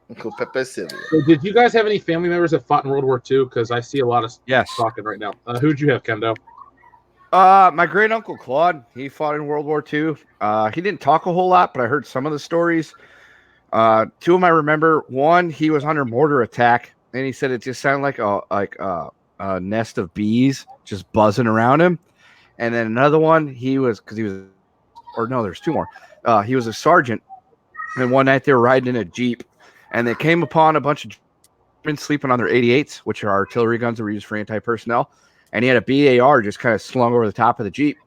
Uncle Pepe Sylvia. So did you guys have any family members that fought in World War II? Because I see a lot of talking right now. Who'd you have, Kendo? My great uncle Claude. He fought in World War II. He didn't talk a whole lot, but I heard some of the stories. Two of them I remember. One, he was under mortar attack, and he said it just sounded like a nest of bees just buzzing around him. And then another one, there's two more. He was a sergeant, and one night they were riding in a Jeep, and they came upon a bunch of Germans sleeping on their 88s, which are artillery guns that were used for anti-personnel. And he had a BAR just kind of slung over the top of the Jeep.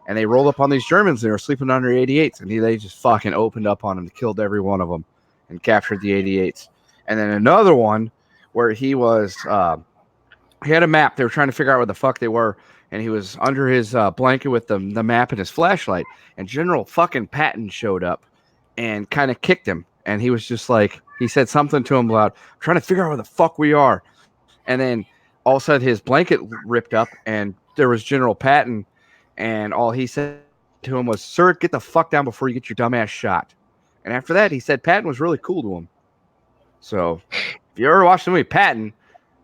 And they rolled up on these Germans. They were sleeping on their 88s. And they just fucking opened up on them and killed every one of them and captured the 88s. And then another one where he was, he had a map. They were trying to figure out where the fuck they were. And he was under his blanket with the map and his flashlight. And General fucking Patton showed up and kind of kicked him. And he was just like, he said something to him about trying to figure out where the fuck we are. And then all of a sudden his blanket ripped up and there was General Patton, and all he said to him was, "Sir, get the fuck down before you get your dumb ass shot." And after that, he said Patton was really cool to him. So if you ever watched the movie Patton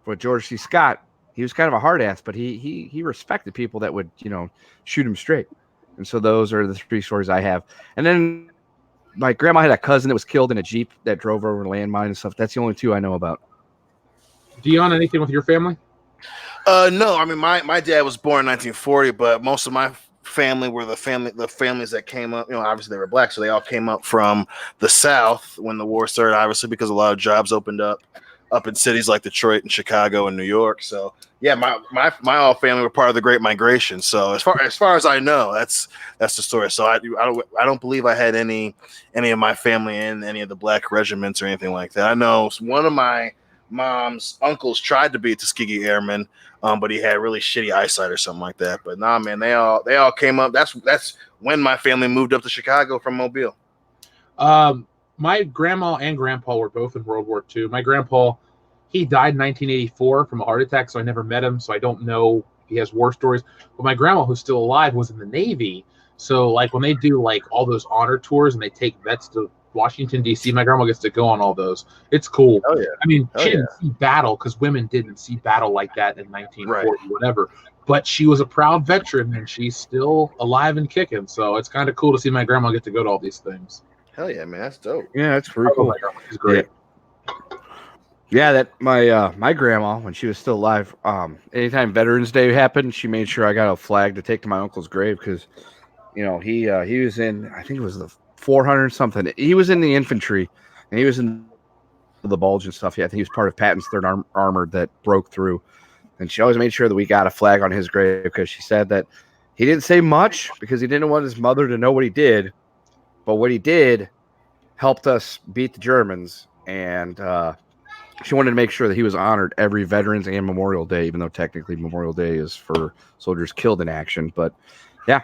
with George C. Scott, he was kind of a hard ass, but he respected people that would, shoot him straight. And so those are the three stories I have. And then my grandma had a cousin that was killed in a Jeep that drove over a landmine and stuff. That's the only two I know about. Dion, anything with your family? No, I mean my dad was born in 1940, but most of my family were the families that came up. Obviously they were black, so they all came up from the South when the war started. Obviously, because a lot of jobs opened up in cities like Detroit and Chicago and New York. So yeah, my all family were part of the Great Migration. So as far as I know, that's the story. So I don't believe I had any of my family in any of the black regiments or anything like that. I know one of my mom's uncles tried to be a Tuskegee Airman, but he had really shitty eyesight or something like that. But nah, man, they all came up. That's when my family moved up to Chicago from Mobile. My grandma and grandpa were both in World War II. My grandpa, he died in 1984 from a heart attack, so I never met him, so I don't know if he has war stories. But my grandma, who's still alive, was in the Navy. So like when they do like all those honor tours and they take vets to Washington, D.C., my grandma gets to go on all those. It's cool. Oh, yeah. I mean, she didn't see battle because women didn't see battle like that in 1940, whatever. But she was a proud veteran and she's still alive and kicking. So it's kind of cool to see my grandma get to go to all these things. Hell yeah, man. That's dope. Yeah, that's pretty cool. She's great. Yeah, that my grandma, when she was still alive, anytime Veterans Day happened, she made sure I got a flag to take to my uncle's grave because, he was in, I think it was the 400 something. He was in the infantry, and he was in the Bulge and stuff. Yeah, I think he was part of Patton's Third Armored that broke through. And she always made sure that we got a flag on his grave because she said that he didn't say much because he didn't want his mother to know what he did, but what he did helped us beat the Germans, and she wanted to make sure that he was honored every Veterans and Memorial Day, even though technically Memorial Day is for soldiers killed in action. But yeah,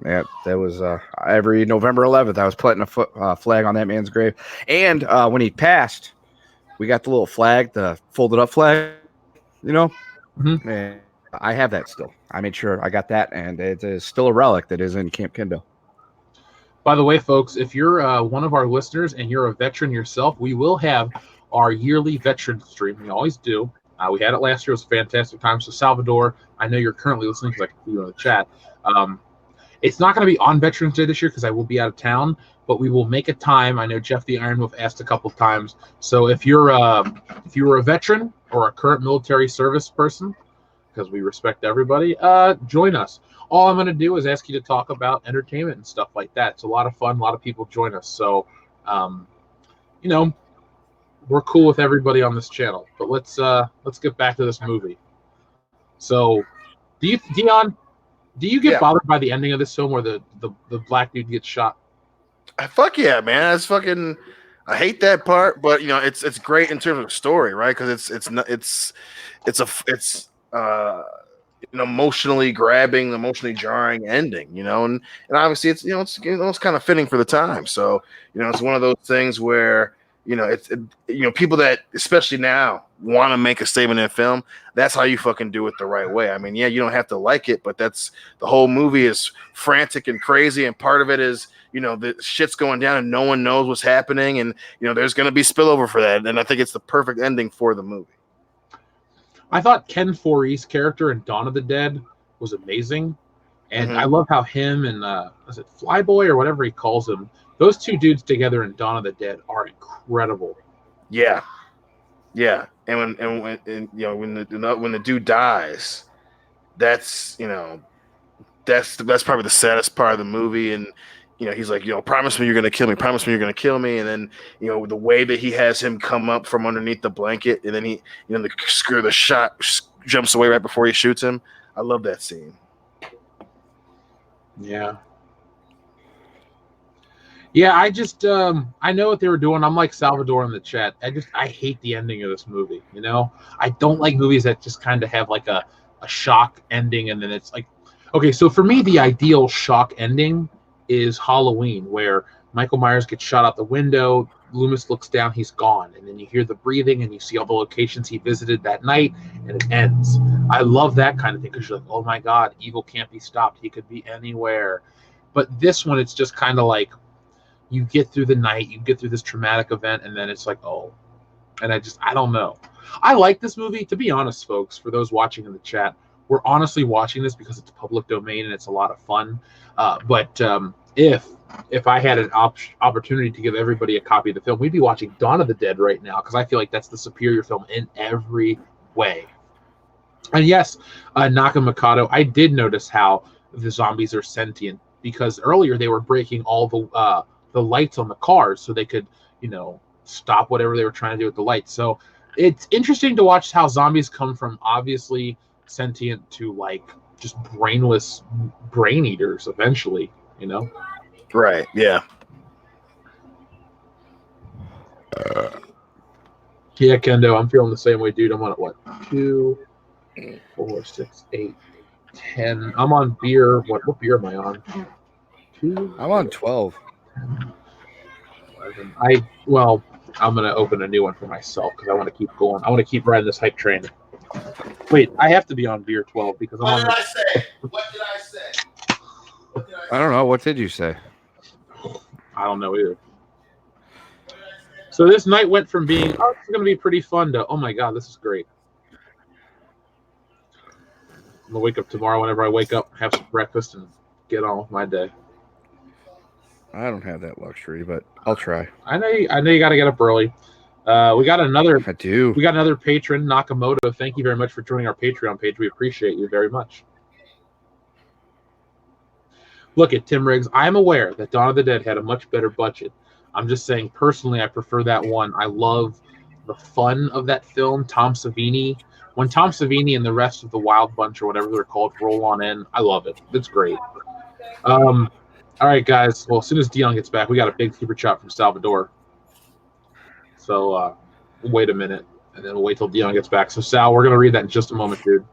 that was every November 11th. I was planting a flag on that man's grave. And when he passed, we got the little flag, the folded up flag, Mm-hmm. And I have that still. I made sure I got that, and it is still a relic that is in Camp Kendo. By the way, folks, if you're one of our listeners and you're a veteran yourself, we will have our yearly veteran stream. We always do. We had it last year. It was a fantastic time. So, Salvador, I know you're currently listening because I can see you in the chat. It's not going to be on Veterans Day this year because I will be out of town, but we will make a time. I know Jeff the Iron Wolf asked a couple of times. So if you're a veteran or a current military service person, because we respect everybody, join us. All I'm going to do is ask you to talk about entertainment and stuff like that. It's a lot of fun. A lot of people join us. So, you know, we're cool with everybody on this channel. But let's get back to this movie. So, Dion, do you get bothered by the ending of this film where the black dude gets shot? Fuck yeah, man. That's fucking. I hate that part, but you know, it's great in terms of story, right? Because it's an emotionally grabbing, emotionally jarring ending, you know, and obviously it's kind of fitting for the time. So you know, it's one of those things where you know people that especially now want to make a statement in film. That's how you fucking do it the right way. I mean, yeah, you don't have to like it, but that's the whole movie is frantic and crazy, and part of it is you know the shit's going down and no one knows what's happening, and you know there's going to be spillover for that, and I think it's the perfect ending for the movie. I thought Ken Foree's character in Dawn of the Dead was amazing, and I love how him and is it Flyboy or whatever he calls him, those two dudes together in Dawn of the Dead are incredible. Yeah, and when you know when the dude dies, that's you know that's probably the saddest part of the movie, and you know he's like, you know, promise me you're gonna kill me, promise me you're gonna kill me, and then you know the way that he has him come up from underneath the blanket, and then he you know the shot jumps away right before he shoots him. I love that scene. Yeah, I just I know what they were doing. I'm like Salvador in the chat. I hate the ending of this movie. You know, I don't like movies that just kind of have like a shock ending, and then it's like, okay, so for me the ideal shock ending is Halloween, where Michael Myers gets shot out the window, Loomis looks down, he's gone, and then you hear the breathing and you see all the locations he visited that night, and it ends. I love that kind of thing because you're like, oh my god, evil can't be stopped, he could be anywhere. But this one, it's just kind of like you get through the night, you get through this traumatic event, and then it's like, oh. And I don't know. I like this movie, to be honest, folks, for those watching in the chat. We're honestly watching this because it's public domain and it's a lot of fun. But if I had an opportunity to give everybody a copy of the film, we'd be watching Dawn of the Dead right now because I feel like that's the superior film in every way. And yes, Nakamikado, I did notice how the zombies are sentient because earlier they were breaking all the lights on the cars so they could, you know, stop whatever they were trying to do with the lights. So it's interesting to watch how zombies come from obviously sentient to like just brainless brain eaters eventually, you know? Right, yeah. Yeah, Kendo, I'm feeling the same way, dude. I'm on what? 2, 4, 6, 8, 10. I'm on beer. What beer am I on? 2. I'm on 12. 11. I'm gonna open a new one for myself because I want to keep going. I want to keep riding this hype train. Wait, I have to be on beer 12 because I'm on. What did I say? I don't know. What did you say? I don't know either. So this night went from being, oh, it's going to be pretty fun to, oh my god, this is great. I'm going to wake up tomorrow whenever I wake up, have some breakfast, and get on with my day. I don't have that luxury, but I'll try. I know you got to get up early. We got another. I do. We got another patron, Nakamoto. Thank you very much for joining our Patreon page. We appreciate you very much. Look at Tim Riggs. I'm aware that Dawn of the Dead had a much better budget. I'm just saying, personally, I prefer that one. I love the fun of that film. Tom Savini. When Tom Savini and the rest of the Wild Bunch or whatever they're called roll on in, I love it. It's great. All right, guys. Well, as soon as Dion gets back, we got a big super chat from Salvador. So wait a minute, and then we'll wait till Dion gets back. So, Sal, we're going to read that in just a moment, dude.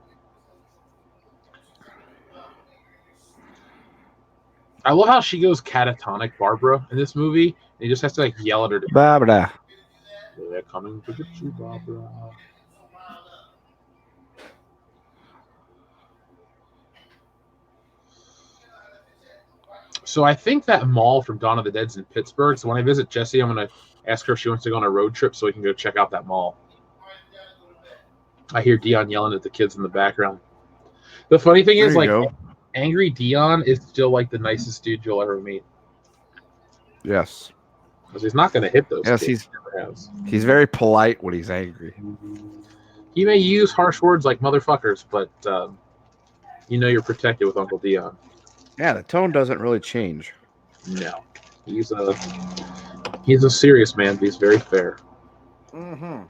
I love how she goes catatonic, Barbara, in this movie. And he just has to like yell at her. Barbara. They're coming to get you, Barbara. So I think that mall from Dawn of the Dead's in Pittsburgh. So when I visit Jessie, I'm going to ask her if she wants to go on a road trip so we can go check out that mall. I hear Dion yelling at the kids in the background. The funny thing is, like, Angry Dion is still like the nicest dude you'll ever meet. Yes. Because he's not going to hit those. Yes, he's very polite when he's angry. He may use harsh words like motherfuckers, but you know you're protected with Uncle Dion. Yeah, the tone doesn't really change. No, he's a serious man, but he's very fair. Mm-hmm.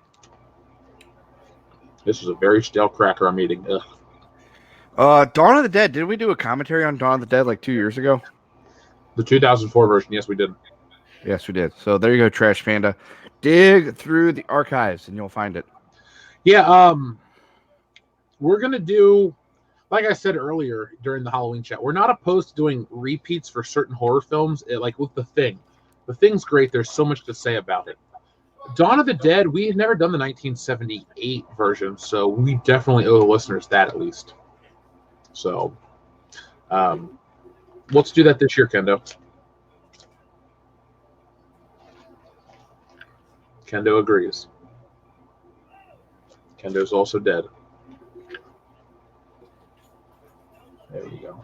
This is a very stale cracker I'm eating. Ugh. Dawn of the Dead. Did we do a commentary on Dawn of the Dead like 2 years ago? The 2004 version, yes, we did. Yes, we did. So there you go, Trash Panda. Dig through the archives and you'll find it. Yeah, we're gonna do, like I said earlier during the Halloween chat, we're not opposed to doing repeats for certain horror films. Like with The Thing. The Thing's great. There's so much to say about it. Dawn of the Dead, we had never done the 1978 version, so we definitely owe the listeners that at least. So, let's do that this year, Kendo. Kendo agrees. Kendo's also dead. There we go.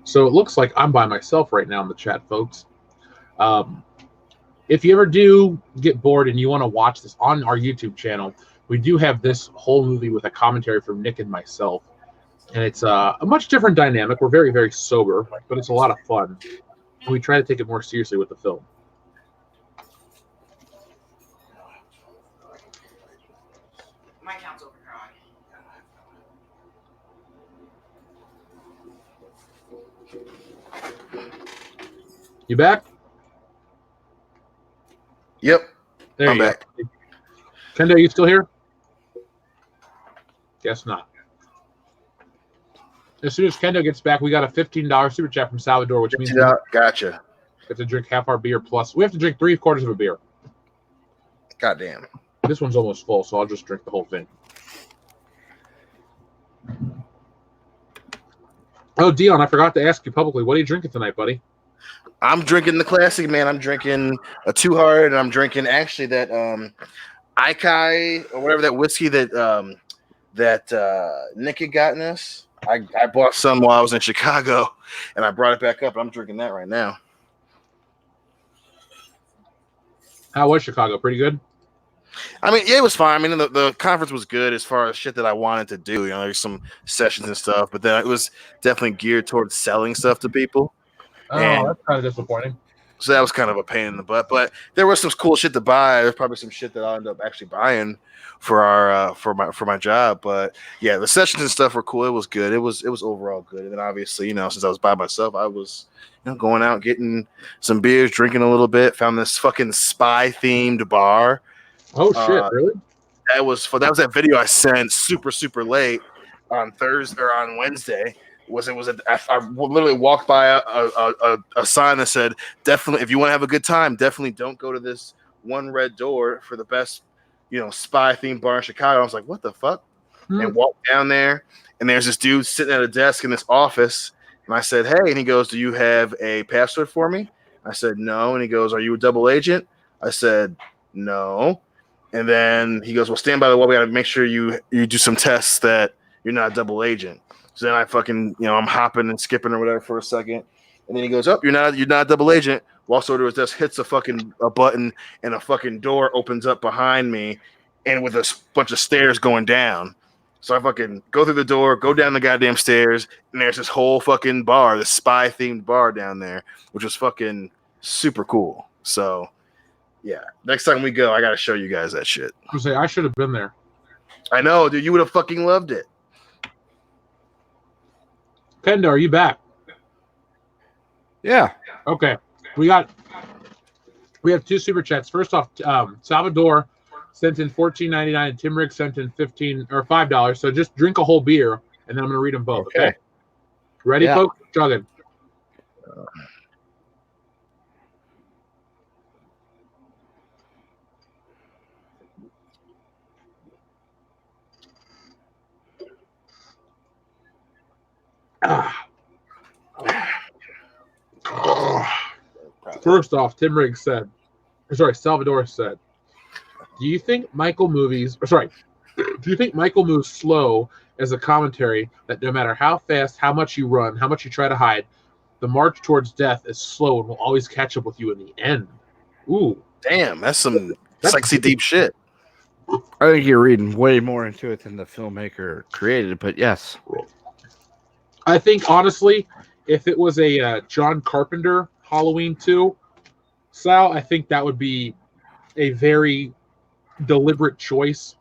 So it looks like I'm by myself right now in the chat, folks. If you ever do get bored and you want to watch this on our YouTube channel, we do have this whole movie with a commentary from Nick and myself. And it's a much different dynamic. We're very, very sober, but it's a lot of fun. And we try to take it more seriously with the film. My account's overcrowded. You back? Yep. There I'm you back. go. Kendo, you still here? Guess not. As soon as Kendo gets back, we got a $15 super chat from Salvador, which means we Gotcha. have to drink half our beer plus. We have to drink 3/4 of a beer. Goddamn. This one's almost full, so I'll just drink the whole thing. Oh, Dion, I forgot to ask you publicly. What are you drinking tonight, buddy? I'm drinking the classic, man. I'm drinking a Two Heart, and I'm drinking actually that Ikai or whatever that whiskey that Nick had gotten us. I bought some while I was in Chicago, and I brought it back up. I'm drinking that right now. How was Chicago? Pretty good? I mean, yeah, it was fine. I mean, the conference was good as far as shit that I wanted to do. You know, there's some sessions and stuff, but then it was definitely geared towards selling stuff to people. Oh, And- that's kind of disappointing. So that was kind of a pain in the butt, but there was some cool shit to buy. There's probably some shit that I'll end up actually buying for our for my job. But yeah, the sessions and stuff were cool. It was good. It was overall good. And then obviously, you know, since I was by myself, I was, you know, going out getting some beers, drinking a little bit. Found this fucking spy themed bar. Oh, shit, really? That was that video I sent super late on Thursday or on Wednesday. I literally walked by a sign that said, definitely, if you want to have a good time, definitely don't go to this One Red Door for the best, you know, spy themed bar in Chicago. I was like, what the fuck? And walked down there, and there's this dude sitting at a desk in this office. And I said, hey, and he goes, do you have a password for me? I said, no. And he goes, are you a double agent? I said, no. And then he goes, well, stand by the wall. We got to make sure you do some tests that you're not a double agent. So then I fucking, you know, I'm hopping and skipping or whatever for a second. And then he goes, oh, you're not a double agent. Walks over to his desk, hits a button, and a fucking door opens up behind me, and with a bunch of stairs going down. So I fucking go through the door, go down the goddamn stairs, and there's this whole fucking bar, this spy-themed bar down there, which was fucking super cool. So, yeah, next time we go, I got to show you guys that shit. I was say I should have been there. I know, dude. You would have fucking loved it. Kendo, are you back? Yeah. Okay. We have two super chats. First off, Salvador sent in $14.99 and Tim Riggs sent in $5. So just drink a whole beer and then I'm gonna read them both. Okay. Ready, Yeah. folks? Chugging. First off, Salvador said, do you think Michael moves slow as a commentary that no matter how fast, how much you run, how much you try to hide, the march towards death is slow and will always catch up with you in the end? Ooh, Damn, that's some That's sexy deep shit. I think you're reading way more into it than the filmmaker created, but yes. I think honestly, if it was a John Carpenter Halloween 2, Sal, I think that would be a very deliberate choice.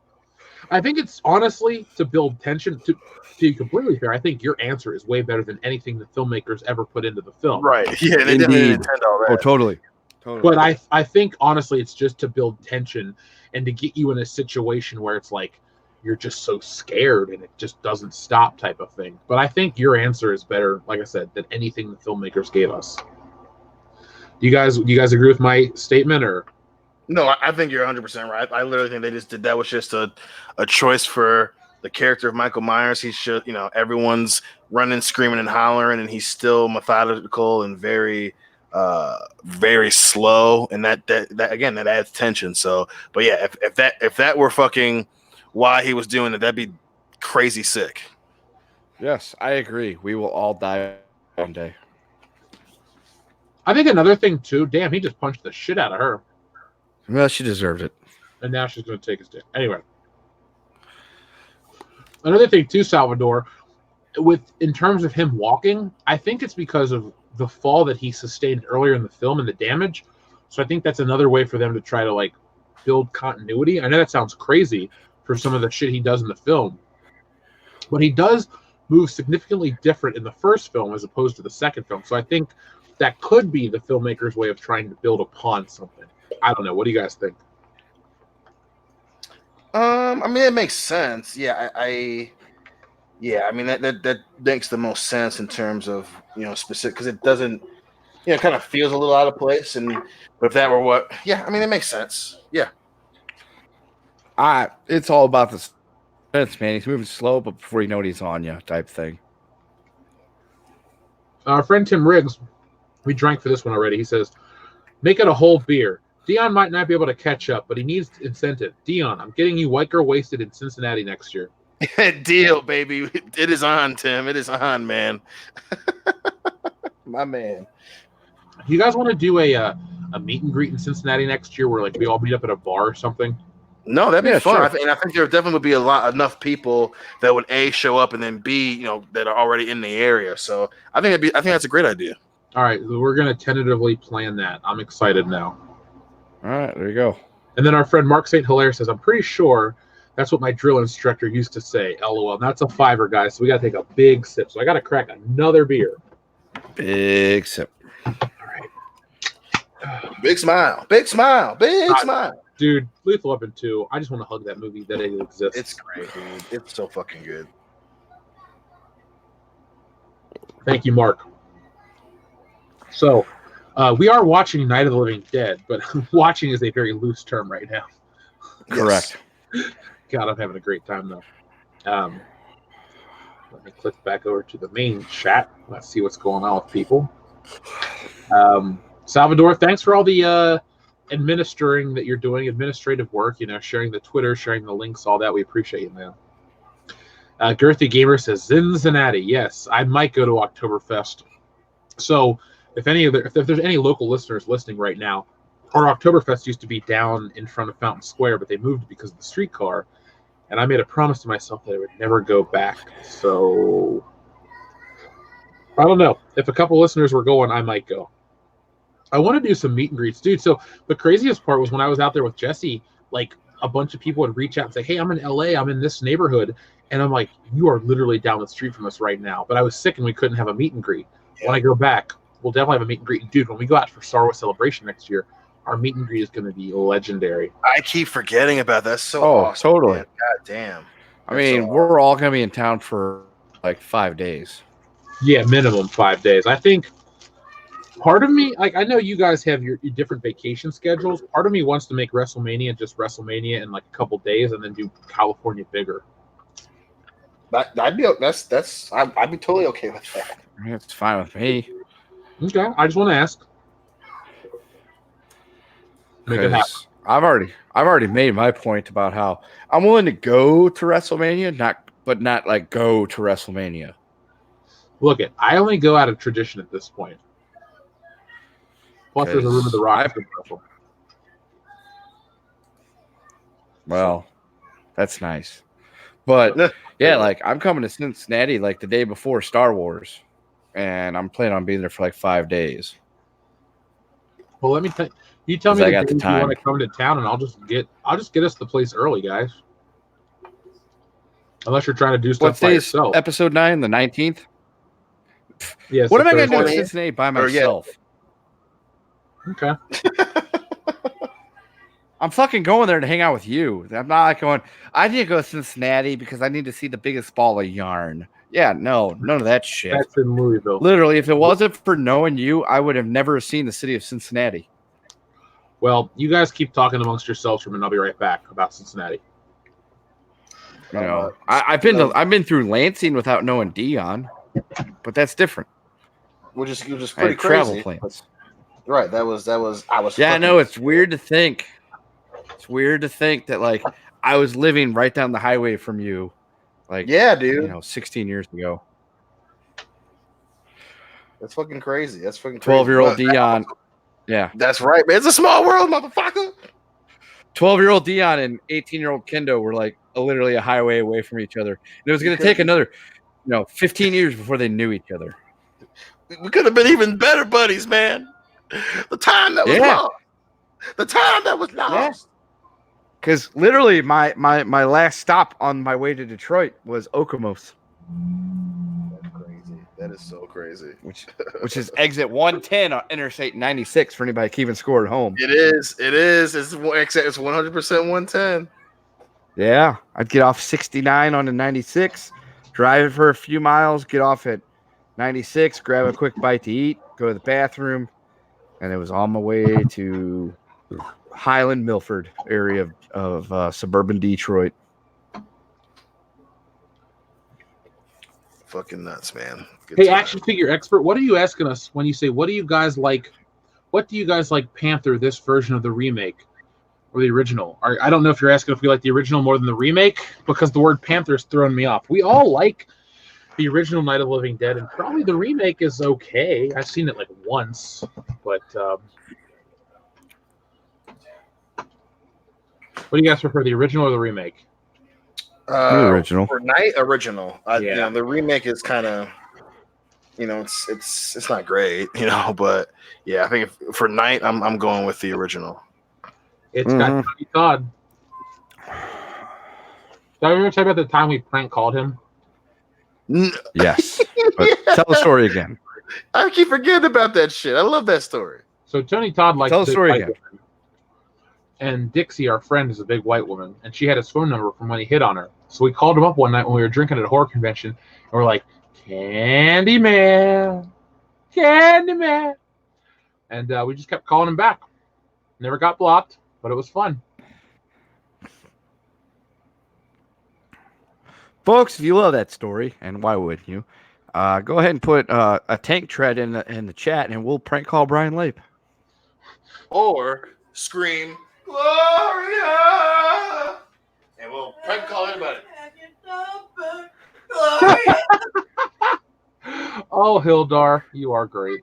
I think it's honestly to build tension. To be completely fair, I think your answer is way better than anything the filmmakers ever put into the film. Right. Yeah, they definitely Indeed. didn't intend all that. Oh, totally. Totally. But I think honestly, it's just to build tension and to get you in a situation where it's like you're just so scared and it just doesn't stop type of thing. But I think your answer is better, like I said, than anything the filmmakers gave us. Do you guys agree with my statement or? No, I think you're 100% right. I literally think they just did that was just a choice for the character of Michael Myers. He should, everyone's running, screaming, and hollering, and he's still methodical and very, very slow. And that again, that adds tension. So, but yeah, if that were fucking why he was doing it, that'd be crazy sick. Yes, I agree. We will all die one day. I think another thing too. Damn, he just punched the shit out of her. Well, she deserved it. And now she's going to take his dick. Anyway. Another thing too, Salvador, in terms of him walking, I think it's because of the fall that he sustained earlier in the film and the damage. So I think that's another way for them to try to like build continuity. I know that sounds crazy for some of the shit he does in the film, but he does move significantly different in the first film as opposed to the second film. So I think that could be the filmmaker's way of trying to build upon something. I don't know. What do you guys think? I mean, it makes sense. Yeah, I mean that makes the most sense in terms of specific because it doesn't it kind of feels a little out of place. And but if that were what, yeah, I mean it makes sense. Yeah, It's all about the sense, man. He's moving slow, but before you know it, he's on you, type thing. Our friend Tim Riggs, we drank for this one already. He says, "Make it a whole beer. Dion might not be able to catch up, but he needs incentive. Dion, I'm getting you white girl wasted in Cincinnati next year." Deal, baby. It is on, Tim. It is on, man. My man. Do you guys want to do a meet and greet in Cincinnati next year, where like we all meet up at a bar or something? No, that'd be fun. Sure. I think there definitely would be enough people that would A, show up, and then B, that are already in the area. So I think that's a great idea. All right, so we're gonna tentatively plan that. I'm excited now. All right, there you go. And then our friend Mark St. Hilaire says, "I'm pretty sure that's what my drill instructor used to say. LOL. And that's a fiver, guys. So we got to take a big sip. So I got to crack another beer." Big sip. All right. Big smile. Big smile. Big smile. Dude, Lethal Weapon 2. I just want to hug that movie that it exists. It's great, dude. It's so fucking good. Thank you, Mark. So we are watching Night of the Living Dead, but watching is a very loose term right now. Correct. God, I'm having a great time though. Let me click back over to the main chat. Let's see what's going on with people. Salvador, thanks for all the administering that you're doing, administrative work, sharing the Twitter, sharing the links, all that. We appreciate you, man. Girthy Gamer says, Cincinnati. Yes, I might go to Oktoberfest. So if there's any local listeners listening right now, our Oktoberfest used to be down in front of Fountain Square, but they moved it because of the streetcar. And I made a promise to myself that I would never go back. So I don't know. If a couple listeners were going, I might go. I want to do some meet and greets, dude. So the craziest part was when I was out there with Jesse, like a bunch of people would reach out and say, "Hey, I'm in LA. I'm in this neighborhood." And I'm like, "You are literally down the street from us right now." But I was sick and we couldn't have a meet and greet. Yeah. When I go back, we'll definitely have a meet and greet. Dude, when we go out for Star Wars Celebration next year, our meet and greet is going to be legendary. I keep forgetting about that. That's so awesome. Totally. Man. God damn. I mean, we're all going to be in town for like 5 days. Yeah, minimum 5 days. I think part of me, like I know you guys have your different vacation schedules. Part of me wants to make WrestleMania just WrestleMania in like a couple days and then do California bigger. I'd be totally okay with that. It's fine with me. Okay, I just want to ask. Make it happen. I've already made my point about how I'm willing to go to WrestleMania, but not like go to WrestleMania. Look, I only go out of tradition at this point. Plus, there's a Room of the Rock. Well, that's nice. But yeah, like I'm coming to Cincinnati like the day before Star Wars, and I'm planning on being there for like 5 days. Well, let me tell you. Tell 'Cause me I the got the days you want to time. come to town, and I'll just get us the place early, guys. Unless you're trying to do stuff What by day is yourself. episode 9? The 19th? Yes. What am I going to do in Thursday. Cincinnati by Or, yeah. myself? Okay. I'm fucking going there to hang out with you. I'm not like going, I need to go to Cincinnati because I need to see the biggest ball of yarn. Yeah, no, none of that shit. That's in Louisville. Literally, if it wasn't for knowing you, I would have never seen the city of Cincinnati. Well, you guys keep talking amongst yourselves, and I'll be right back about Cincinnati. You know, I've been through Lansing without knowing Dion, but that's different. Which is I pretty had travel crazy. plans. Right. That was. I was. Yeah, I fucking- know. It's weird to think. It's weird to think that like I was living right down the highway from you, like Yeah, dude. 16 years ago. That's fucking crazy. That's fucking crazy. 12-year-old But Dion. Yeah. That's right, man. It's a small world, motherfucker. 12-year-old Dion and 18-year-old Kendo were like literally a highway away from each other. And it was going to take another, 15 years before they knew each other. We could have been even better buddies, man. The time that was Yeah. lost. The time that was lost. Because literally my last stop on my way to Detroit was Okemos, That's crazy. That is so crazy. which is exit 110 on Interstate 96 for anybody keeping score at home. It is. It's 100% 110. Yeah, I'd get off 69 on the 96, drive it for a few miles, get off at 96, grab a quick bite to eat, go to the bathroom, and it was on my way to Highland Milford area of suburban Detroit. Fucking nuts, man. Good Hey, time. action figure expert, what are you asking us when you say what do you guys like? What do you guys like Panther this version of the remake or the original? I don't know if you're asking if we like the original more than the remake because the word Panther is throwing me off. We all like the original Night of the Living Dead, and probably the remake is okay. I've seen it like once, but what do you guys prefer, the original or the remake? The original. For Night, original. Yeah. The remake is kind of, it's not great, but yeah, I think for Night, I'm going with the original. It's got Tony Todd. Did I ever tell you about the time we prank called him? Yes. But tell the story again. I keep forgetting about that shit. I love that story. So Tony Todd likes Tell the big story white again. women. And Dixie, our friend, is a big white woman, and she had his phone number from when he hit on her. So we called him up one night when we were drinking at a horror convention, and we're like, Candyman, Candyman. And we just kept calling him back. Never got blocked, but it was fun. Folks, if you love that story, and why wouldn't you, go ahead and put a tank tread in the chat, and we'll prank call Brian Lape. Or scream, Gloria! And we'll prank call anybody. Oh, Hildar, you are great.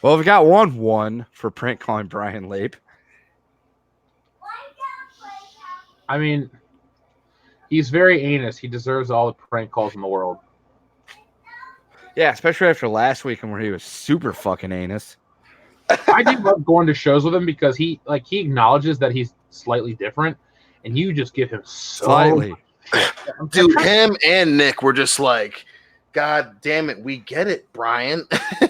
Well, we got 1-1 for prank calling Brian Lape. I mean, he's very anus. He deserves all the prank calls in the world. Yeah, especially after last weekend where he was super fucking anus. I do love going to shows with him because he acknowledges that he's slightly different, and you just give him so Slightly. Dude, him and Nick were just like, God damn it, we get it, Brian.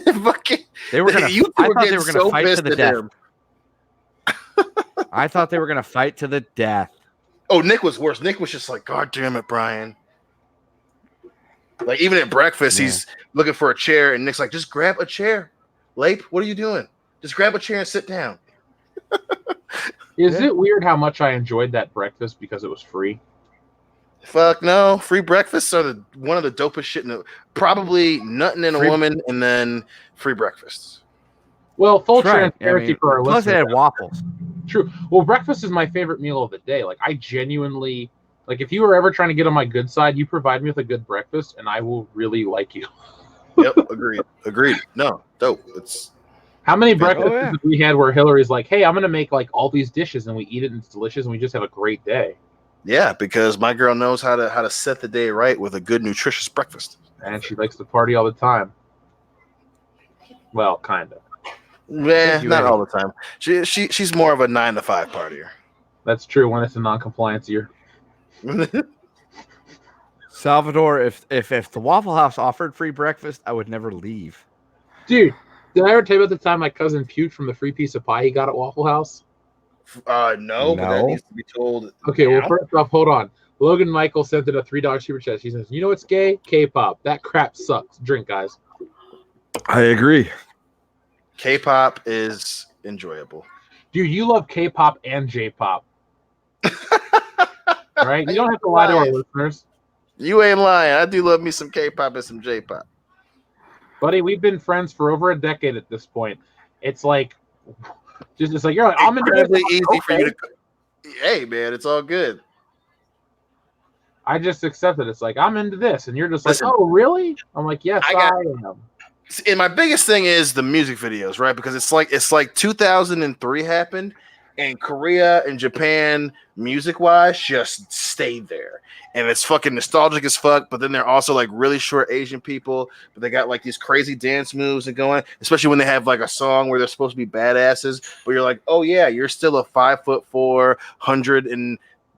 Fucking, They were gonna. you two I were thought they getting were gonna so fight to pissed the at death. him. I thought they were gonna fight to the death. Oh, Nick was worse. Nick was just like, God damn it, Brian. Like, even at breakfast, Yeah. he's looking for a chair, and Nick's like, just grab a chair. Lape, what are you doing? Just grab a chair and sit down. Is it weird how much I enjoyed that breakfast because it was free? Fuck no. Free breakfasts are one of the dopest shit in the probably nutting in a Free- woman and then free breakfasts. Well, full That's right. transparency for our Plus, they listeners. had waffles. True. Well, breakfast is my favorite meal of the day. Like, I genuinely, like, if you were ever trying to get on my good side, you provide me with a good breakfast, and I will really like you. Yep, agreed. No, dope. How many Oh, breakfasts yeah. have we had where Hillary's like, "Hey, I'm gonna make like all these dishes," and we eat it and it's delicious, and we just have a great day. Yeah, because my girl knows how to set the day right with a good, nutritious breakfast. And she likes to party all the time. Well, kind of. Yeah, you, not Eddie. all the time. She's more of a 9 to 5 partier. That's true when it's a non-compliance year. Salvador, if the Waffle House offered free breakfast, I would never leave. Dude, did I ever tell you about the time my cousin puked from the free piece of pie he got at Waffle House? No, but that No. needs to be told. Okay, well, now. first off, hold on. Logan Michael sent in a $3 super chat. He says, "You know what's gay? K-pop. That crap sucks. Drink, guys." I agree. K-pop is enjoyable. Dude, you love K-pop and J-pop. Right? You don't have to lie to our listeners. You ain't lying. I do love me some K-pop and some J-pop. Buddy, we've been friends for over a decade at this point. It's like, it's like, you're like, I'm Incredibly into easy for you to. Hey, man, it's all good. I just accept it. It's like, I'm into this. And you're just like, Listen, oh, really? I'm like, yes, I am. And my biggest thing is the music videos, right? Because it's like 2003 happened, and Korea and Japan, music-wise, just stayed there. And it's fucking nostalgic as fuck, but then they're also like really short Asian people, but they got like these crazy dance moves and going, especially when they have like a song where they're supposed to be badasses, but you're like, oh yeah, you're still a 5'4",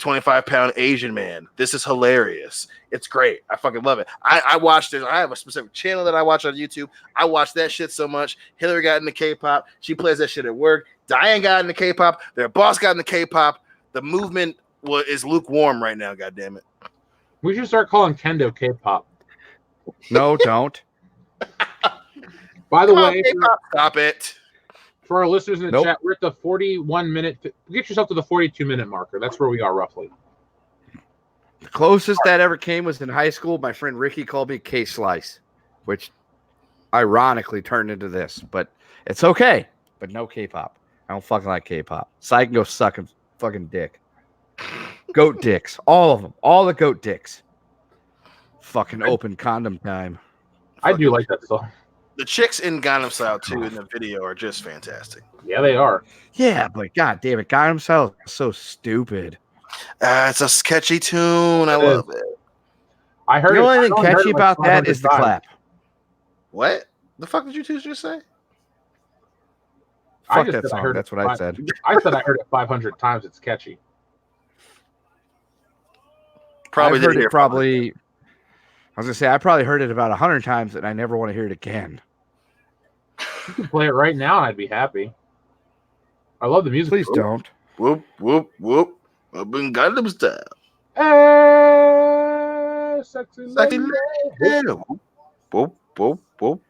125-pound Asian man. This is hilarious. It's great. I fucking love it. I watched it. I have a specific channel that I watch on YouTube. I watch that shit so much. Hillary got into K-pop. She plays that shit at work. Diane got into K-pop. Their boss got into K-pop. The movement is lukewarm right now, goddammit. We should start calling Kendo K-pop. No, don't. By the Come on, way, K-pop, stop it. for our listeners in the Nope. chat, we're at the 41-minute. Get yourself to the 42-minute marker. That's where we are roughly. The closest that ever came was in high school. My friend Ricky called me K-Slice, which ironically turned into this. But it's okay. But no K-pop. I don't fucking like K-pop. So I can go suck a fucking dick. Goat dicks. All of them. All the goat dicks. Fucking open condom time. I do like that song. The chicks in Gangnam Style 2 in the video are just fantastic. Yeah, they are. Yeah, but god damn it. God himself is so stupid. It's a sketchy tune. I love it. I heard The only I thing only heard catchy it like about that 500 is the times. clap. What? The fuck did you two just say? I Fuck just that said I song. heard That's it what I five- said. I said I heard it 500 times. It's catchy. Probably I've heard didn't hear it probably. I was gonna say I probably heard it about 100 times, and I never want to hear it again. You can play it right now, and I'd be happy. I love the music. Please don't. Whoop, whoop, whoop. Up in Gangnam Style. Hey, sexy Sexy lady. lady. Whoop, whoop, whoop.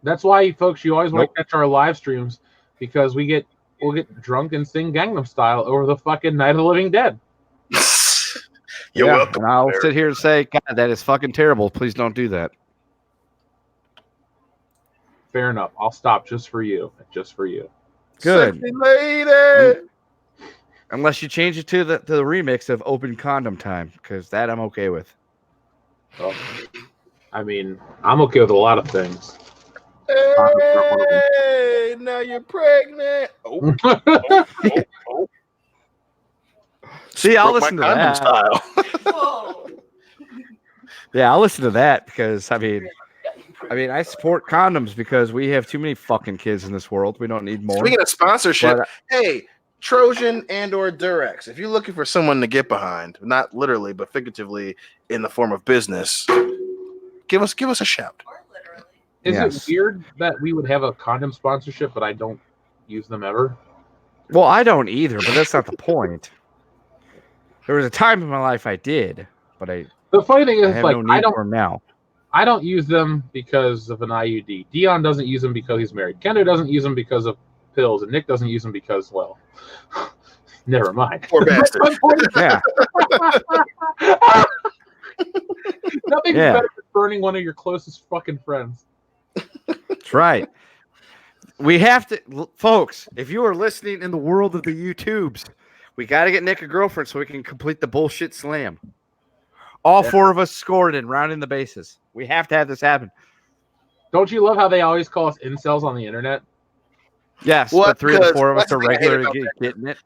That's why, folks, you always want Nope. to catch our live streams because we'll get drunk and sing Gangnam Style over the fucking Night of the Living Dead. You're Yeah, welcome. and I'll Barry. sit here and say, God, that is fucking terrible. Please don't do that. Fair enough. I'll stop just for you. Just for you. Good. Sexy lady. Unless you change it to the remix of Open Condom Time, because that I'm okay with. Well, I mean, I'm okay with a lot of things. Hey, now you're pregnant. Oh, oh. See, I'll Broke listen to my condom that. style. Whoa. Yeah, I'll listen to that because I I support condoms because we have too many fucking kids in this world. We don't need more. Speaking of sponsorship, But, hey, Trojan and or Durex, if you're looking for someone to get behind, not literally but figuratively in the form of business, give us a shout. Or literally. Is Yes. it weird that we would have a condom sponsorship, but I don't use them ever? Well, I don't either, but that's not the point. There was a time in my life I did, but I The funny thing is, have like, no need for them now. I don't use them because of an IUD. Dion doesn't use them because he's married. Kendo doesn't use them because of pills, and Nick doesn't use them because, well, never mind. Poor bastard. Yeah, Nothing's Yeah. better than burning one of your closest fucking friends. that's right. We have to, folks, if you are listening in the world of the YouTubes, we got to get Nick a girlfriend so we can complete the bullshit slam. All four of us scored and rounding the bases. We have to have this happen. Don't you love how they always call us incels on the internet? Yes, Well, but 3 of the because 4 of us that's are the thing I hate regularly about getting it.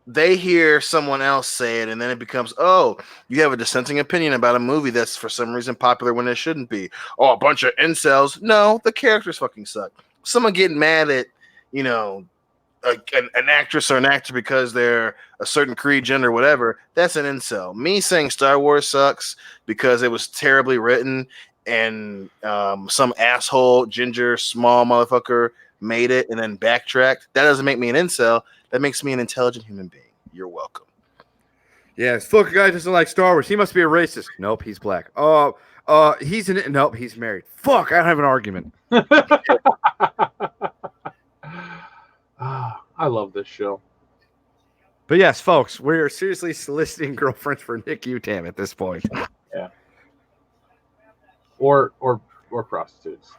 They hear someone else say it, and then it becomes, oh, you have a dissenting opinion about a movie that's for some reason popular when it shouldn't be. Oh, a bunch of incels. No, the characters fucking suck. Someone getting mad at, you know, an actress or an actor because they're a certain creed, gender, whatever, that's an incel. Me saying Star Wars sucks because it was terribly written and some asshole, ginger, small motherfucker made it and then backtracked, that doesn't make me an incel. That makes me an intelligent human being. You're welcome. Yeah, this fucking guy doesn't like Star Wars. He must be a racist. Nope, he's black. He's an nope, he's married. Fuck, I don't have an argument. I love this show. But yes, folks, we're seriously soliciting girlfriends for Nick Utam at this point. Yeah. Or prostitutes.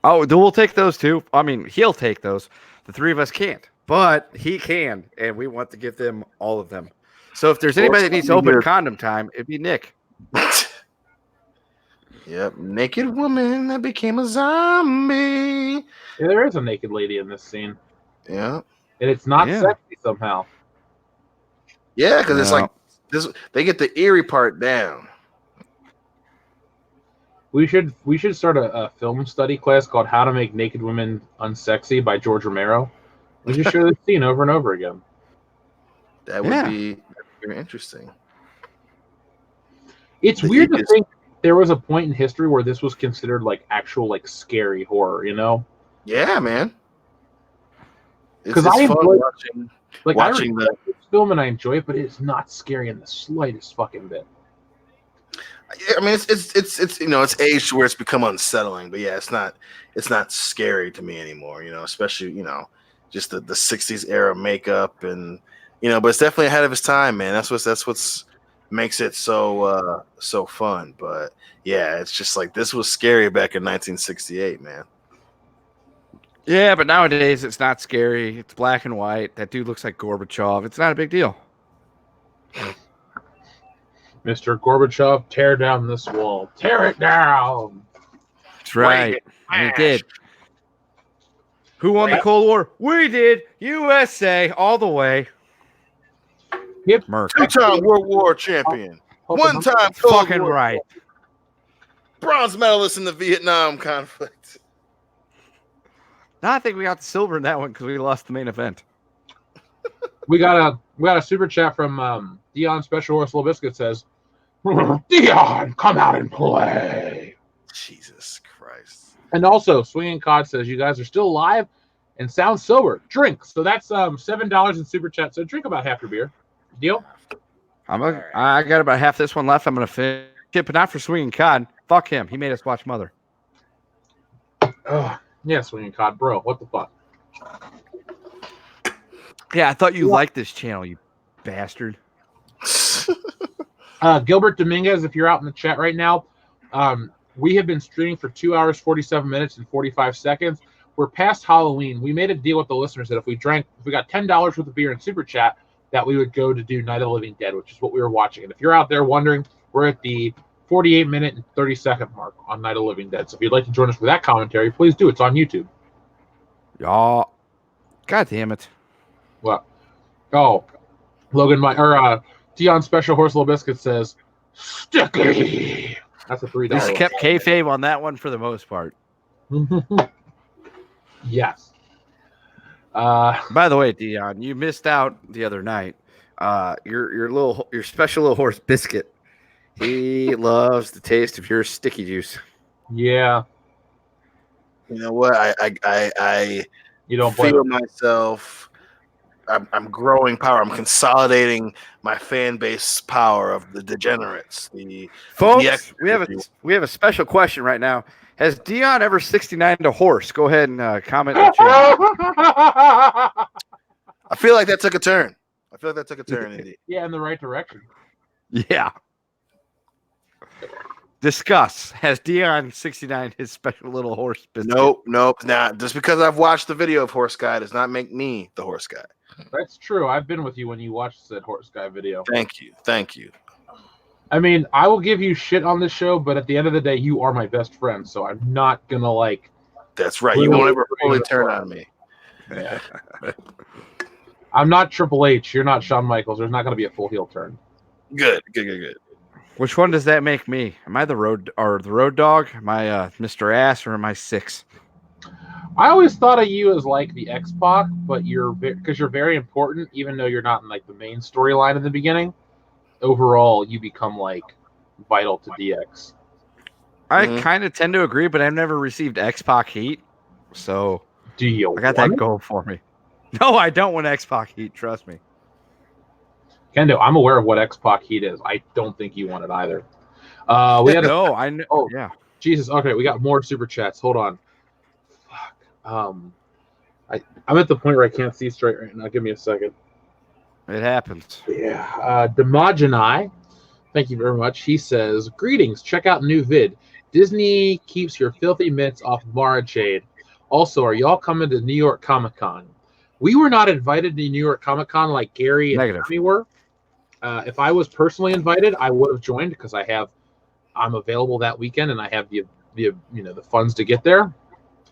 Oh, we'll take those too. I mean, he'll take those. The 3 of us can't, but he can, and we want to give them all of them. So if there's anybody that needs open condom time, it'd be Nick. Yep, naked woman that became a zombie. Yeah, there is a naked lady in this scene. Yeah. And it's not sexy somehow. Yeah, because it's like this. They get the eerie part down. We should start a film study class called "How to Make Naked Women Unsexy" by George Romero. We just show this scene over and over again. That would be very interesting. It's weird to think there was a point in history where this was considered like actual like scary horror. You know? Yeah, man. Because I enjoy watching the film and I enjoy it, but it's not scary in the slightest fucking bit. I mean, it's you know, it's aged where it's become unsettling, but yeah, it's not scary to me anymore. You know, especially, you know, just the 60s era makeup and, you know, but it's definitely ahead of its time, man. That's what's makes it so fun. But yeah, it's just like this was scary back in 1968, man. Yeah, but nowadays it's not scary. It's black and white. That dude looks like Gorbachev. It's not a big deal. Mr. Gorbachev, tear down this wall. Tear it down. That's right. And he did. Who won the Cold War? We did. USA all the way. Yep. Merc. 2-time World War champion. 1-time Cold fucking War. right. Bronze medalist in the Vietnam conflict. No, I think we got the silver in that one because we lost the main event. We got a super chat from Dion Special Horse Little Biscuit says, Dion, come out and play. Jesus Christ. And also, Swinging Cod says, you guys are still alive and sound sober. Drink. So that's $7 in super chat. So drink about half your beer. Deal? I got about half this one left. I'm going to finish it, but not for Swinging Cod. Fuck him. He made us watch Mother. Oh, yeah, Swinging Cod, bro. What the fuck? Yeah, I thought you liked this channel, you bastard. Gilbert Dominguez, if you're out in the chat right now, we have been streaming for 2 hours, 47 minutes, and 45 seconds. We're past Halloween. We made a deal with the listeners that if we got $10 worth of beer in super chat, that we would go to do Night of the Living Dead, which is what we were watching. And if you're out there wondering, we're at the 48-minute and 30-second mark on Night of the Living Dead. So if you'd like to join us for that commentary, please do. It's on YouTube. Y'all. God damn it. What? Oh, Dion Special Horse Little Biscuit says, Sticky. That's a $3. Just kept kayfabe on that one for the most part. Yes. By the way, Dion, you missed out the other night. Your special little horse Biscuit. He loves the taste of your sticky juice. Yeah. You know what? I You don't feel myself. I'm growing power. I'm consolidating my fan base power of the degenerates. Folks, we have a special question right now. Has Dion ever 69'd a horse? Go ahead and comment in the chat. I feel like that took a turn. Indeed. Yeah, in the right direction. Yeah. Discuss. Has Dion 69 his special little horse Biscuit? Nope. Nah, just because I've watched the video of Horse Guy does not make me the Horse Guy. That's true. I've been with you when you watched that Horse Guy video. Thank you. I mean, I will give you shit on this show, but at the end of the day, you are my best friend, so I'm not gonna like. That's right. You won't ever fully turn on me. Yeah. I'm not Triple H. You're not Shawn Michaels. There's not gonna be a full heel turn. Good. Which one does that make me? Am I the road dog? Am I Mr. Ass, or am I 6? I always thought of you as like the X-Pac, but because you're very important, even though you're not in like the main storyline in the beginning. Overall, you become like vital to DX. I kind of tend to agree, but I've never received X-Pac heat, so Do you? I got that going for me. No, I don't want X-Pac heat. Trust me. Kendo, I'm aware of what X-Pac heat is. I don't think you want it either. We had I know. Oh yeah. Jesus. Okay, we got more super chats. Hold on. Fuck. I'm at the point where I can't see straight right now. Give me a second. It happens. Yeah. Demogeni, thank you very much. He says, "Greetings. Check out new vid. Disney keeps your filthy mitts off Marachade. Also, are y'all coming to New York Comic Con? We were not invited to New York Comic Con like Gary and Negative. Tommy were. If I was personally invited, I would have joined because I'm available that weekend and I have the funds to get there.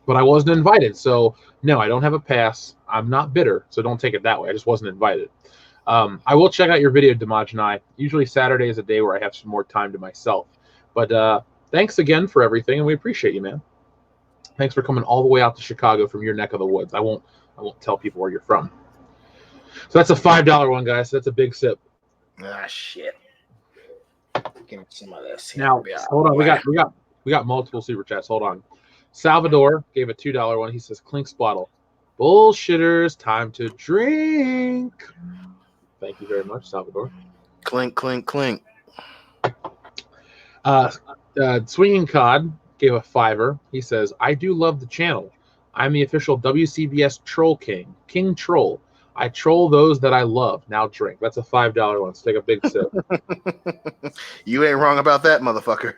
But I wasn't invited, so no, I don't have a pass. I'm not bitter, so don't take it that way. I just wasn't invited. I will check out your video, Demogeni. Usually Saturday is a day where I have some more time to myself. But thanks again for everything, and we appreciate you, man. Thanks for coming all the way out to Chicago from your neck of the woods. I won't tell people where you're from. So that's a $5 one, guys. So that's a big sip. Ah, shit. Give me some of this. Now, hold on. We got multiple super chats. Hold on. Salvador gave a $2 one. He says, "Clinks bottle. Bullshitters, time to drink." Thank you very much, Salvador. Clink, clink, clink. Swinging Cod gave a $5. He says, "I do love the channel. I'm the official WCBS Troll King. King Troll. I troll those that I love. Now drink." That's a $5 one. Let's take a big sip. You ain't wrong about that, motherfucker.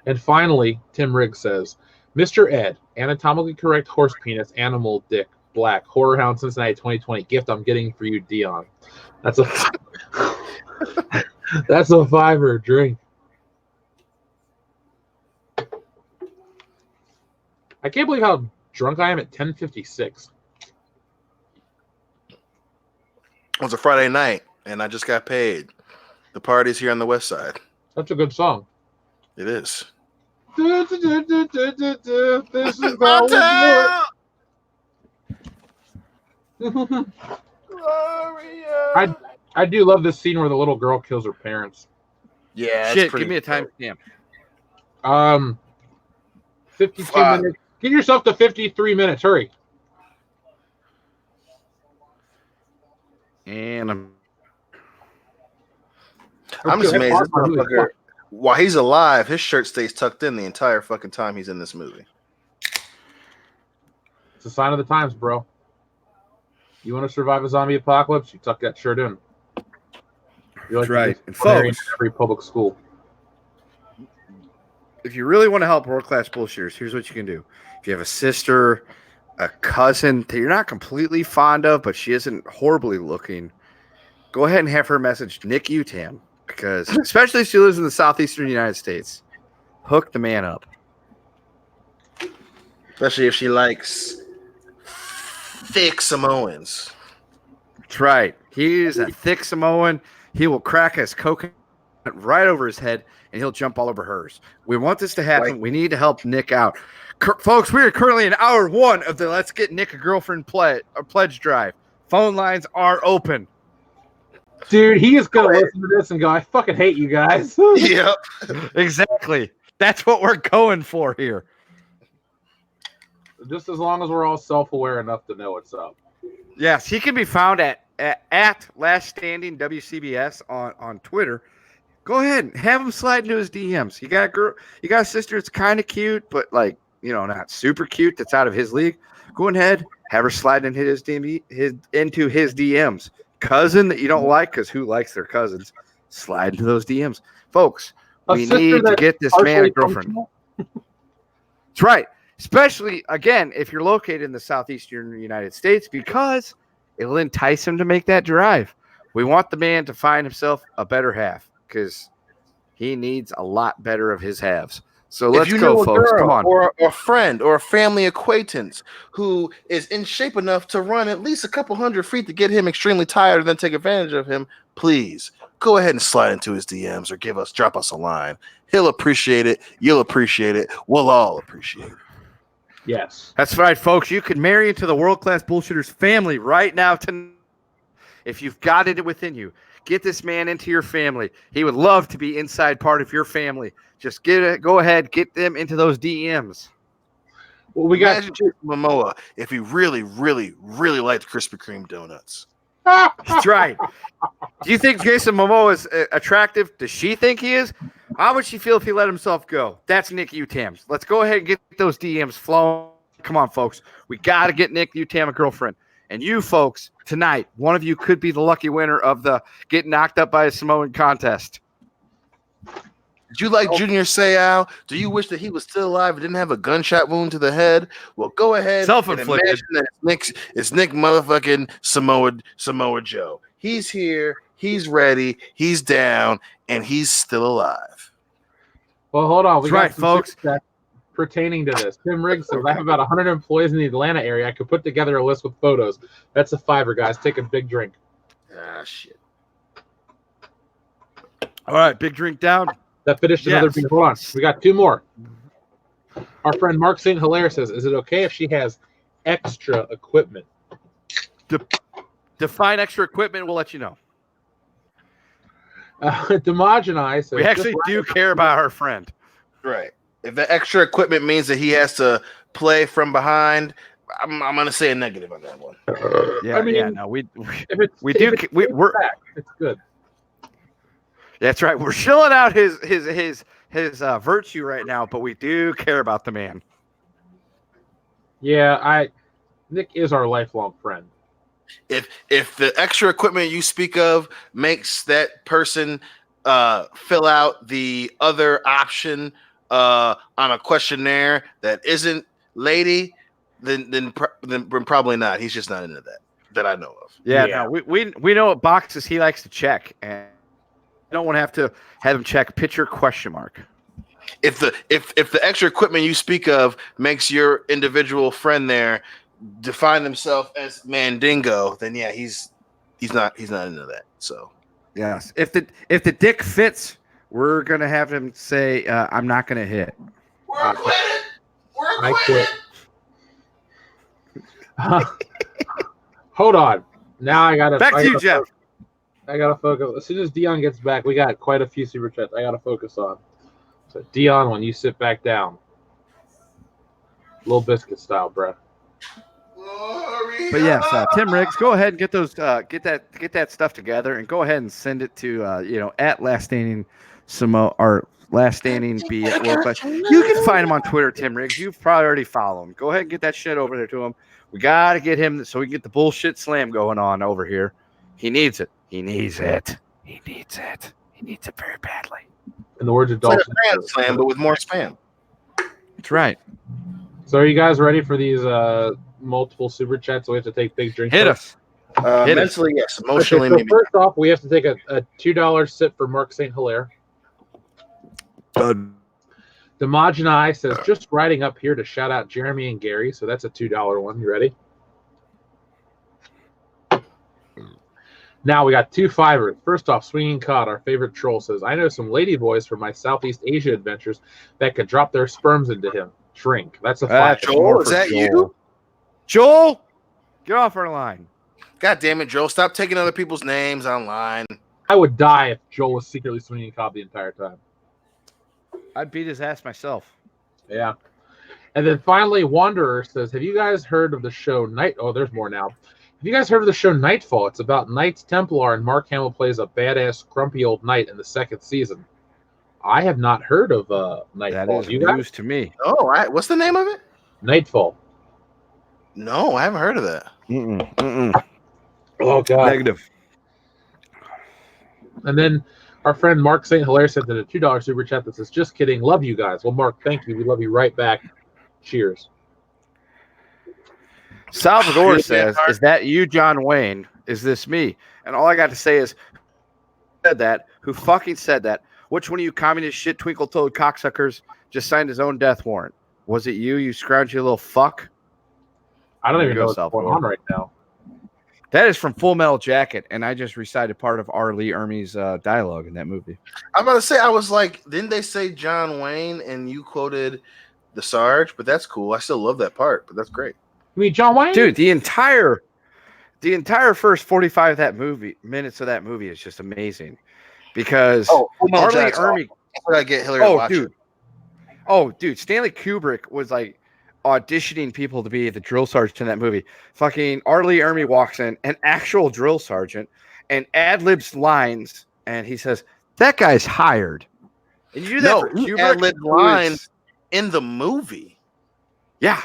And finally, Tim Riggs says, "Mr. Ed, anatomically correct horse penis, animal dick, black, Horror Hound Cincinnati 2020 gift I'm getting for you, Dion." That's a that's a $5 drink. I can't believe how drunk I am at 10:56. It was a Friday night, and I just got paid. The party's here on the west side. Such a good song. It is. This is My how we do it. I do love this scene where the little girl kills her parents. Yeah, Shit, give me a timestamp. 52 Fuck. minutes. Get yourself to 53 minutes. Hurry. And I'm just amazed. This motherfucker, while he's alive, his shirt stays tucked in the entire fucking time he's in this movie. It's a sign of the times, bro. You want to survive a zombie apocalypse? You tuck that shirt in. You're like That's right. the And disciplinarian in folks, every public school. if you really want to help world-class bullshitters, here's what you can do. If you have a sister, a cousin that you're not completely fond of, but she isn't horribly looking, go ahead and have her message Nick Utam, because especially if she lives in the southeastern United States, hook the man up. Especially if she likes thick Samoans. That's right. He is a thick Samoan. He will crack his coconut right over his head, and he'll jump all over hers. We want this to happen. Right. We need to help Nick out. Folks, we are currently in hour 1 of the Let's Get Nick a Girlfriend pledge drive. Phone lines are open. Dude, he is going to listen to this and go, "I fucking hate you guys." Yep. Exactly. That's what we're going for here. Just as long as we're all self-aware enough to know what's up. Yes, he can be found at Last Standing WCBS on Twitter. Go ahead and have him slide into his DMs. You got a girl, you got a sister that's kind of cute, but like, you know, not super cute. That's out of his league. Go ahead, have her slide into his DMs. Cousin that you don't like, because who likes their cousins? Slide into those DMs, folks. We need to get this man a girlfriend. That's right. Especially, again, if you're located in the southeastern United States, because it'll entice him to make that drive. We want the man to find himself a better half. because he needs a lot better of his halves. So If let's you go, know a folks. girl Come on. or a friend or a family acquaintance who is in shape enough to run at least a couple 100 feet to get him extremely tired and then take advantage of him, please go ahead and slide into his DMs or drop us a line. He'll appreciate it. You'll appreciate it. We'll all appreciate it. Yes. That's right, folks. You can marry into the world-class bullshitters family right now tonight. If you've got it within you, get this man into your family. He would love to be inside part of your family. Just go ahead, get them into those DMs. Well, we got Imagine Jason Momoa if he really, really, really liked Krispy Kreme donuts. That's right. Do you think Jason Momoa is attractive? Does she think he is? How would she feel if he let himself go? That's Nick Utams. Let's go ahead and get those DMs flowing. Come on, folks. We got to get Nick Utam a girlfriend. And you folks, tonight, one of you could be the lucky winner of the Get Knocked Up by a Samoan contest. Did you like Junior Seau? Do you wish that he was still alive and didn't have a gunshot wound to the head? Well, go ahead and Self-inflicted. imagine that it's Nick motherfucking Samoa Joe. He's here, he's ready, he's down, and he's still alive. Well, hold on. That's right, folks. Pertaining to this, Tim Riggs says, I have about 100 employees in the Atlanta area. I could put together a list with photos. That's a $5, guys. Take a big drink. Ah, shit. All right, big drink down. That finished another beer. Hold on. We got 2 more. Our friend Mark St. Hilaire says, is it okay if she has extra equipment? Define extra equipment. We'll let you know. Demogeni says, We actually do care about our friend. Right. If the extra equipment means that he has to play from behind, I'm going to say a negative on that one. Yeah, I mean, no, we're it's good. That's right. We're shilling out his virtue right now, but we do care about the man. Yeah, Nick is our lifelong friend. If the extra equipment you speak of makes that person fill out the other option on a questionnaire that isn't lady, then probably not. He's just not into that I know of. Yeah. No, we know what boxes he likes to check, and I don't want to have him check picture question mark. If the extra equipment you speak of makes your individual friend there define themselves as Mandingo, then yeah, he's not into that. So yes, if the dick fits, we're gonna have him say, "I'm not gonna hit." We're quitting. I quit. Hold on. Now I gotta back to you, Jeff. I gotta focus. As soon as Dion gets back, we got quite a few super chats I gotta focus on. So Dion, when you sit back down, Little Biscuit style, bro. But yes, Tim Riggs, go ahead and get those get that stuff together and go ahead and send it to at Last Standing Samo or Last Standing Be at World Class. You can find him on Twitter, Tim Riggs. You've probably already followed him. Go ahead and get that shit over there to him. We got to get him so we can get the bullshit slam going on over here. He needs it. He needs it. He needs it. He needs it very badly. In the words of It's like Dolphin. a fan slam, but with more spam. That's right. So are you guys ready for these multiple super chats? So we have to take big drinks. Hit us. Hit us. Mentally, yes. Emotionally, Okay, so maybe. first off, we have to take a $2 sip for Mark St. Hilaire. Demogeni says, just riding up here to shout out Jeremy and Gary. So that's a $2 one. You ready? Now we got 2 5ers. First off, Swinging Cod, our favorite troll, says, I know some ladyboys from my Southeast Asia adventures that could drop their sperms into him. Shrink. That's a 5. Joel, is that you? Joel, get off our line. God damn it, Joel. Stop taking other people's names online. I would die if Joel was secretly swinging Cobb the entire time. I'd beat his ass myself. Yeah. And then finally, Wanderer says, have you guys heard of the show Night? Oh, there's more now. Have you guys heard of the show Nightfall? It's about Knights Templar, and Mark Hamill plays a badass, grumpy old knight in the 2nd season. I have not heard of Nightfall. That is news to me. Oh, all right. What's the name of it? Nightfall. No, I haven't heard of that. Oh, God. Negative. And then our friend Mark St. Hilaire sent in a $2 super chat that says, just kidding. Love you guys. Well, Mark, thank you. We love you right back. Cheers. Salvador says, is that you, John Wayne? Is this me? And all I got to say is, said that? Who fucking said that? Which one of you communist shit twinkle-toed cocksuckers just signed his own death warrant? Was it you scroungy little fuck? I don't There even you know go, what's going Salvador. on right now. That is from Full Metal Jacket, and I just recited part of R. Lee Ermey's dialogue in that movie. I'm about to say, I was like, didn't they say John Wayne and you quoted the Sarge? But that's cool. I still love that part, but that's great. You mean John Wayne? Dude, the entire first 45 minutes of that movie is just amazing because Full Metal R. Lee Jacket's Ermey. awesome. I get Hillary to watch it. Dude, Stanley Kubrick was like auditioning people to be the drill sergeant in that movie. Fucking R. Lee Ermey walks in, an actual drill sergeant, and ad-libs lines, and he says, "That guy's hired." And you do that No, for he Kubrick? ad-libbed who is- lines in the movie. Yeah.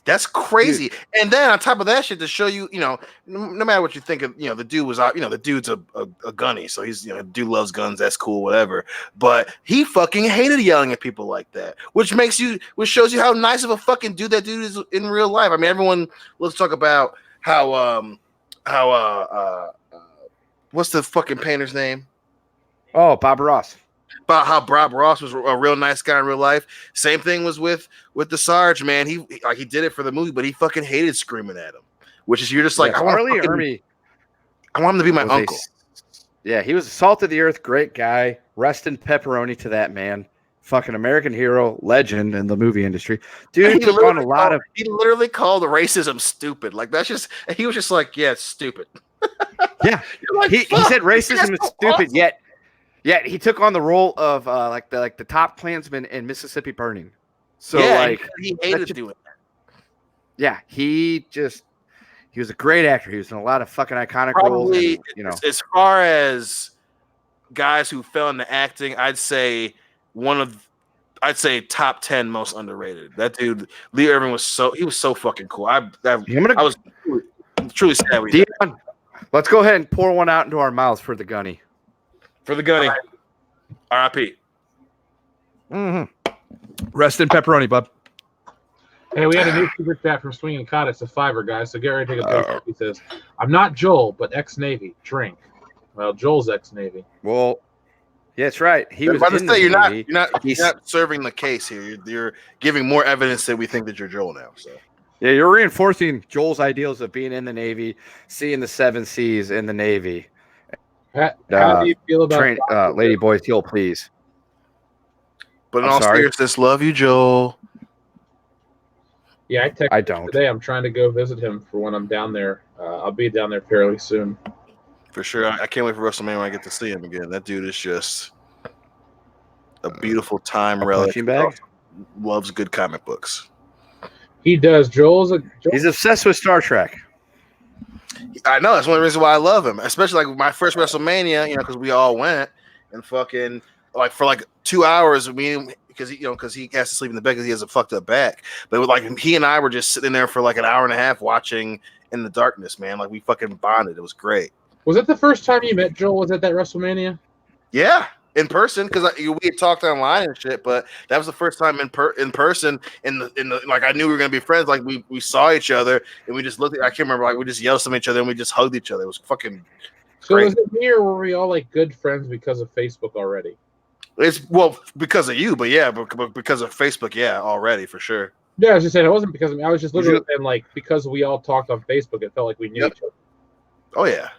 That's crazy. And then on top of that shit, to show you, no matter what you think of, the dude was, the dude's a gunny. So he's, dude loves guns. That's cool, whatever. But he fucking hated yelling at people like that, which shows you how nice of a fucking dude that dude is in real life. I mean, everyone, let's talk about how what's the fucking painter's name? Oh, Bob Ross. About how Bob Ross was a real nice guy in real life. Same thing was with the Sarge, man. He did it for the movie, but he fucking hated screaming at him. Which is, you're just like, Yes, I want R. Lee Ermey him to be my was uncle. He was a salt of the earth, great guy. Rest in pepperoni to that man. Fucking American hero, legend in the movie industry. Dude He took on a lot of. He literally called racism stupid. Like that's just. He was just like, yeah, it's stupid. Yeah, You're like, he said racism is that's stupid. awesome. Yet he took on the role of like the top Klansman in Mississippi Burning. So yeah, like he hated doing that. yeah, he was a great actor. He was in a lot of fucking iconic roles. Probably, And, as far as guys who fell into acting, I'd say top 10 most underrated. That dude, Lee Irving, was so fucking cool. I was truly sad. Dion, let's go ahead and pour one out into our mouths for the gunny. For the gunny. R.I.P. Mm-hmm. Rest in pepperoni, bub. Hey, we had a new super chat from Swinging Cod. It's a $5, guys. So get ready to take a break. He says, "I'm not Joel, but ex-Navy. Drink." Well, Joel's ex-Navy. Well, yeah, that's right. He was. About to in say, the you're movie. not serving the case here. You're giving more evidence that we think that you're Joel now. So Yeah, you're reinforcing Joel's ideals of being in the Navy, seeing the 7 Seas in the Navy. How do you feel about Lady Boy Teal, please? but in I'm all sorry. seriousness, love you, Joel. Yeah, I texted I him don't. today. I'm trying to go visit him for when I'm down there. I'll be down there fairly soon. For sure. I can't wait for WrestleMania when I get to see him again. That dude is just a beautiful time relic. punching bag? Loves good comic books. He does. He's obsessed with Star Trek. I know, that's one of the reasons why I love him, especially like my first WrestleMania, because we all went and fucking like for like 2 hours. Because he has to sleep in the bed because he has a fucked up back. But like he and I were just sitting there for like an hour and a half watching In the Darkness, man. Like we fucking bonded. It was great. Was that the first time you met Joel? Was at that WrestleMania? Yeah, in person, because we had talked online and shit. But that was the first time in person. In the like I knew we were gonna be friends. Like we saw each other and we just looked. I can't remember. Like we just yelled at each other and we just hugged each other. It was fucking. So great. was it me or were we all like good friends because of Facebook already? It's because of you, but yeah, but because of Facebook, yeah, already for sure. Yeah, I was just saying it wasn't because of me. I was just literally saying like because we all talked on Facebook, it felt like we knew each other. Oh yeah.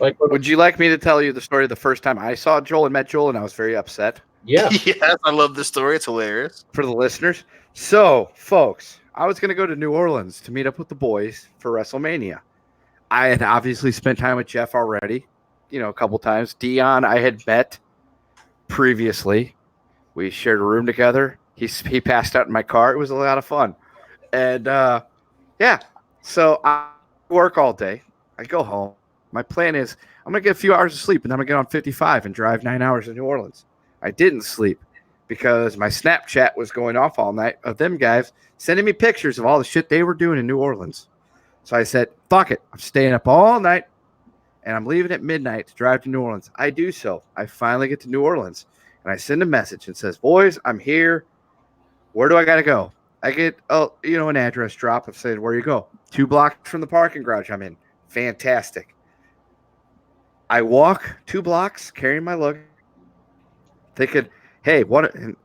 Like, Would you like me to tell you the story of the first time I saw Joel and met Joel, and I was very upset? yeah, Yes, I love this story. It's hilarious. For the listeners. So, folks, I was going to go to New Orleans to meet up with the boys for WrestleMania. I had obviously spent time with Jeff already, a couple times. Dion, I had met previously. We shared a room together. He passed out in my car. It was a lot of fun. And, yeah, so I work all day. I go home. My plan is I'm going to get a few hours of sleep, and then I'm going to get on 55 and drive 9 hours to New Orleans. I didn't sleep because my Snapchat was going off all night of them guys sending me pictures of all the shit they were doing in New Orleans. So I said, fuck it. I'm staying up all night, and I'm leaving at midnight to drive to New Orleans. I do so. I finally get to New Orleans, and I send a message and says, boys, I'm here. Where do I got to go? I get an address drop of saying, where you go? 2 blocks from the parking garage I'm in. Fantastic. I walk 2 blocks carrying my luggage, thinking, hey, what? I'm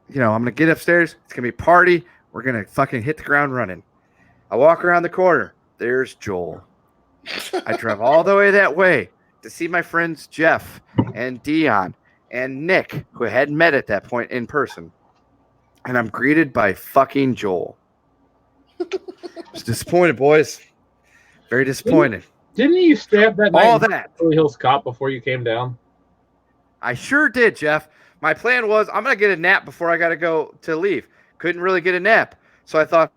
going to get upstairs. It's going to be a party. We're going to fucking hit the ground running. I walk around the corner. There's Joel. I drove all the way that way to see my friends Jeff and Dion and Nick, who I hadn't met at that point in person. And I'm greeted by fucking Joel. I was disappointed, boys. Very disappointed. Didn't you stab that All night that. Beverly Hills Cop before you came down? I sure did, Jeff. My plan was I'm going to get a nap before I got to go to leave. Couldn't really get a nap. So I thought,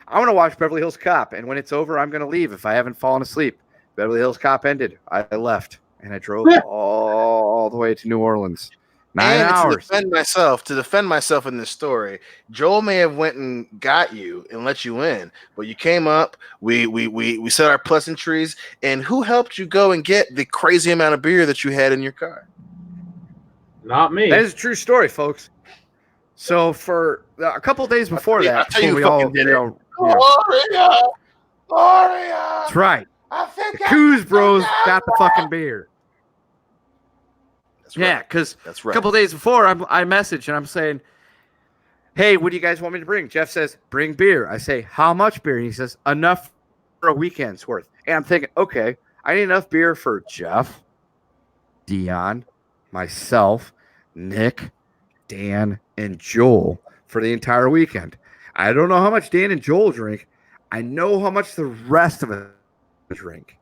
I'm going to watch Beverly Hills Cop. And when it's over, I'm going to leave if I haven't fallen asleep. Beverly Hills Cop ended. I left. And I drove all the way to New Orleans. 9 hours. To defend myself in this story, Joel may have went and got you and let you in, but you came up. We said our pleasantries, and who helped you go and get the crazy amount of beer that you had in your car? Not me. That is a true story, folks. So for a couple of days before that, I'll tell you we who all, fucking did it. Gloria. That's right. I think The Coos Bros got the fucking beer. That's right. Yeah, because That's a right. couple days before, I message and I'm saying, hey, what do you guys want me to bring? Jeff says, bring beer. I say, how much beer? And he says, enough for a weekend's worth. And I'm thinking, okay, I need enough beer for Jeff, Dion, myself, Nick, Dan, and Joel for the entire weekend. I don't know how much Dan and Joel drink. I know how much the rest of us drink.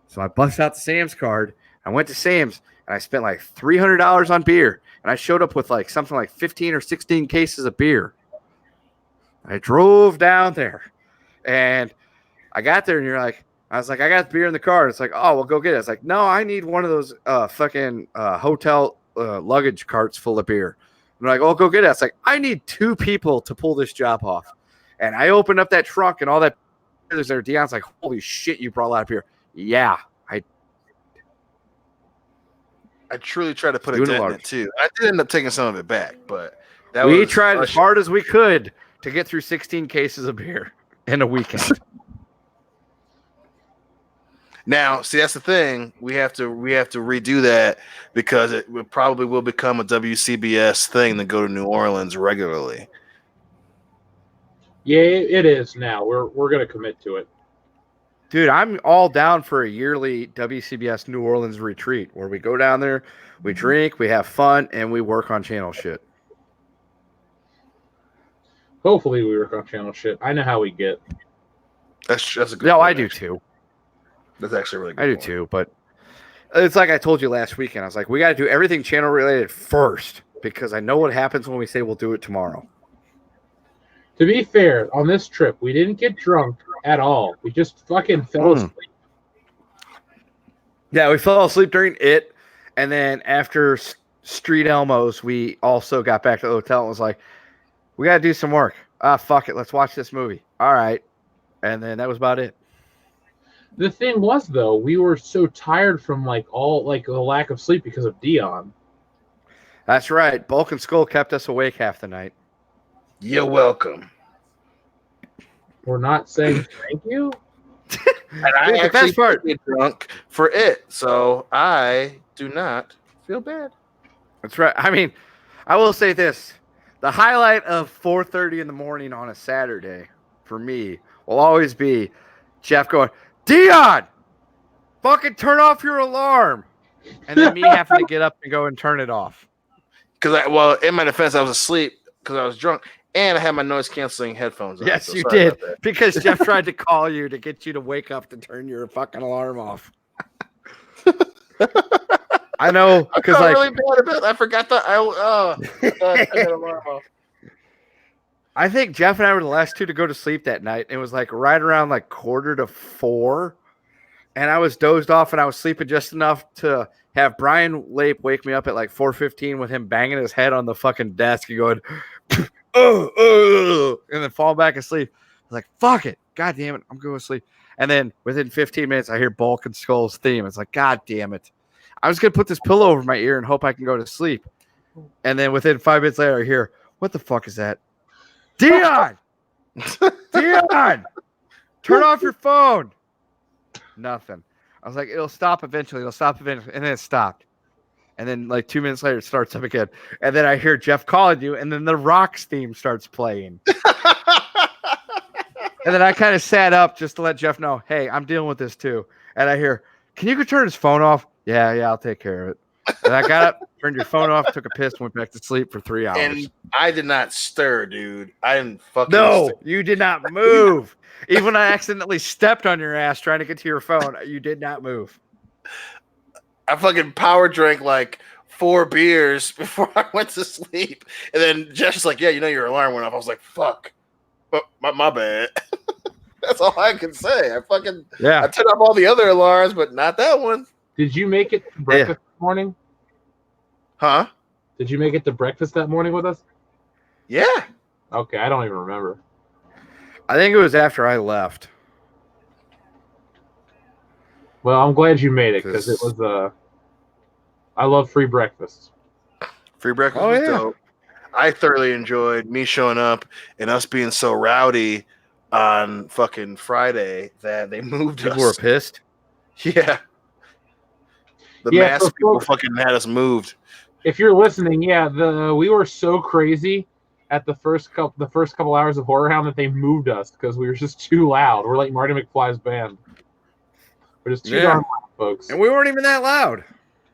So I bust out the Sam's card. I went to Sam's and I spent like $300 on beer. And I showed up with like something like 15 or 16 cases of beer. I drove down there and I got there and I was like, I got the beer in the car. It's like, oh, well, go get it. It's like, no, I need one of those fucking hotel luggage carts full of beer. And they're like, oh, go get it. It's like, I need 2 people to pull this job off. And I opened up that trunk and all that beer was there. Dion's like, holy shit, you brought a lot of beer. Yeah, I truly tried to put a Doing dent in large. it too. I did end up taking some of it back, but we tried as hard as we could to get through 16 cases of beer in a weekend. Now, see, that's the thing. We have to redo that because it probably will become a WCBS thing to go to New Orleans regularly. Yeah, it is now. We're gonna commit to it. Dude, I'm all down for a yearly WCBS New Orleans retreat where we go down there, we drink, we have fun, and we work on channel shit. Hopefully, we work on channel shit. I know how we get. That's a good. No, point, I do actually. too. That's actually a really good. I do point. too, but it's like I told you last weekend. I was like, we got to do everything channel related first because I know what happens when we say we'll do it tomorrow. To be fair, on this trip, we didn't get drunk at all. We just fucking fell asleep. Yeah, we fell asleep during it, and then after Street Elmos, we also got back to the hotel and was like, we got to do some work. Fuck it, let's watch this movie. All right, and then that was about it. The thing was, though, we were so tired from the lack of sleep because of Dion. That's right. Bulk and Skull kept us awake half the night. You're welcome. We're not saying thank you. And I Dude, the actually best part- get drunk for it, so I do not feel bad. That's right. I mean, I will say this. The highlight of 4:30 in the morning on a Saturday for me will always be Jeff going, Dion, fucking turn off your alarm. And then me having to get up and go and turn it off. Well, in my defense, I was asleep because I was drunk, and I had my noise canceling headphones on. Yes, so you sorry did. about that. Because Jeff tried to call you to get you to wake up to turn your fucking alarm off. I know, I because felt like really bad about it. I forgot that. I had an alarm off. I think Jeff and I were the last 2 to go to sleep that night. It was like right around like 3:45, and I was dozed off, and I was sleeping just enough to have Brian Lape wake me up at like 4:15 with him banging his head on the fucking desk and going, oh, and then fall back asleep. I was like, fuck it. God damn it. I'm going to sleep. And then within 15 minutes, I hear Bulk and Skull's theme. It's like, God damn it. I was going to put this pillow over my ear and hope I can go to sleep. And then within 5 minutes later, I hear, what the fuck is that? Dion! Dion! Turn off your phone. Nothing. I was like, it'll stop eventually. It'll stop eventually. And then it stopped. And then like 2 minutes later, it starts up again. And then I hear Jeff calling you. And then the Rocks theme starts playing. And then I kind of sat up just to let Jeff know, hey, I'm dealing with this too. And I hear, can you go turn his phone off? Yeah, I'll take care of it. And I got up, turned your phone off, took a piss, went back to sleep for 3 hours. And I did not stir, dude. I didn't fucking No, stir. you did not move. Even when I accidentally stepped on your ass trying to get to your phone, you did not move. I fucking power drank like 4 beers before I went to sleep. And then Jeff's just like, yeah, you know your alarm went off. I was like, fuck. My bad. That's all I can say. I turned off all the other alarms, but not that one. Did you make it to breakfast this morning? Huh? Did you make it to breakfast that morning with us? Yeah. Okay, I don't even remember. I think it was after I left. Well, I'm glad you made it because it was I love free breakfasts. Free breakfast was dope. I thoroughly enjoyed me showing up and us being so rowdy on fucking Friday that they moved us. People were pissed. Yeah. The mass of people fucking had us moved. If you're listening, we were so crazy at the first couple hours of Horror Hound that they moved us because we were just too loud. We're like Marty McFly's band. We're just too darn loud, folks. And we weren't even that loud.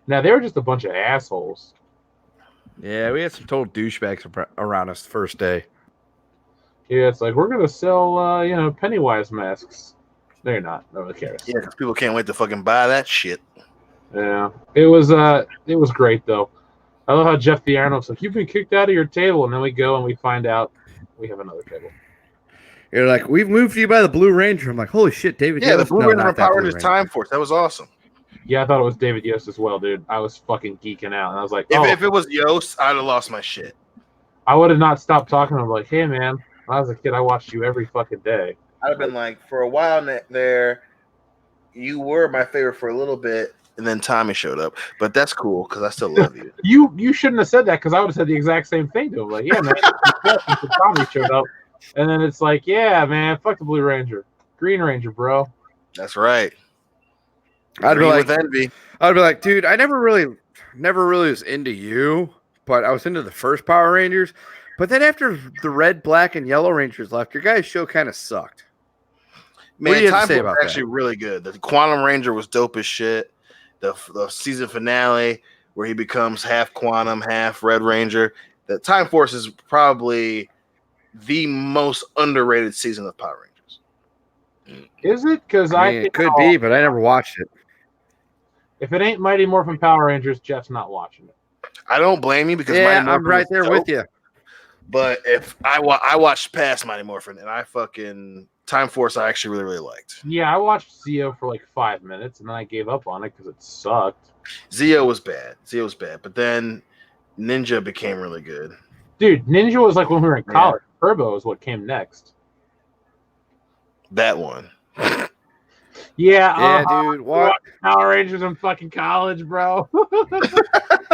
Now they were just a bunch of assholes. Yeah, we had some total douchebags around us the first day. Yeah, it's like we're gonna sell Pennywise masks. No, you're not. Nobody cares. Yeah, because people can't wait to fucking buy that shit. Yeah, it was great though. I love how Jeff the Arnold's like, you've been kicked out of your table, and then we go and we find out we have another table. You're like, we've moved you by the Blue Ranger. I'm like, holy shit, David. Yeah, the Yost? Blue No, Ranger not from that Power Blue Rangers Ranger. Time Force. That was awesome. Yeah, I thought it was David Yost as well, dude. I was fucking geeking out, and I was like, If it was Yost, I'd have lost my shit. I would have not stopped talking to him. Like, hey man, when I was a kid, I watched you every fucking day. I'd have been like, for a while there, you were my favorite for a little bit, and then Tommy showed up. But that's cool because I still love you. You shouldn't have said that because I would have said the exact same thing to him. Like, yeah, man, until Tommy showed up, and then it's like, yeah, man, fuck the Blue Ranger, Green Ranger, bro. That's right. I'd be Green like, with envy. I'd be like, dude, I never really was into you, but I was into the first Power Rangers. But then after the Red, Black, and Yellow Rangers left, your guys' show kind of sucked. Man, what do you have Time to say Force about was actually really good. The Quantum Ranger was dope as shit. The season finale where he becomes half Quantum, half Red Ranger. The Time Force is probably the most underrated season of Power Rangers. Is it? Because I mean, it could be, but I never watched it. If it ain't Mighty Morphin Power Rangers, Jeff's not watching it. I don't blame you because Yeah, Mighty Morphin I'm right was there dope, with you. But if I watched past Mighty Morphin and I fucking Time Force, I actually really, really liked. Yeah, I watched Zeo for like 5 minutes and then I gave up on it because it sucked. Zeo was bad. But then Ninja became really good. Dude, Ninja was like when we were in college. Turbo is what came next. That one. Yeah, dude. What? Power Rangers in fucking college, bro.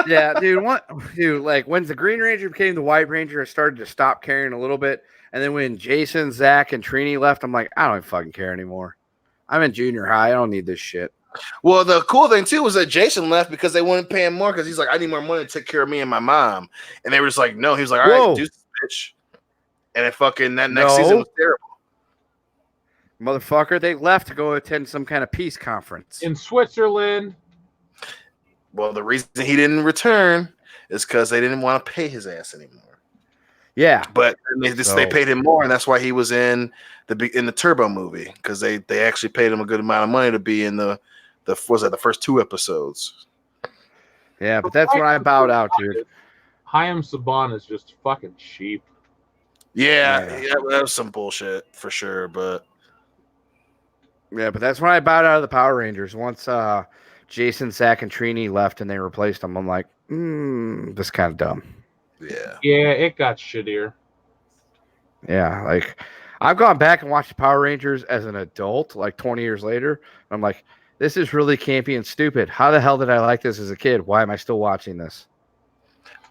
Yeah, dude. What? Dude, like when the Green Ranger became the White Ranger, I started to stop caring a little bit. And then when Jason, Zach, and Trini left, I'm like, I don't even fucking care anymore. I'm in junior high. I don't need this shit. Well, the cool thing too was that Jason left because they wouldn't pay him more because he's like, I need more money to take care of me and my mom. And they were just like, no. He was like, all right, do this, bitch. And it fucking that next season was terrible. Motherfucker, they left to go attend some kind of peace conference. In Switzerland. Well, the reason he didn't return is because they didn't want to pay his ass anymore. Yeah, but they paid him more, and that's why he was in the Turbo movie because they actually paid him a good amount of money to be in the first 2 episodes. Yeah, but that's when I bowed out, dude. Chaim Saban is just fucking cheap. Yeah, that was some bullshit for sure, but that's when I bowed out of the Power Rangers. Once Jason, Zach, and Trini left and they replaced them, I'm like, this is kind of dumb. Yeah, it got shittier. Yeah, like I've gone back and watched the Power Rangers as an adult, like 20 years later. I'm like, this is really campy and stupid. How the hell did I like this as a kid? Why am I still watching this?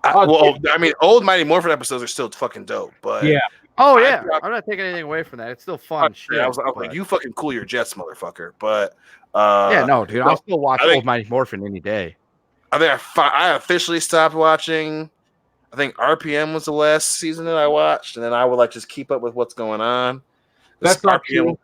I mean, old Mighty Morphin episodes are still fucking dope, but yeah, Oh yeah, I'm not taking anything away from that. It's still fun shit. I was like, but- you fucking cool your jets, motherfucker. But yeah, no, dude, I'll still watch I think- Old Mighty Morphin any day. I think I officially stopped watching. I think RPM was the last season that I watched, and then I would like just keep up with what's going on. That's not RPM, true.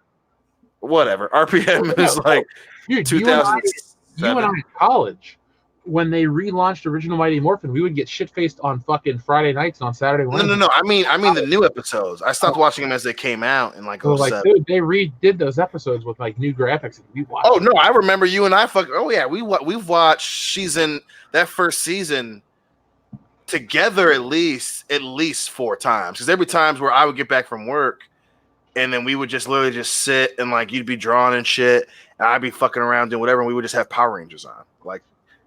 whatever. RPM is like Dude, 2007. you and I in college, when they relaunched Original Mighty Morphin, we would get shit faced on fucking Friday nights and on Saturday mornings. No. I mean the new episodes. I stopped watching them as they came out in like So, 07. like, dude, they redid those episodes with like new graphics, and we watched. Oh no, I remember you and I. Oh yeah, we've watched. She's in that first season together at least 4 times. Because every times where I would get back from work, and then we would just literally just sit and like you'd be drawing and shit, and I'd be fucking around doing whatever, and we would just have Power Rangers on. Like,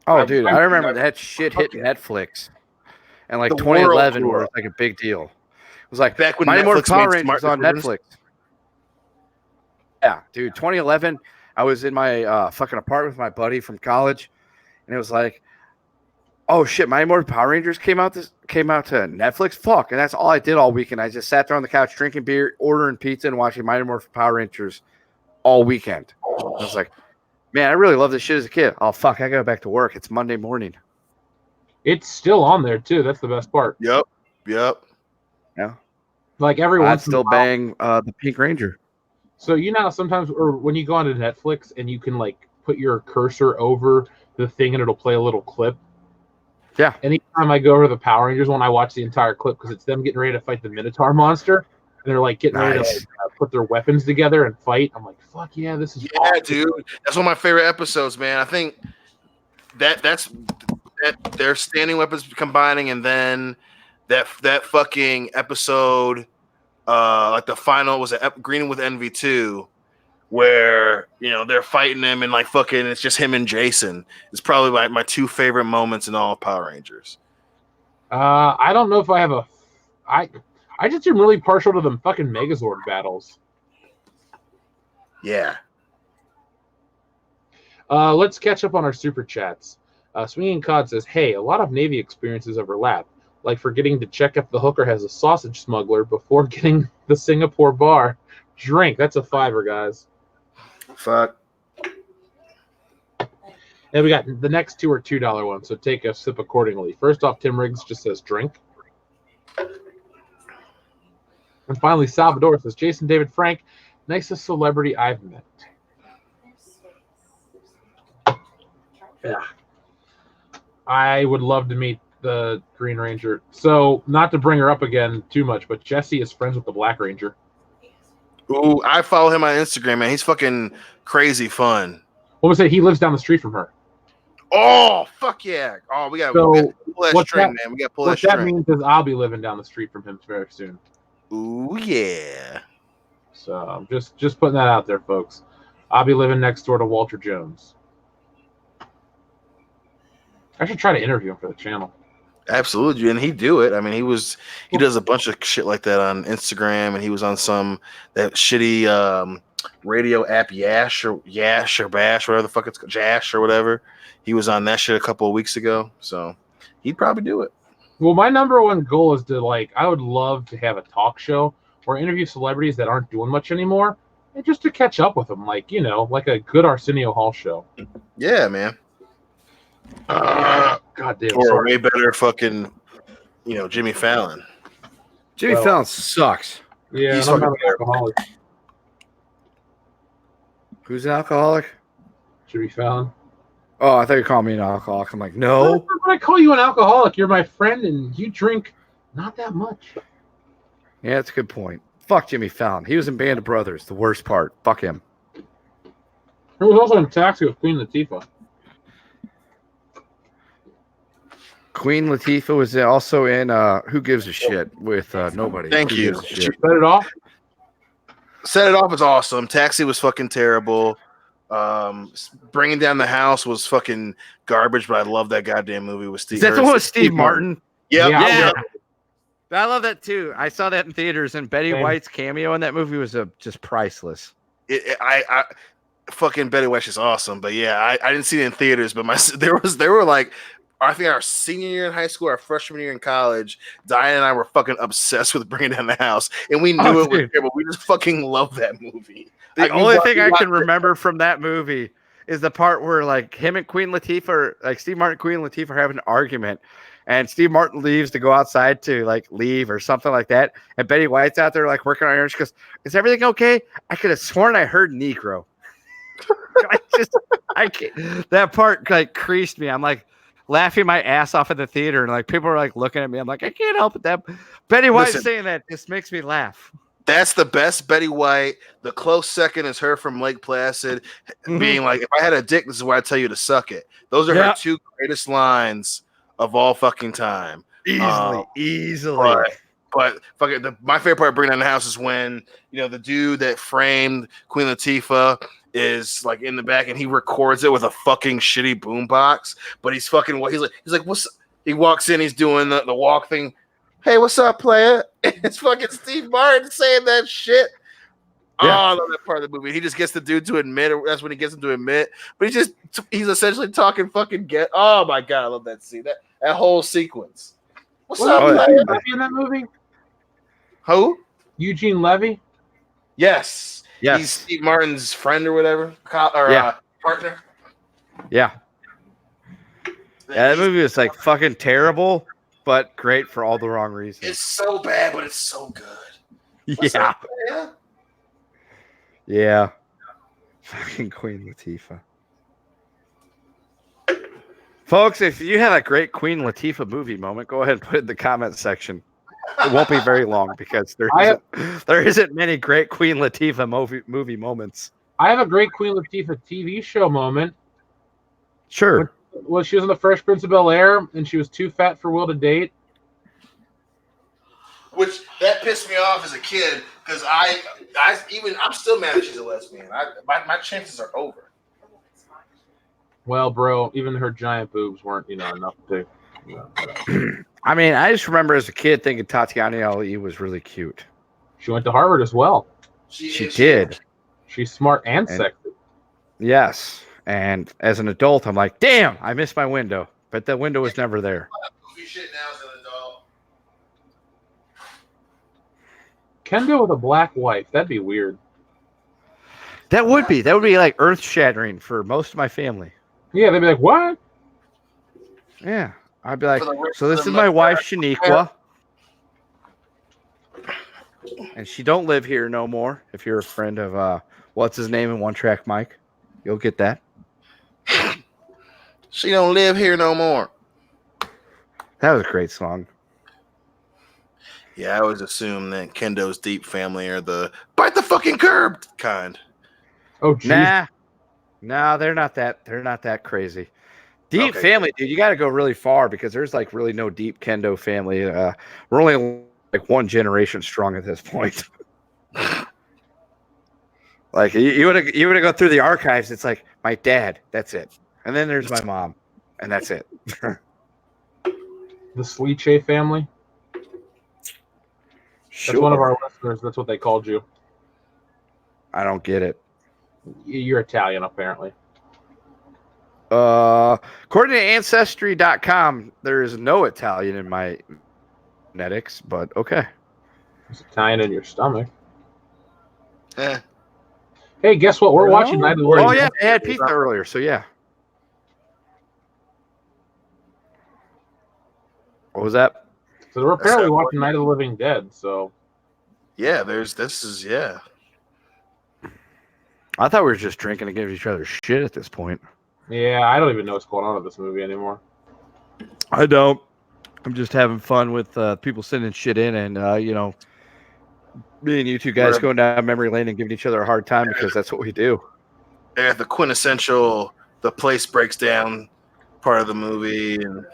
Oh, dude, I remember that shit hit Netflix, and like The 2011 world was like a big deal. It was like back when Mighty Morphin Netflix Power made Rangers smart was on decisions. Netflix. Yeah, dude, 2011. I was in my fucking apartment with my buddy from college, and it was like, oh shit, Mighty Morphin Power Rangers came out to Netflix. Fuck, and that's all I did all weekend. I just sat there on the couch drinking beer, ordering pizza, and watching Mighty Morphin Power Rangers all weekend. I was like, man, I really love this shit as a kid. Oh fuck, I gotta go back to work. It's Monday morning. It's still on there too. That's the best part. Yep. Like every I'd once in a still while. bang the Pink Ranger. So you know how sometimes, or when you go onto Netflix and you can like put your cursor over the thing and it'll play a little clip. Yeah. Anytime I go over the Power Rangers one, I watch the entire clip because it's them getting ready to fight the Minotaur monster, and they're like getting ready to Nice. like, put their weapons together and fight. I'm like, fuck yeah, this is Yeah, awesome. dude, that's one of my favorite episodes, man. I think that's their standing weapons combining, and then that fucking episode, like the final was Green with Envy 2, where they're fighting him and like fucking it's just him and Jason. It's probably like my 2 favorite moments in all of Power Rangers. I don't know if I have I just am really partial to them fucking Megazord battles. Yeah. Let's catch up on our super chats. Swinging Cod says, hey, a lot of Navy experiences overlap, like forgetting to check if the hooker has a sausage smuggler before getting the Singapore bar drink. That's a $5, guys. Fuck. And we got the next 2 are $2 ones, so take a sip accordingly. First off, Tim Riggs just says drink. And finally, Salvador says, Jason David Frank, nicest celebrity I've met. Yeah. I would love to meet the Green Ranger. So, not to bring her up again too much, but Jesse is friends with the Black Ranger. Ooh, I follow him on Instagram, man. He's fucking crazy fun. What was it? He lives down the street from her. Oh, fuck yeah. Oh, we got So, to pull that what's string, that- man. We got to pull that What that string. means is I'll be living down the street from him very soon. Ooh, yeah. So I'm just putting that out there, folks. I'll be living next door to Walter Jones. I should try to interview him for the channel. Absolutely, and he do it. I mean, he does a bunch of shit like that on Instagram, and he was on that shitty radio app Yash or Bash, whatever the fuck it's called, Jash or whatever. He was on that shit a couple of weeks ago, so he'd probably do it. Well, my number one goal is to I would love to have a talk show or interview celebrities that aren't doing much anymore, and just to catch up with them, like a good Arsenio Hall show. Yeah, man. God damn. Or a Sorry. way better fucking, Jimmy Fallon. Jimmy Well- Fallon sucks. Yeah, He's I'm fucking not an alcoholic. Who's an alcoholic? Jimmy Fallon. Oh, I thought you called me an alcoholic. I'm like, no. When I call you an alcoholic, you're my friend, and you drink not that much. Yeah, that's a good point. Fuck Jimmy Fallon. He was in Band of Brothers. The worst part. Fuck him. He was also in Taxi with Queen Latifah. Queen Latifah was also in Who Gives a Shit with nobody. Thank Who you. Gives a Shit. Set it off. Set It Off is awesome. Taxi was fucking terrible. Bringing Down the House was fucking garbage, but I love that goddamn movie with Steve. Is that the one with Steve Martin? Yep. Yeah, Yeah. I love that too. I saw that in theaters, and Betty Same. White's cameo in that movie was just priceless. I fucking Betty White is awesome, but yeah, I didn't see it in theaters, but there were like I think our senior year in high school, our freshman year in college, Diane and I were fucking obsessed with Bringing Down the House, and we knew it was dude. there, but we just fucking loved that movie. The Like, we only wa- thing we I watched can remember from that movie is the part where like him and Queen Latifah, like Steve Martin and Queen Latifah, are having an argument, and Steve Martin leaves to go outside to like leave or something like that, and Betty White's out there like working on her. She goes, "Is everything okay?" I could have sworn I heard Negro. I can't, that part like creased me. I'm like laughing my ass off at the theater, and like people are like looking at me. I'm like, I can't help it. That Betty White Listen. saying that just makes me laugh. That's the best Betty White. The close second is her from Lake Placid being like, if I had a dick, this is why I tell you to suck it. Those are Yeah. her two greatest lines of all fucking time. Easily. But fucking my favorite part of Bringing Down the House is when, you know, the dude that framed Queen Latifah is like in the back and he records it with a fucking shitty boombox. But he's like, what's, he walks in, he's doing the walk thing. Hey, what's up, player? It's fucking Steve Martin saying that shit. Yeah. Oh, I love that part of the movie. He just gets the dude to admit, or that's when he gets him to admit. But he's essentially talking fucking get. Oh my god, I love that scene. That whole sequence. What's up, Was player? Eugene Levy in that movie? Who? Eugene Levy? Yes. Yes. He's Steve Martin's friend or whatever, partner. Yeah. Yeah, that movie was like fucking terrible, but great for all the wrong reasons. It's so bad, but it's so good. What's Yeah. up, player? Yeah. Fucking Queen Latifah. Folks, if you had a great Queen Latifah movie moment, go ahead and put it in the comment section. It won't be very long because there isn't many great Queen Latifah movie moments. I have a great Queen Latifah TV show moment. Sure. Well, she was in the Fresh Prince of Bel-Air, and she was too fat for Will to date. Which that pissed me off as a kid because I'm still mad that she's a lesbian. My chances are over. Well, bro, even her giant boobs weren't, enough to. I mean, I just remember as a kid thinking Tatiana Ali was really cute. She went to Harvard as well. She did. She's smart and sexy. Yes. And as an adult, I'm like, damn, I missed my window. But the window was never there. Goofy shit now as an adult. Kendo with a black wife. That'd be weird. That would be like earth shattering for most of my family. Yeah, they'd be like, what? Yeah. I'd be like, For the rest so of this the is my month, wife, Shaniqua. And she don't live here no more. If you're a friend of what's his name in One Track Mike, you'll get that. She don't live here no more. That was a great song. Yeah, I always assume that Kendo's deep family are the bite the fucking curb kind. Oh, geez. Nah, they're not that crazy. Deep Okay. family, dude. You got to go really far because there's like really no deep Kendo family. We're only like one generation strong at this point. Like you would have go through the archives. It's like my dad. That's it. And then there's my mom, and that's it. The Sweet family. That's one of our listeners. That's what they called you. I don't get it. You're Italian, apparently. According to Ancestry.com, there is no Italian in my genetics, but okay. It's Italian in your stomach. Eh. Hey, guess what? We're watching Night of the Living Oh, yeah. Dead. They had pizza earlier, so yeah. What was that? So we're apparently That's watching Night of the Living Dead. So Yeah, I thought we were just drinking to give each other shit at this point. yeah, I don't even know what's going on with this movie anymore. I don't. I'm just having fun with people sending shit in and, me and you two guys going down memory lane and giving each other a hard time because that's what we do. They're the quintessential the place breaks down part of the movie and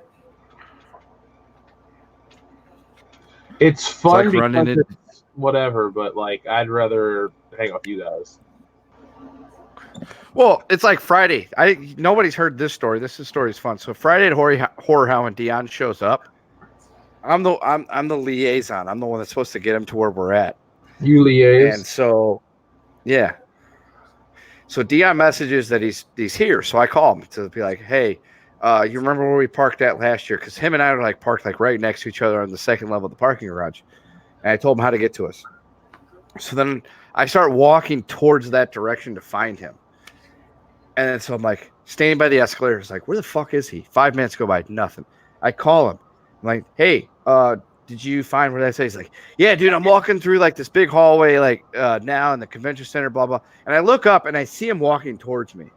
It's fun like running because it's whatever, but like I'd rather hang out with you guys. Well, it's like Friday. Nobody's heard this story. This story is fun. So Friday at Horror How when Dion shows up, I'm the liaison. I'm the one that's supposed to get him to where we're at. You liaise. And so, yeah. So Dion messages that he's here. So I call him to be like, hey, You remember where we parked at last year? Because him and I were like parked like right next to each other on the second level of the parking garage. And I told him how to get to us. So then I start walking towards that direction to find him. And then so I'm like standing by the escalator. It's like, where the fuck is he? 5 minutes go by, nothing. I call him. I'm like, hey, did you find where that say? He's like, yeah, dude, I'm walking through like this big hallway, like now in the convention center, blah, blah. And I look up and I see him walking towards me.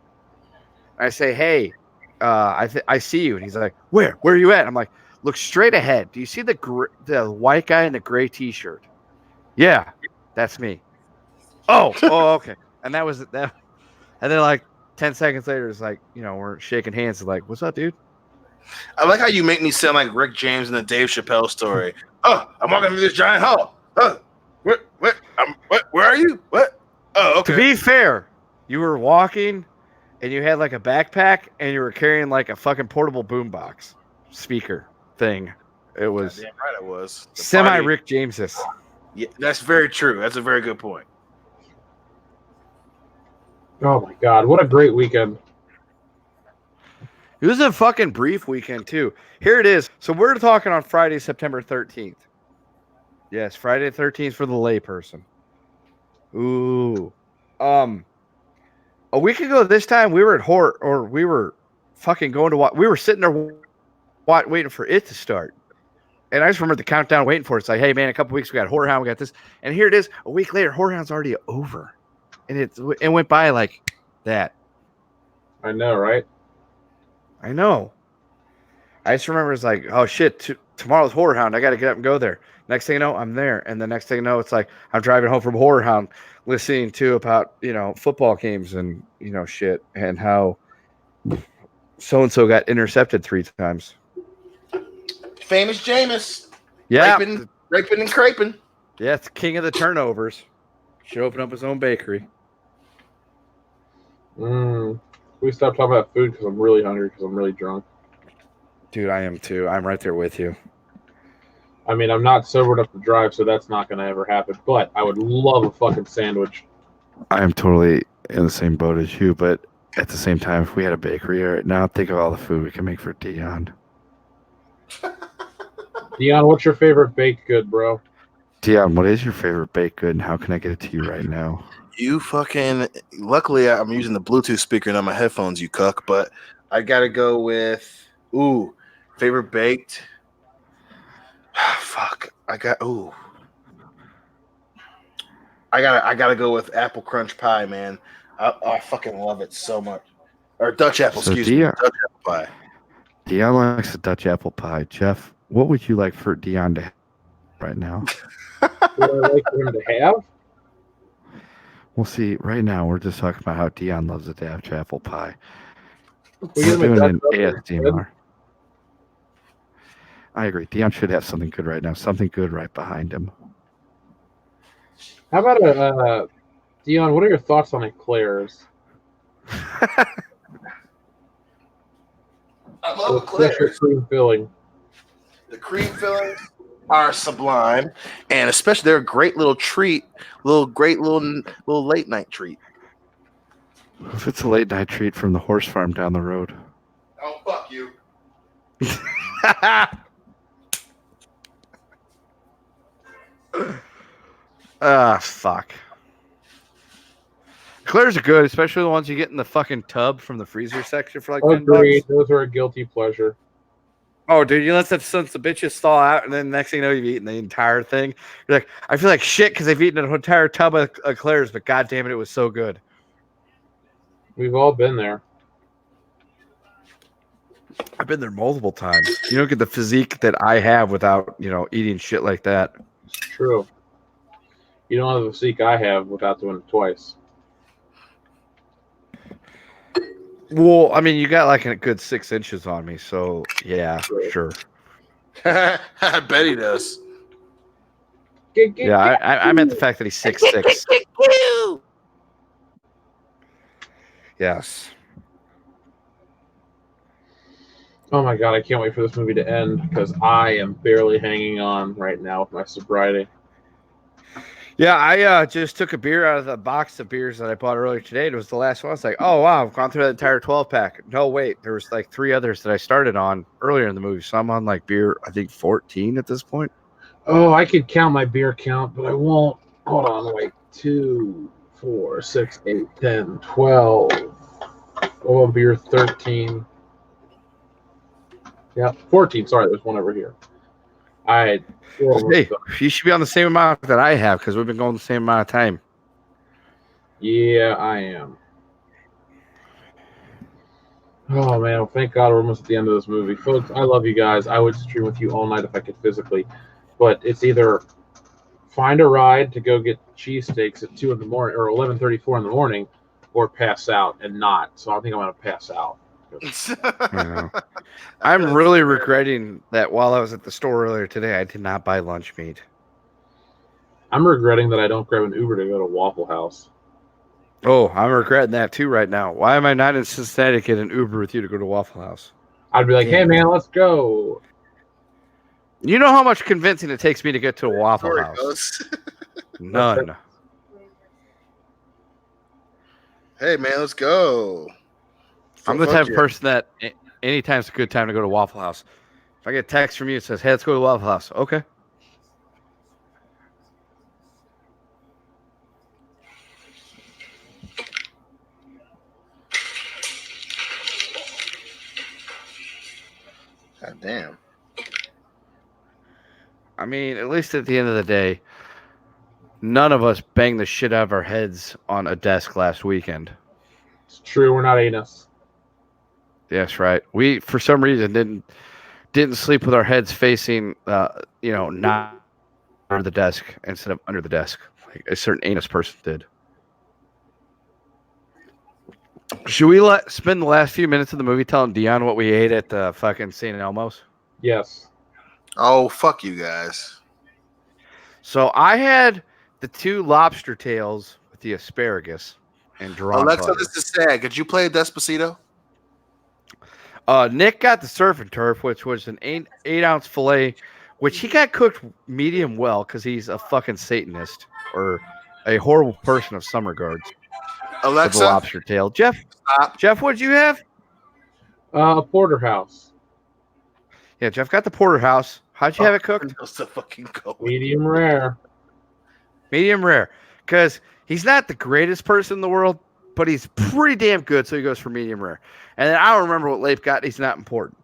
I say, hey, I see you. And he's like, where are you at? I'm like, look straight ahead. Do you see the white guy in the gray t-shirt? Yeah, that's me. Oh, okay. And that was that. And then like 10 seconds later, it's like, we're shaking hands. It's like, what's up, dude? I like how you make me sound like Rick James in the Dave Chappelle story. Oh, I'm walking through this giant hall. Oh, where are you? What? Oh, okay. To be fair, you were walking and you had like a backpack and you were carrying like a fucking portable boombox speaker thing. It was damn right it was. semi Rick James-is. Yeah, that's very true. That's a very good point. Oh my God, what a great weekend. It was a fucking brief weekend too. Here it is. So we're talking on Friday, September 13th. Yes, Friday the 13th for the layperson. Ooh. A week ago this time we were at Hort, or we were fucking going to watch. We were sitting there waiting for it to start. And I just remember the countdown waiting for it. It's like, hey man, a couple weeks we got Horrorhound, we got this. And here it is. A week later, Horrorhound's already over. And it went by like that. I know, right? I know. I just remember it's like, oh shit, tomorrow's Horrorhound. I got to get up and go there. Next thing you know, I'm there. And the next thing you know, it's like I'm driving home from Horrorhound, listening to about, football games and, shit, and how so-and-so got intercepted 3 times. Famous Jameis. Yeah. Raping and craping. Yeah, it's king of the turnovers. Should open up his own bakery. We stopped talking about food because I'm really hungry because I'm really drunk. Dude, I am too. I'm right there with you. I mean, I'm not sober enough to drive, so that's not going to ever happen. But I would love a fucking sandwich. I am totally in the same boat as you, but at the same time, if we had a bakery right now, think of all the food we can make for Dion. Dion, what's your favorite baked good, bro? Dion, what is your favorite baked good, and how can I get it to you right now? You fucking. Luckily, I'm using the Bluetooth speaker, not my headphones, you cuck. But I gotta go with favorite baked. Fuck. I gotta go with apple crunch pie, man. I fucking love it so much. Or Dutch apple, excuse me. Dutch apple pie. Dion likes a Dutch apple pie. Jeff, what would you like for Dion to have right now? What would I like for him to have? We'll see. Right now, we're just talking about how Dion loves a Dutch apple pie. We're We're doing doing an Dutch ASMR. I agree. Dion should have something good right now. Something good right behind him. How about Dion? What are your thoughts on eclairs? I love With special cream filling. The cream fillings are sublime, and especially they're a great little treat, great little late night treat. If it's a late night treat from the horse farm down the road. Oh, fuck you. Fuck. Eclairs are good, especially the ones you get in the fucking tub from the freezer section for like $10. Agreed. Those are a guilty pleasure. Oh, dude, you let that sons of bitches thaw out, and then next thing you know, you've eaten the entire thing. You're like, I feel like shit because I've eaten an entire tub of eclairs, but god damn it, it was so good. We've all been there. I've been there multiple times. You don't get the physique that I have without, eating shit like that. It's true. You don't have the physique I have without doing it twice. Well, I mean, you got like a good 6 inches on me, so yeah, sure. I bet he does. Yeah, I meant the fact that he's 6'6". Yes. Oh my god, I can't wait for this movie to end because I am barely hanging on right now with my sobriety. Yeah, I just took a beer out of the box of beers that I bought earlier today. It was the last one. It's like, oh wow, I've gone through that entire 12 pack. No, wait, there was like 3 others that I started on earlier in the movie. So I'm on like beer, I think 14 at this point. Oh, I could count my beer count, but I won't. Hold on, wait. 2, 4, 6, 8, 10, 12. Oh, beer 13. Yeah, 14. Sorry, there's one over here. I had 4 Hey, you should be on the same amount that I have because we've been going the same amount of time. Yeah, I am. Oh man, well, thank God we're almost at the end of this movie. Folks, I love you guys. I would stream with you all night if I could physically. But it's either find a ride to go get cheesesteaks at 2 in the morning or 11:34 in the morning, or pass out and not. So I think I'm gonna pass out. know. I'm really regretting that while I was at the store earlier today, I did not buy lunch meat. I'm regretting that I don't grab an Uber to go to Waffle House. Oh, I'm regretting that too right now. Why am I not in Cincinnati to get an Uber with you to go to Waffle House? I'd be like, hey Damn. man, let's go. You know how much convincing it takes me to get to a Waffle There it House? goes. None. Hey man, let's go. I'm the Fuck type of yeah. person that anytime's a good time to go to Waffle House. If I get a text from you that says, hey, let's go to Waffle House. Okay. God damn. I mean, at least at the end of the day, none of us banged the shit out of our heads on a desk last weekend. It's true, we're not anus. Yes, right. We, for some reason, didn't sleep with our heads facing, not under the desk instead of under the desk, like a certain anus person did. Should we spend the last few minutes of the movie telling Dion what we ate at the fucking St. Elmo's? Yes. Oh, fuck you guys. So I had the 2 lobster tails with the asparagus and drawn Alexa, butter. this is sad. Could you play Despacito? Nick got the surf and turf, which was an 8-ounce fillet, which he got cooked medium well because he's a fucking Satanist or a horrible person of some regards. The Alexa, lobster tail. Jeff, stop. what'd you have? Porterhouse. Yeah, Jeff got the porterhouse. How'd you have it cooked? Goes to fucking go. Medium rare. Medium rare. Because he's not the greatest person in the world, but he's pretty damn good, so he goes for medium rare. And then I don't remember what Leif got. He's not important.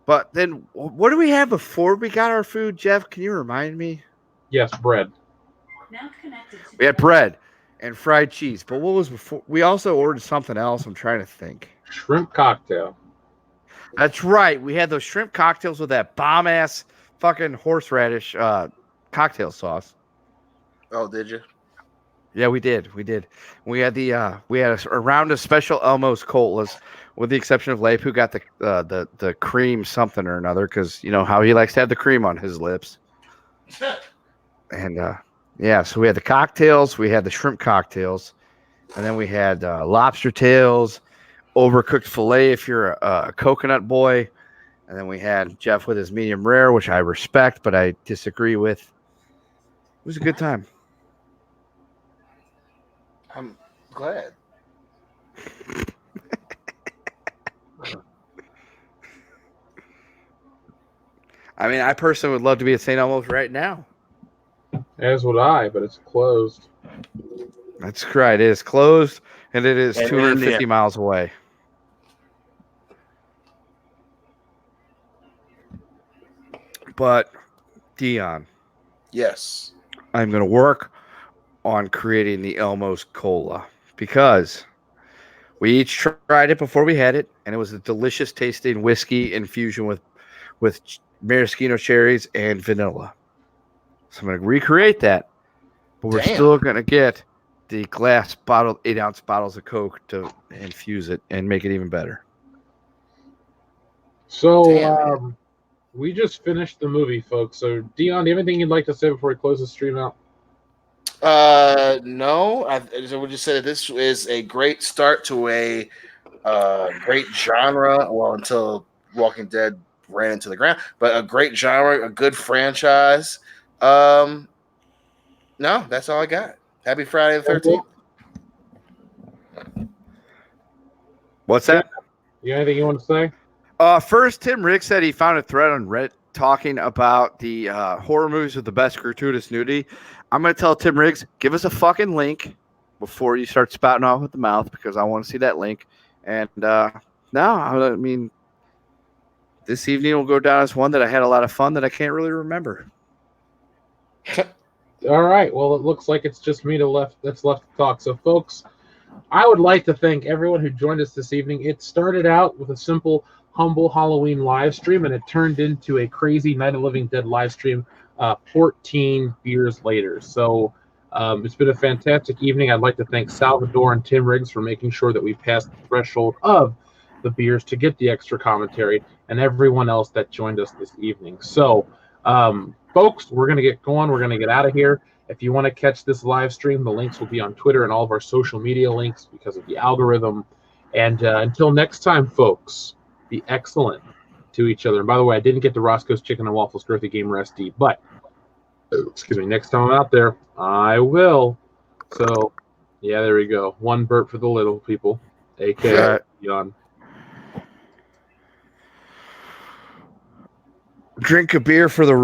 But then what do we have before we got our food, Jeff? Can you remind me? Yes, bread. We had bread and fried cheese. But what was before? We also ordered something else. I'm trying to think. Shrimp cocktail. That's right. We had those shrimp cocktails with that bomb-ass fucking horseradish cocktail sauce. Oh, did you? Yeah, we did. We had a round of special Elmo's Colas, with the exception of Leif, who got the cream something or another, because you know how he likes to have the cream on his lips. And so we had the cocktails, we had the shrimp cocktails, and then we had lobster tails, overcooked filet if you're a coconut boy, and then we had Jeff with his medium rare, which I respect, but I disagree with. It was a good time. I'm glad. I mean, I personally would love to be at St. Elmo's right now. As would I, but it's closed. That's right. It is closed, and it is And 250 miles away. But, Dion, Yes. I'm going to work on creating the Elmo's Cola because we each tried it before we had it, and it was a delicious tasting whiskey infusion with maraschino cherries and vanilla. So I'm going to recreate that, but we're Damn. still going to get the glass bottle, 8-ounce bottles of Coke to infuse it and make it even better. So, Damn, we just finished the movie, folks. So, Dion, do you have anything you'd like to say before we close the stream out? No. I would just say that this is a great start to a great genre. Well, until Walking Dead ran into the ground, but a great genre, a good franchise. No, that's all I got. Happy Friday the 13th. What's that? You got anything you want to say? First, Tim Riggs said he found a thread on Reddit talking about the horror movies with the best gratuitous nudity. I'm going to tell Tim Riggs, give us a fucking link before you start spouting off with the mouth because I want to see that link. And no, I mean, this evening will go down as one that I had a lot of fun that I can't really remember. All right. Well, it looks like it's just me that's left to talk. So, folks, I would like to thank everyone who joined us this evening. It started out with a simple, humble Halloween live stream, and it turned into a crazy Night of the Living Dead live stream 14 years later. So it's been a fantastic evening. I'd like to thank Salvador and Tim Riggs for making sure that we passed the threshold of the beers to get the extra commentary, and everyone else that joined us this evening. So, folks, we're going to get going. We're going to get out of here. If you want to catch this live stream, the links will be on Twitter and all of our social media links because of the algorithm. And until next time, folks, be excellent to each other. And by the way, I didn't get to Roscoe's Chicken and Waffles Girthy Gamer SD, but excuse me, next time I'm out there, I will. So, yeah, there we go. One burp for the little people, a.k.a. Yawn. Drink a beer for the